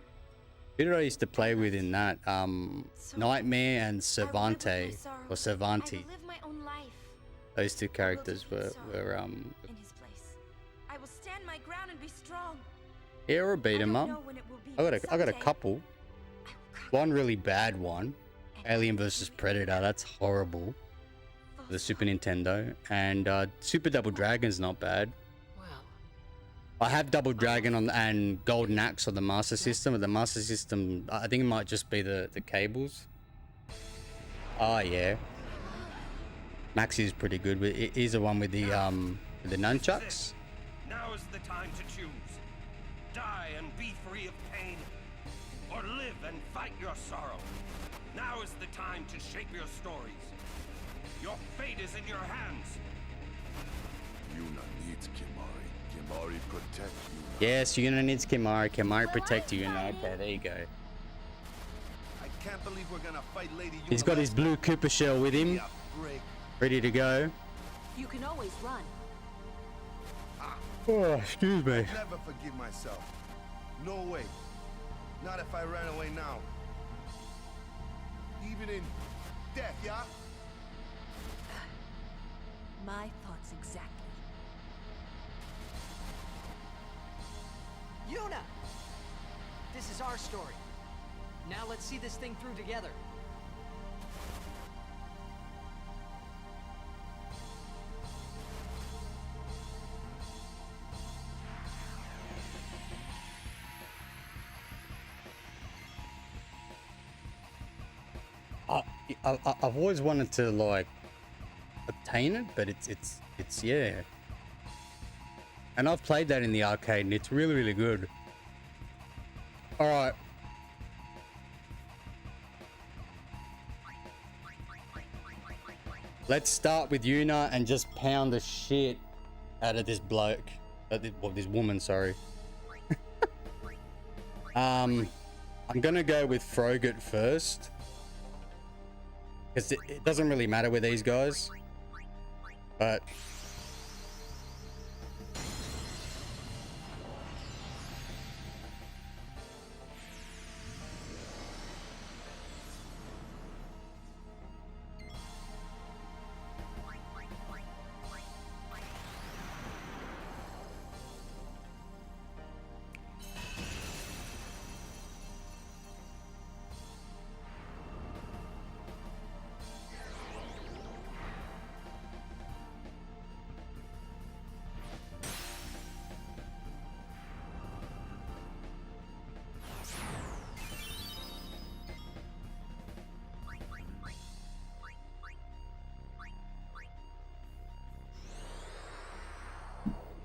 Who did I used to play with in that? So Nightmare and I will live with my Cervante sorrow. or Cervanti. I will live my own life Those 2 characters defeat were sorrow in his place. I will stand my ground and be strong. yeah, or beat 'em I up. don't know when it will be, I got but a someday couple. I will conquer One really bad one, and Alien vs Predator. That's horrible. false The Super hope. Nintendo, and Super Double Dragon's not bad. Well, I have Double Dragon on and Golden Axe on the Master System, but the Master System, I think it might just be the cables. Oh yeah, Maxi is pretty good, but he's the one with the nunchucks. Now is the time to choose. Die and be free of pain, or live and fight your sorrow. Now is the time to shape your stories. Your fate is in your hands. Yuna needs Kimari. Kimari protect you. Yes, Yuna needs Kimari. Kimari protect you. Okay, there you go. I can't believe we're gonna fight Lady Yuna. He's got his blue Cooper shell with him, Yeah, break. ready to go. You can always run. Oh, excuse me. Never forgive myself. No way. Not if I ran away now. Even in death, yeah? My thoughts exactly. Yuna! This is our story. Now let's see this thing through together. I've always wanted to like obtain it, but it's yeah. And I've played that in the arcade, and it's really, really good. All right. Let's start with Yuna and just pound the shit out of this bloke. Well, this woman, sorry. I'm gonna go with Frogurt first. Because it doesn't really matter with these guys. But...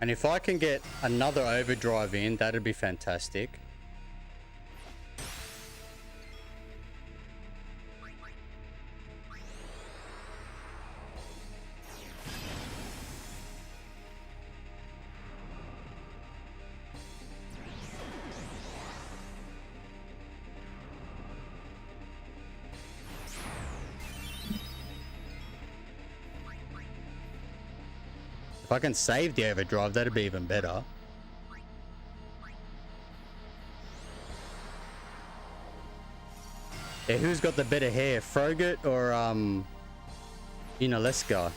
And if I can get another overdrive in, that'd be fantastic. If I can save the overdrive, that'd be even better. Yeah, who's got the better hair, Frogurt or Leska?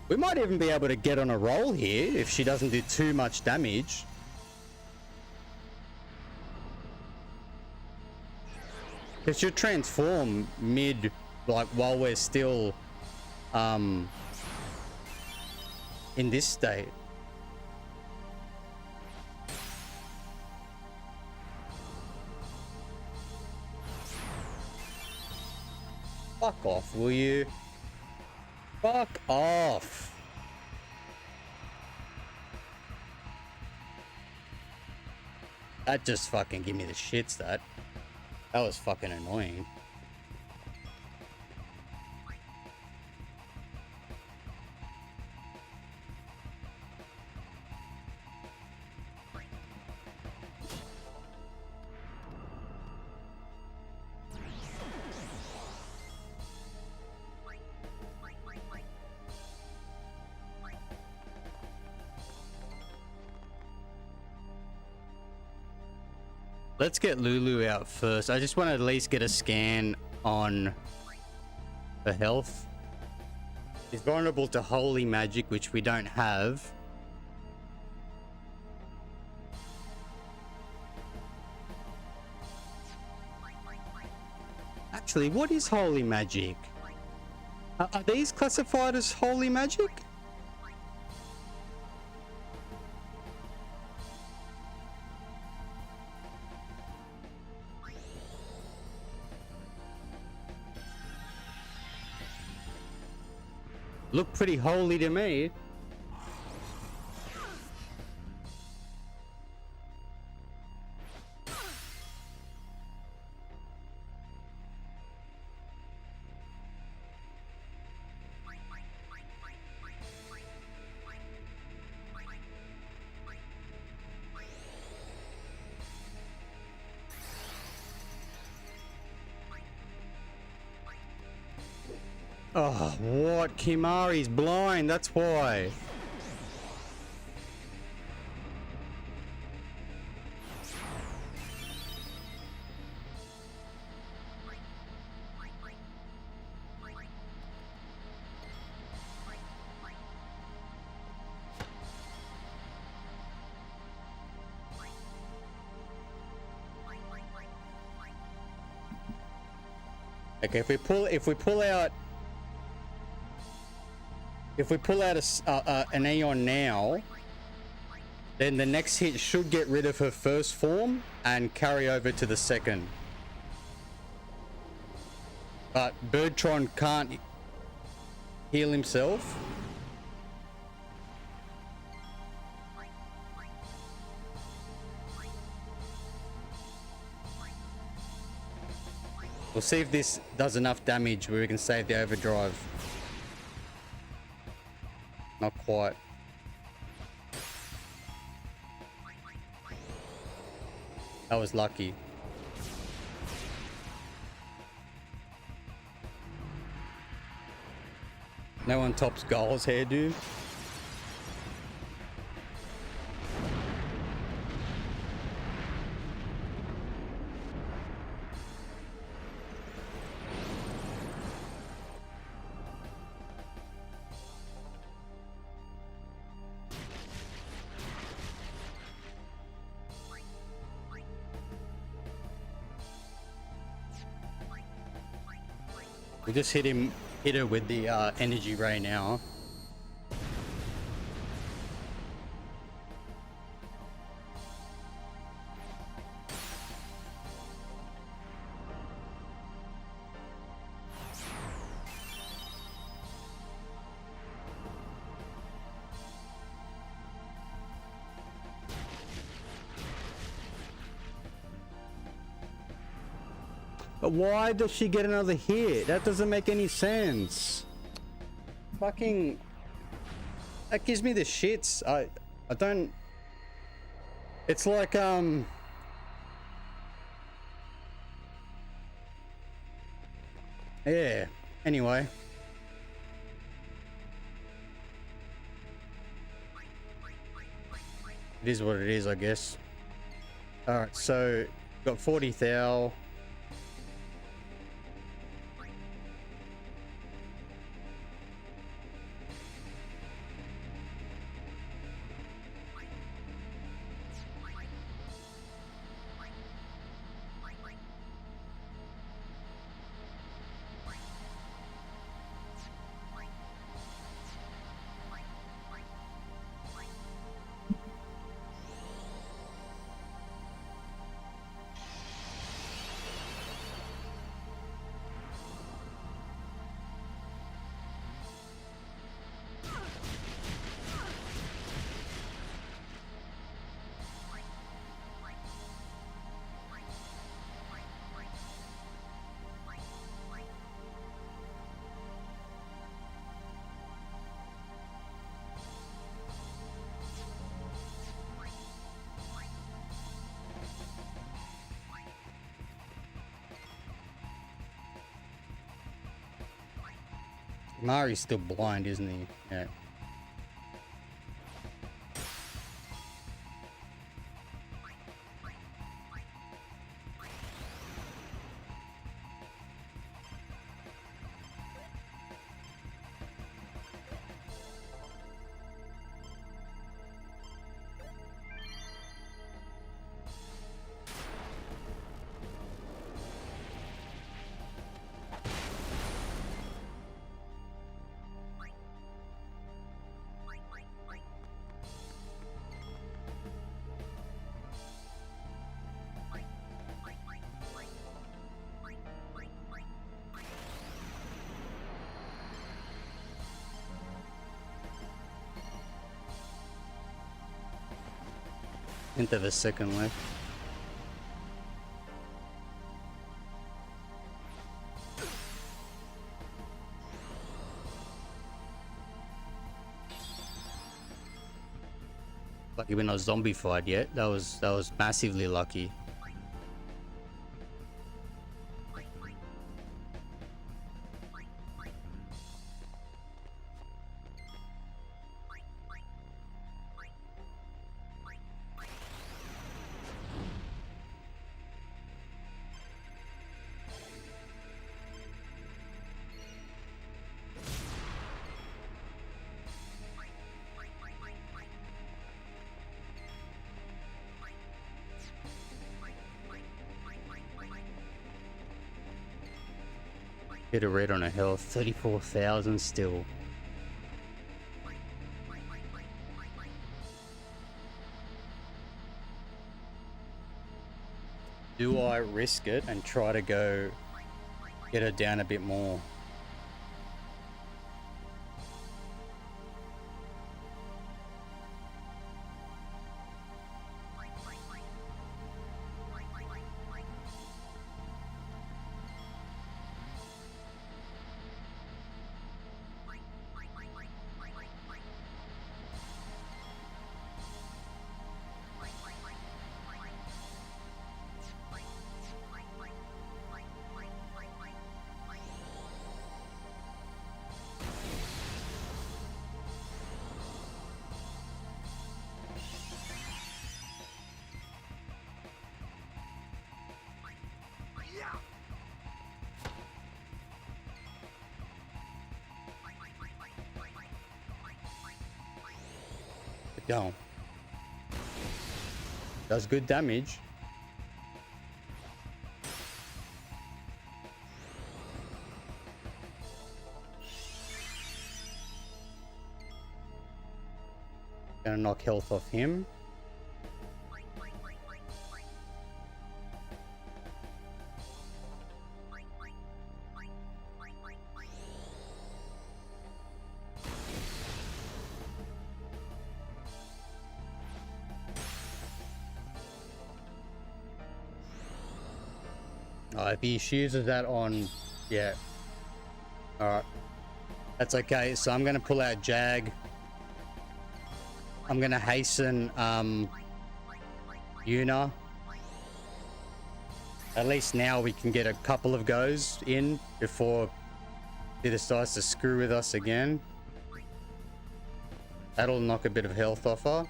We might even be able to get on a roll here if she doesn't do too much damage. Because she'll transform mid, like while we're still in this state. Fuck off, will you? Fuck off. That just fucking give me the shits, that. That was fucking annoying. Let's get Lulu out first. I just want to at least get a scan on her health. She's vulnerable to holy magic, which we don't have. Actually, what is holy magic? Are these classified as holy magic? Look pretty holy to me. Oh, what? Kimari's blind, that's why. Okay, if we pull out an Aeon now, then the next hit should get rid of her first form and carry over to the second. But Birdtron can't heal himself. We'll see if this does enough damage where we can save the overdrive. Not quite. That was lucky. No one tops Gull's hairdo. We just hit her with the energy ray now. But why does she get another hit? That doesn't make any sense. Fucking... That gives me the shits. I don't... It's like, yeah. Anyway. It is what it is, I guess. Alright, so... Got 40 thou. Mari's still blind, isn't he? Yeah. Into the second wave. Lucky we're not zombified yet. That was massively lucky. Hit a red on a health. 34,000 still. Do I risk it and try to go get her down a bit more? Go. Does good damage. Gonna knock health off him. If he uses that on, yeah. All right, that's okay. So I'm gonna pull out Jag. I'm gonna hasten Yuna. At least now we can get a couple of goes in before he decides to screw with us again. That'll knock a bit of health off her.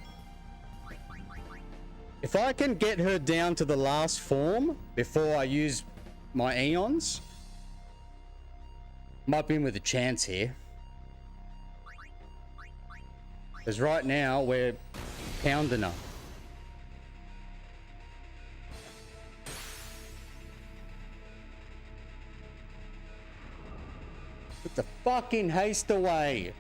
If I can get her down to the last form before I use my Aeons, might be in with a chance here. Because right now we're pounding her. Put the fucking haste away.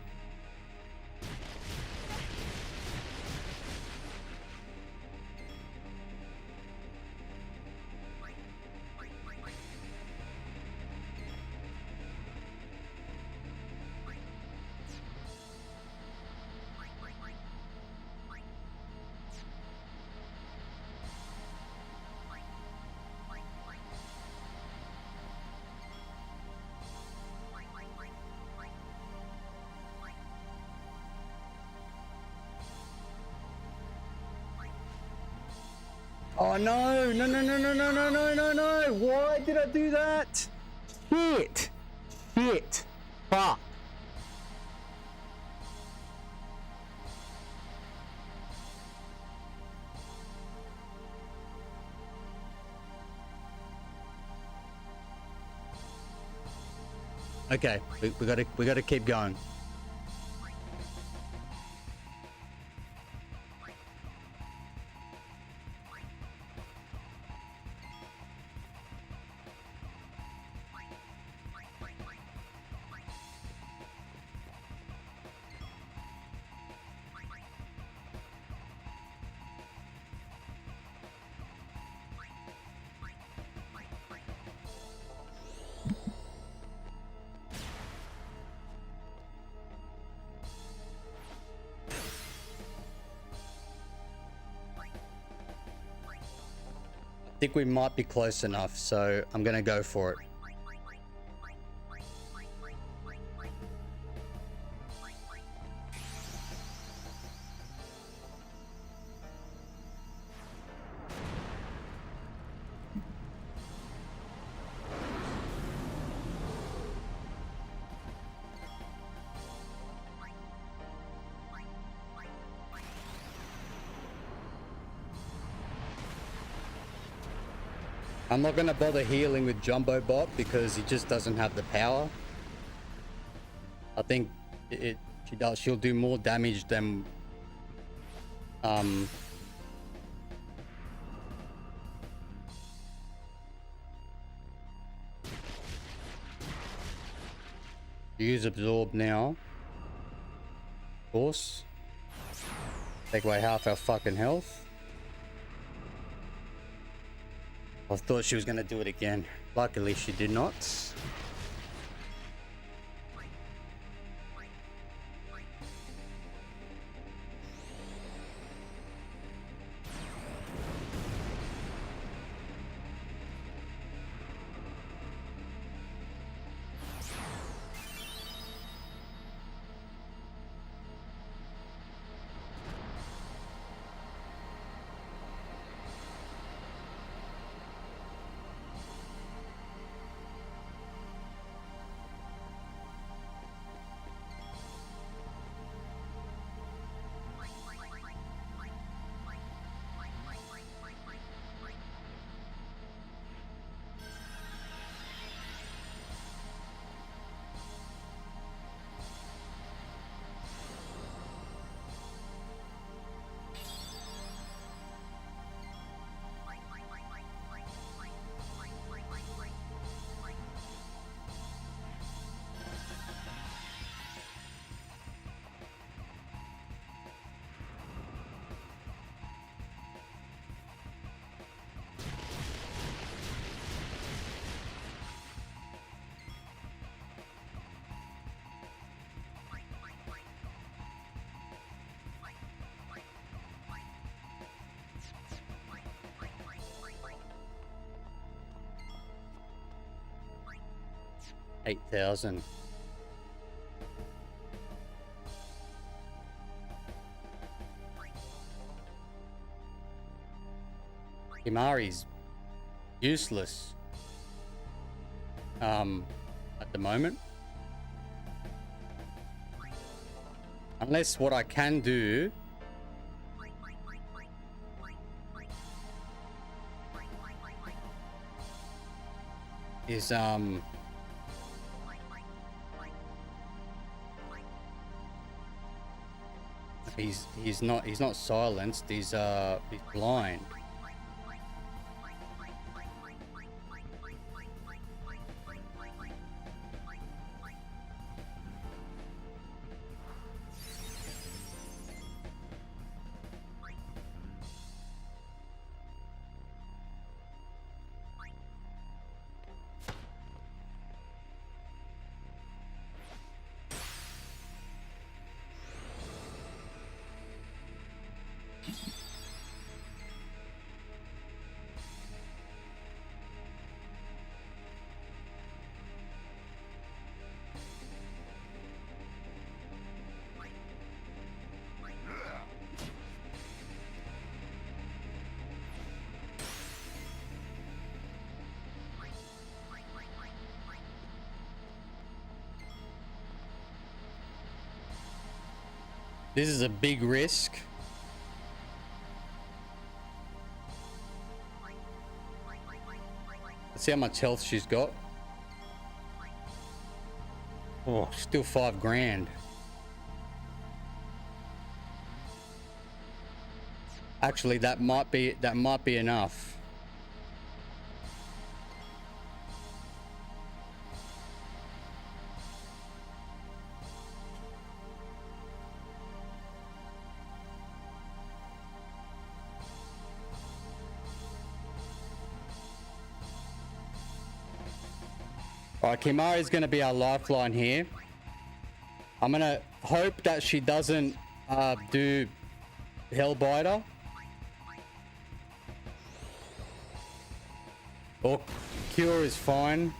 Oh no, no, no, no, no, no, no, no, no, no. Why did I do that? Shit. Shit. Fuck. Okay, we gotta keep going. I think we might be close enough, so I'm gonna go for it. I'm not gonna bother healing with Jumbo Bot because he just doesn't have the power. I think she'll do more damage than Use absorb now. Of course. Take away half our fucking health. I thought she was gonna do it again. Luckily she did not. $8,000. Himari's useless at the moment. Unless what I can do is he's not silenced, he's blind. This is a big risk. Let's see how much health she's got. Oh, still 5 grand. Actually, that might be enough. Alright, Kimari is going to be our lifeline here. I'm going to hope that she doesn't do Hellbiter. Or Cure is fine.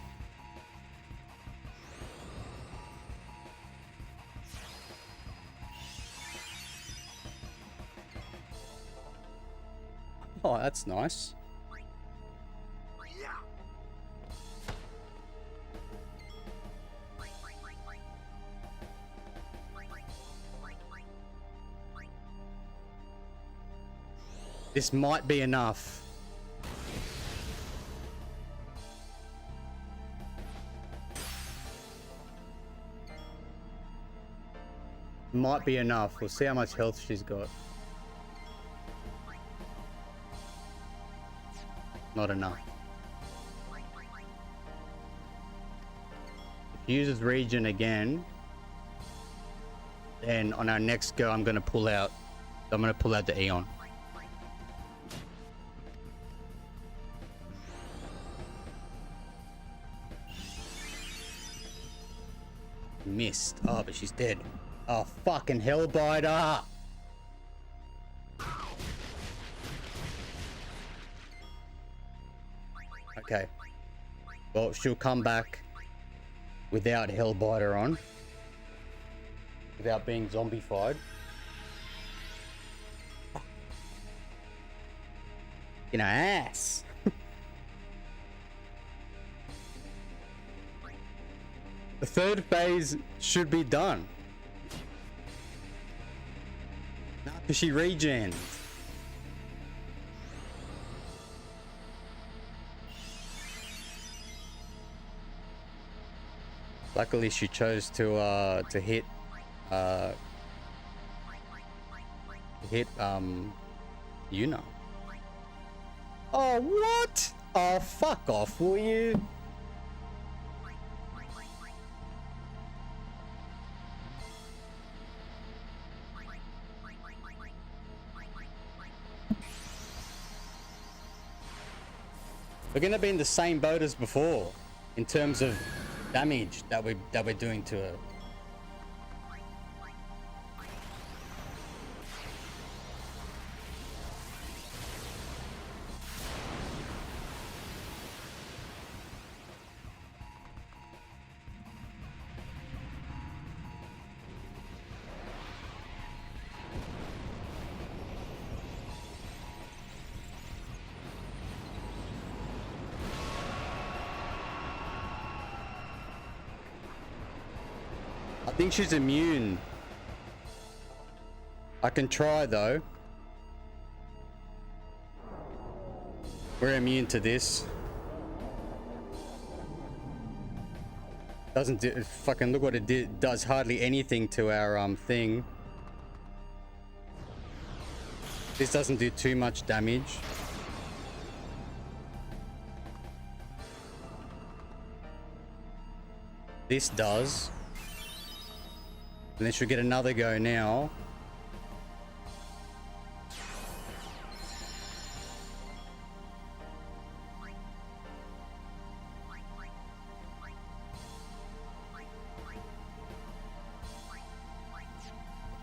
Oh, that's nice. This might be enough. Might be enough. We'll see how much health she's got. Not enough. If uses regen again, then on our next go, I'm gonna pull out the Aeon. Missed. Oh, but she's dead. Oh, fucking Hellbiter! Okay. Well, she'll come back without Hellbiter on. Without being zombified. In her ass. The third phase should be done. Because she regens. Luckily, she chose to hit Yuna. Oh, what? Oh, fuck off, will you? We're gonna be in the same boat as before in terms of damage that we're doing to her. I think she's immune. I can try though. We're immune to this. Doesn't do, fucking look what it did. Does hardly anything to our thing. This doesn't do too much damage. This does. And then she'll get another go now.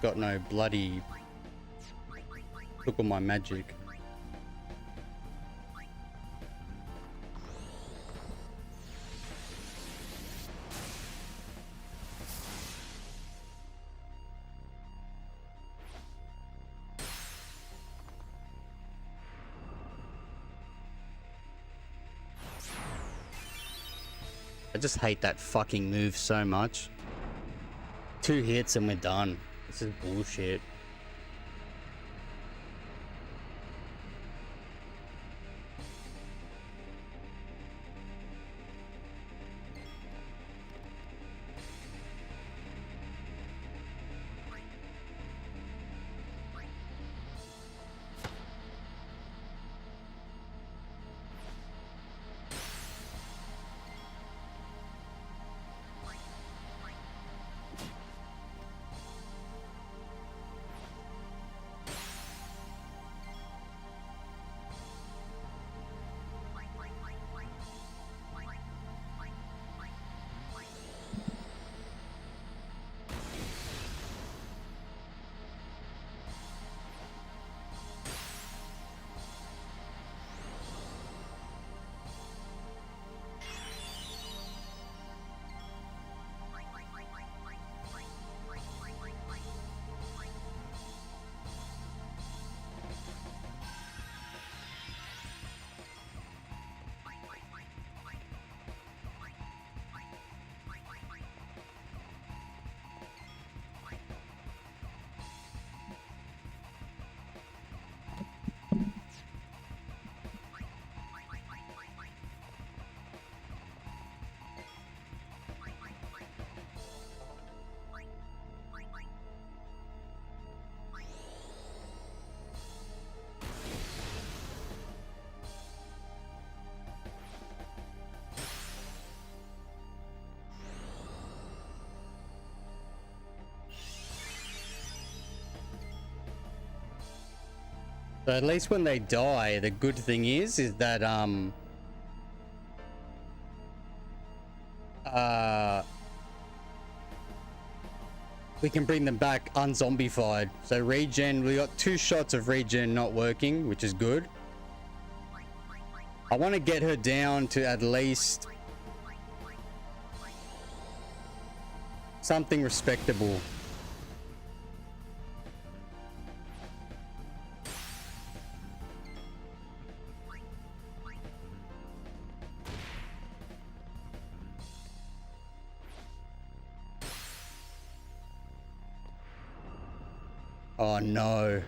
Got no bloody... Look at my magic. I just hate that fucking move so much. 2 hits and we're done. This is bullshit. So at least when they die, the good thing is that we can bring them back unzombified. So regen, we got 2 shots of regen not working, which is good. I want to get her down to at least something respectable. Oh no.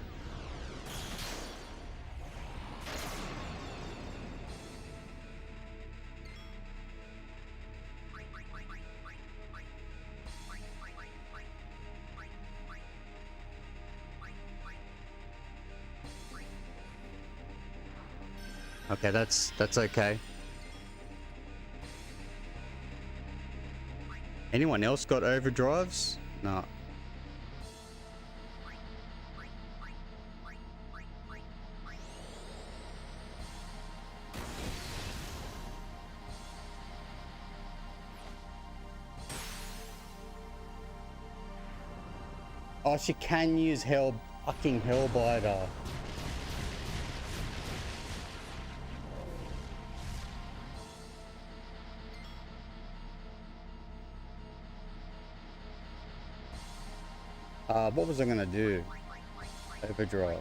Okay, that's okay. Anyone else got overdrives? No. Oh, she can use fucking Hellbiter. What was I gonna do? Overdrive.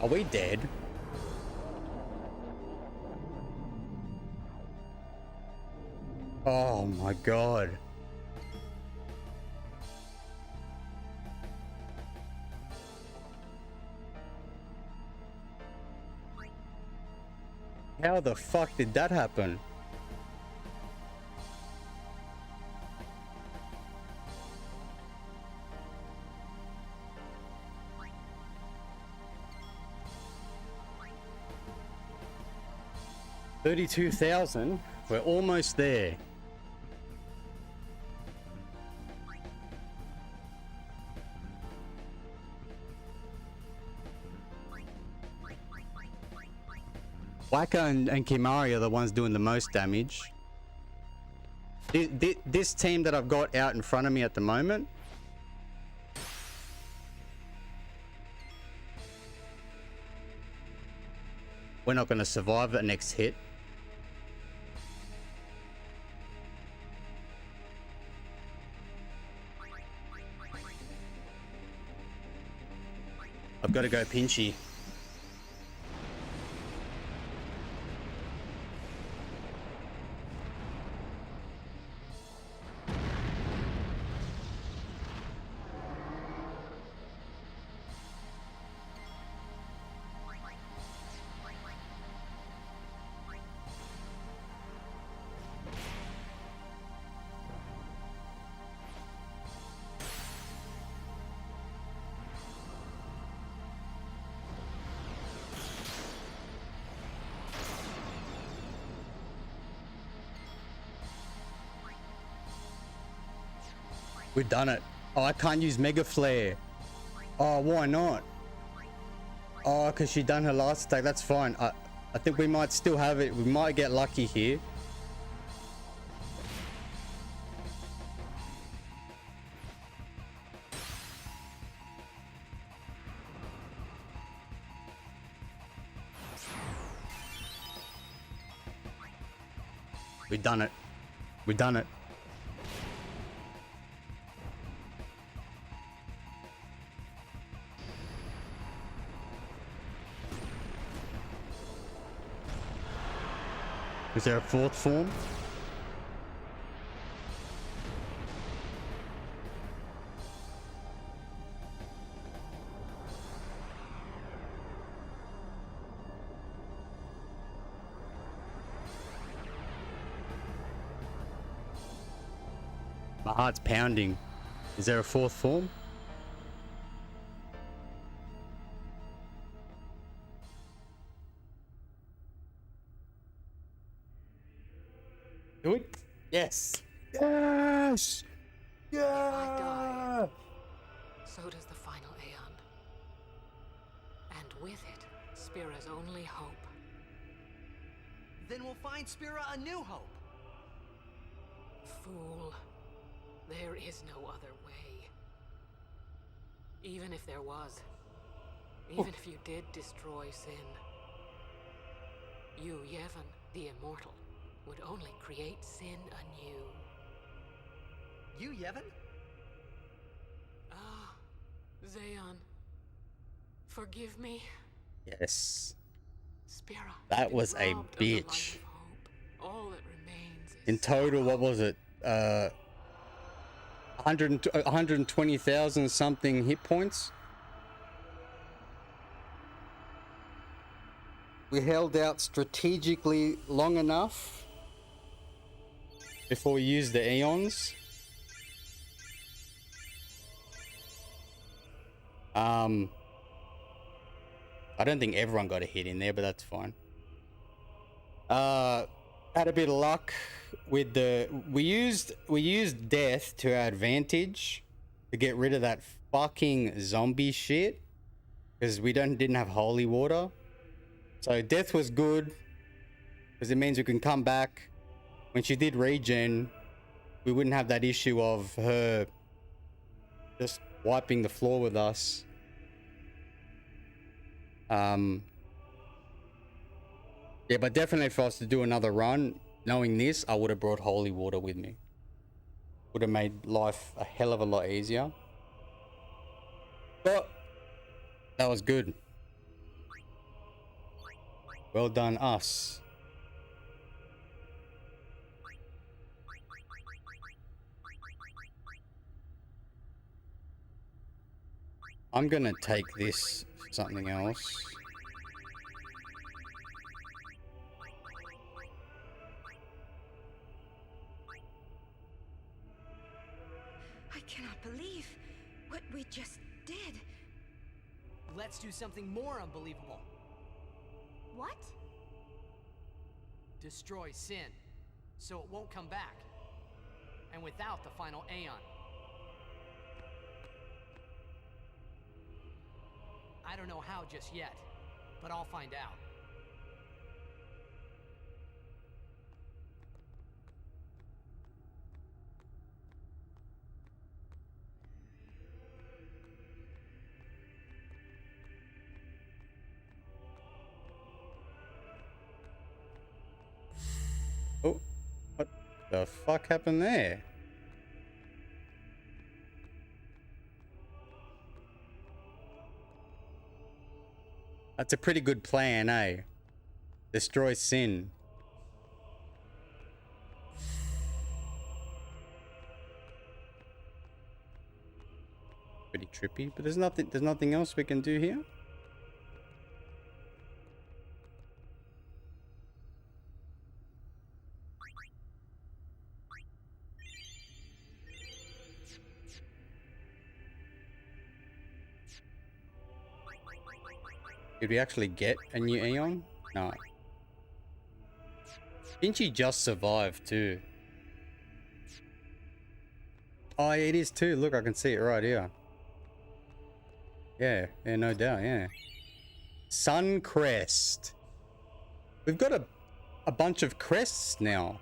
Are we dead? Oh my god. How the fuck did that happen? $32,000. We're almost there. Waka and Kimari are the ones doing the most damage. This team that I've got out in front of me at the moment, we're not going to survive the next hit. I've got to go pinchy. We've done it. Oh, I can't use Mega Flare. Oh, why not? Oh, because she done her last attack. That's fine. I think we might still have it. We might get lucky here. We've done it. We've done it. Is there a fourth form? My heart's pounding. Is there a fourth form? Do it. Yes. Yes. If I die, so does the final Aeon. And with it, Spira's only hope. Then we'll find Spira a new hope. Fool. There is no other way. Even if there was. Even if you did destroy Sin. You, Yevon, the Immortal, would only create Sin anew. You, Yevon? Ah, Zeon. Forgive me. Yes. Spira. That was a bitch. All that remains is In total, what was it? 120,000 something hit points. We held out strategically long enough before we used the Aeons. I don't think everyone got a hit in there, but that's fine. Had a bit of luck with the we used death to our advantage to get rid of that fucking zombie shit because we didn't have holy water. So death was good because it means we can come back. When she did regen, we wouldn't have that issue of her just wiping the floor with us. Yeah, but definitely for us to do another run, knowing this, I would have brought holy water with me. Would have made life a hell of a lot easier. But that was good. Well done, us. I'm gonna take this for something else. I cannot believe what we just did. Let's do something more unbelievable. What? Destroy Sin, so it won't come back. And without the final Aeon. I don't know how just yet, but I'll find out. Oh, what the fuck happened there? That's a pretty good plan, eh? Destroy Sin. Pretty trippy, but there's nothing else we can do here. Did we actually get a new Aeon? No. Didn't she just survive too? Oh, it is too. Look, I can see it right here. Yeah, no doubt, yeah. Sun Crest. We've got a bunch of crests now.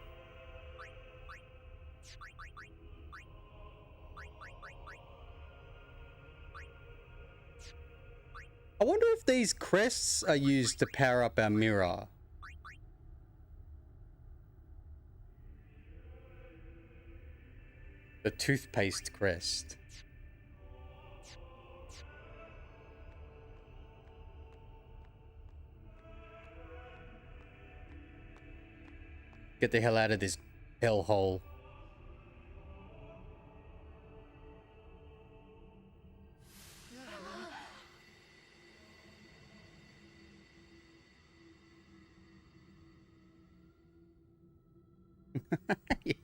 I wonder if these crests are used to power up our mirror. The toothpaste crest. Get the hell out of this hellhole.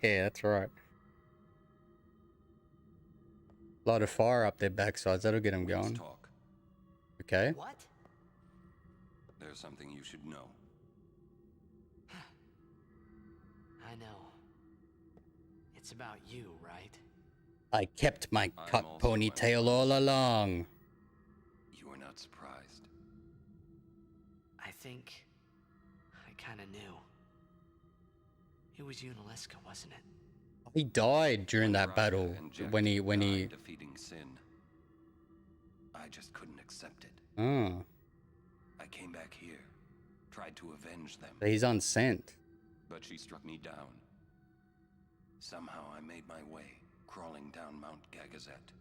Yeah, that's right. A lot of fire up their backsides. That'll get them Let's going. talk. Okay. What? There's something you should know. I know. It's about you, right? I kept my I'm cut also ponytail unimpressed. all along. You are not surprised. I think I kind of knew. It was you and Aleska, wasn't it? He died during that Raya battle and Jack when he died defeating sin. I just couldn't accept it. Oh, I came back here, tried to avenge them, so he's unsent. but she struck me down. Somehow I made my way, crawling down Mount Gagazet.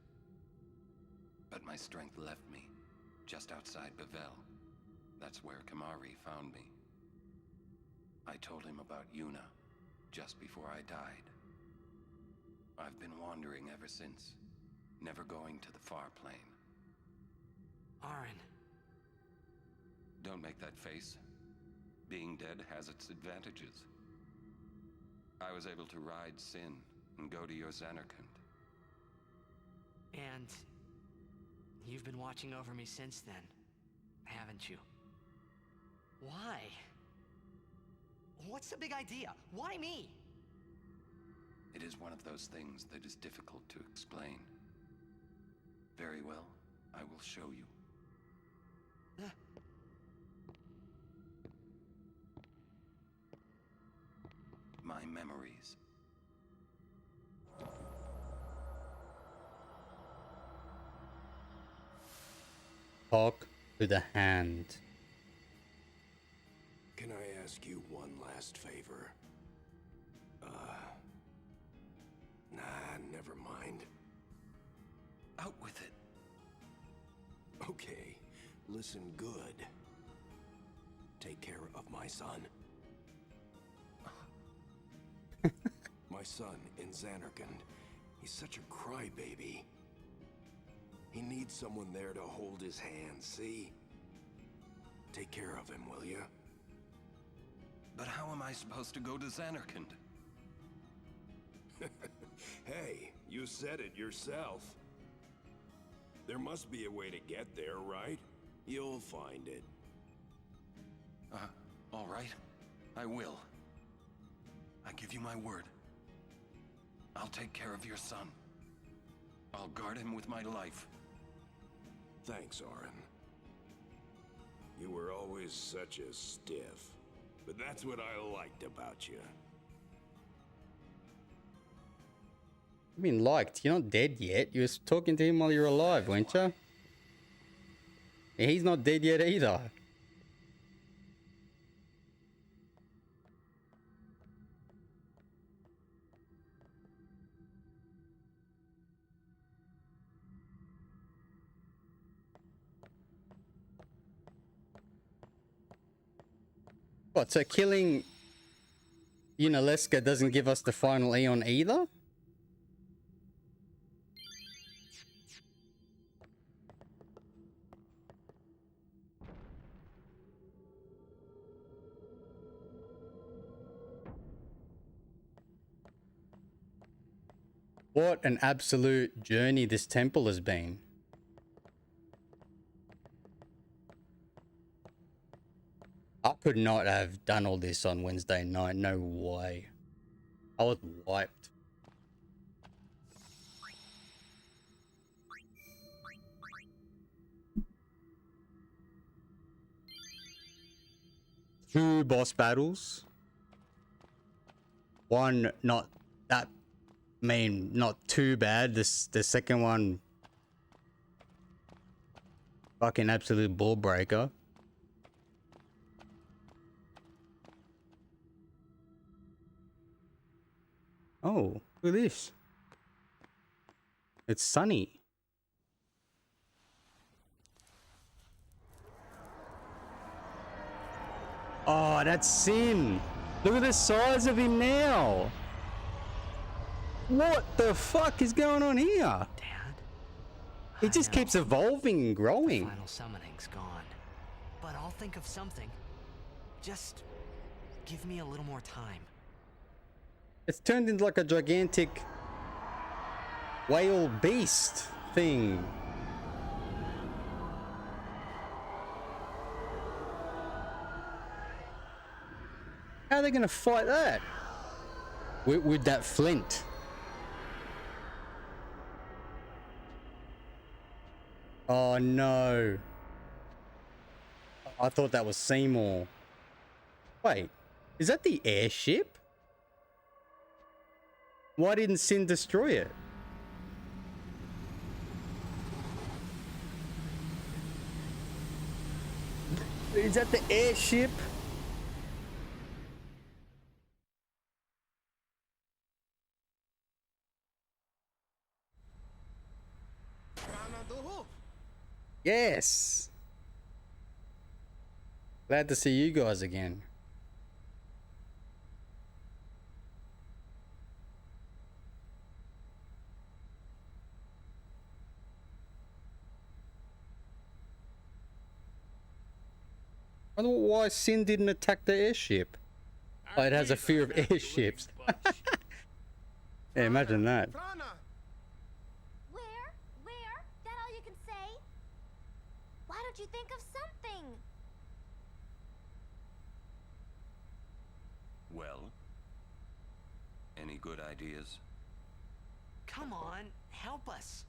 But my strength left me, just outside Bevel. That's where Kamari found me. I told him about Yuna, just before I died. I've been wandering ever since, never going to the far plane. Aaron. Don't make that face. Being dead has its advantages. I was able to ride Sin and go to your Xanarkand. And you've been watching over me since then, haven't you? Why? What's the big idea? Why me? It is one of those things that is difficult to explain. Very well, I will show you. My memories. Talk to the hand. Can I ask you one last favor? Nah, never mind. Out with it. Okay, listen good. Take care of my son. My son in Xanarkand. He's such a crybaby. He needs someone there to hold his hand, see? Take care of him, will you? But how am I supposed to go to Xanarkand? Hey, you said it yourself. There must be a way to get there, right? You'll find it. All right. I will. I give you my word. I'll take care of your son. I'll guard him with my life. Thanks, Auron. You were always such a stiff. But that's what I liked about you. I mean, liked. You're not dead yet. You were talking to him while you were alive, weren't you? Yeah, he's not dead yet either. What, so killing Unaleska doesn't give us the final Aeon either? What an absolute journey this temple has been. I could not have done all this on Wednesday night. No way. I was wiped. Two boss battles. One not that, not too bad. The second one, fucking absolute ball breaker. Oh, look at this. It's sunny. Oh, that's Sin. Look at the size of him now. What the fuck is going on here? Dad? He just keeps evolving and growing. The final summoning's gone. But I'll think of something. Just give me a little more time. It's turned into like a gigantic whale beast thing. How are they gonna fight that? With that flint? Oh no. I thought that was Seymour. Wait, is that the airship? Why didn't Sin destroy it? Is that the airship? Yes. Glad to see you guys again. I don't know why Sin didn't attack the airship. Oh, it has a fear of airships. Yeah, imagine that. Where? That all you can say? Why don't you think of something? Well, any good ideas? Come on, help us.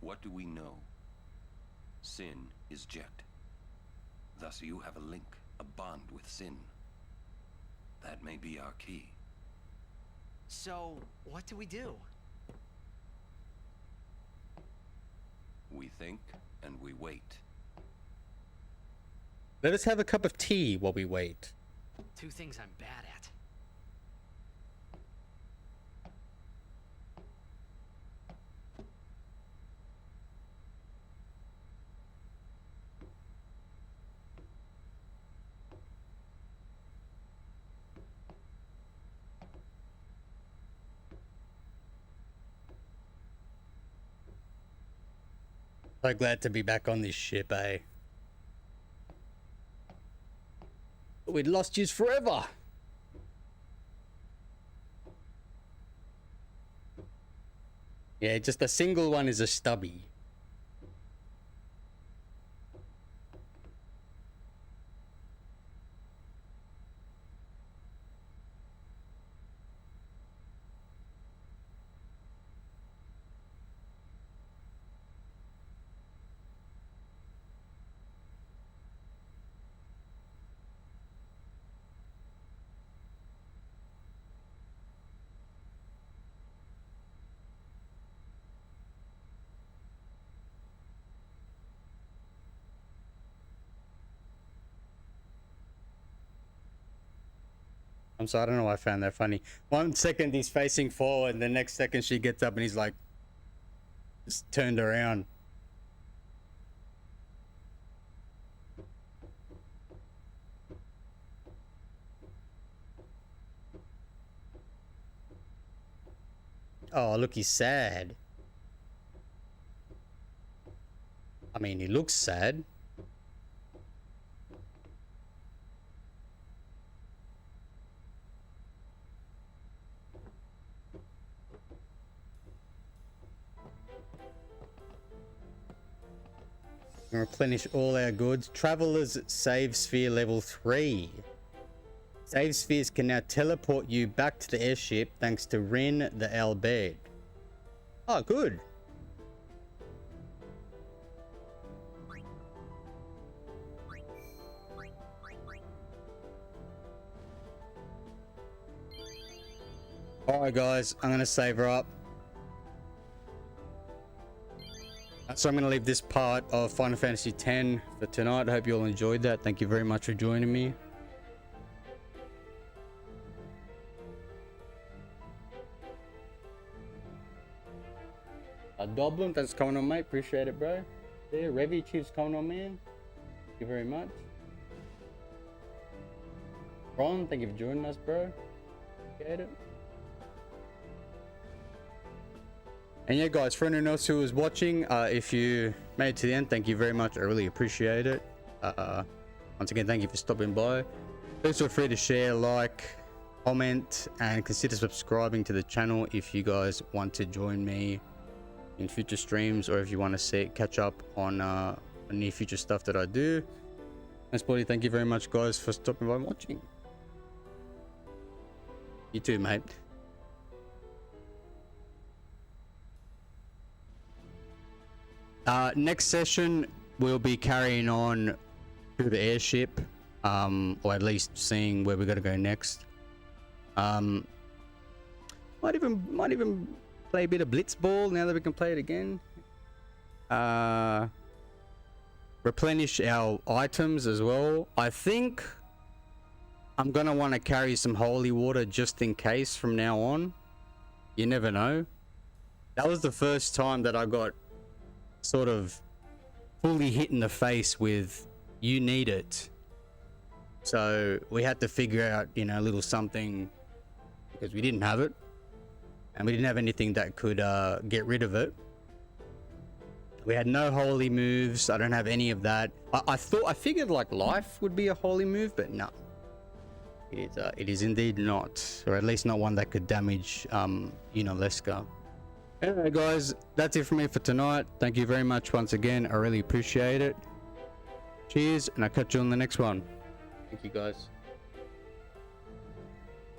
What do we know? Sin is J.A.G.G. Thus you have a link, a bond with Sin. That may be our key. So, what do we do? We think and we wait. Let us have a cup of tea while we wait. Two things I'm bad at. So glad to be back on this ship, eh? We'd lost yous forever. Yeah, just a single one is a stubby. I'm sorry, I don't know why I found that funny. 1 second he's facing forward, and the next second she gets up and he's like, just turned around. Oh, look, he's sad. I mean, he looks sad. Replenish all our goods. Travelers save sphere level 3. Save spheres can now teleport you back to the airship thanks to Rin the Albed. Oh, good. Alright guys, I'm going to save her up. So I'm going to leave this part of Final Fantasy X for tonight. I hope you all enjoyed that. Thank you very much for joining me. Dublin, thanks for coming on, mate. Appreciate it, bro. Yeah, Revy, cheers coming on, man. Thank you very much. Ron, thank you for joining us, bro. Appreciate it. And yeah, guys, for anyone else who was watching, if you made it to the end, thank you very much. I really appreciate it. Once again, thank you for stopping by. Please feel free to share, like, comment, and consider subscribing to the channel if you guys want to join me in future streams, or if you want to catch up on near future stuff that I do. And Spotty, thank you very much, guys, for stopping by and watching. You too, mate. Next session, we'll be carrying on through the airship, or at least seeing where we got to go next. Might even play a bit of Blitzball now that we can play it again. Replenish our items as well. I think I'm gonna want to carry some holy water just in case from now on. You never know. That was the first time that I got sort of fully hit in the face with you need it. So we had to figure out, you know, a little something, because we didn't have it and we didn't have anything that could get rid of it. We had no holy moves. I don't have any of that. I figured like life would be a holy move, but no, it is indeed not, or at least not one that could damage Leska. Anyway, guys, that's it from me for tonight. Thank you very much once again. I really appreciate it. Cheers, and I'll catch you on the next one. Thank you, guys.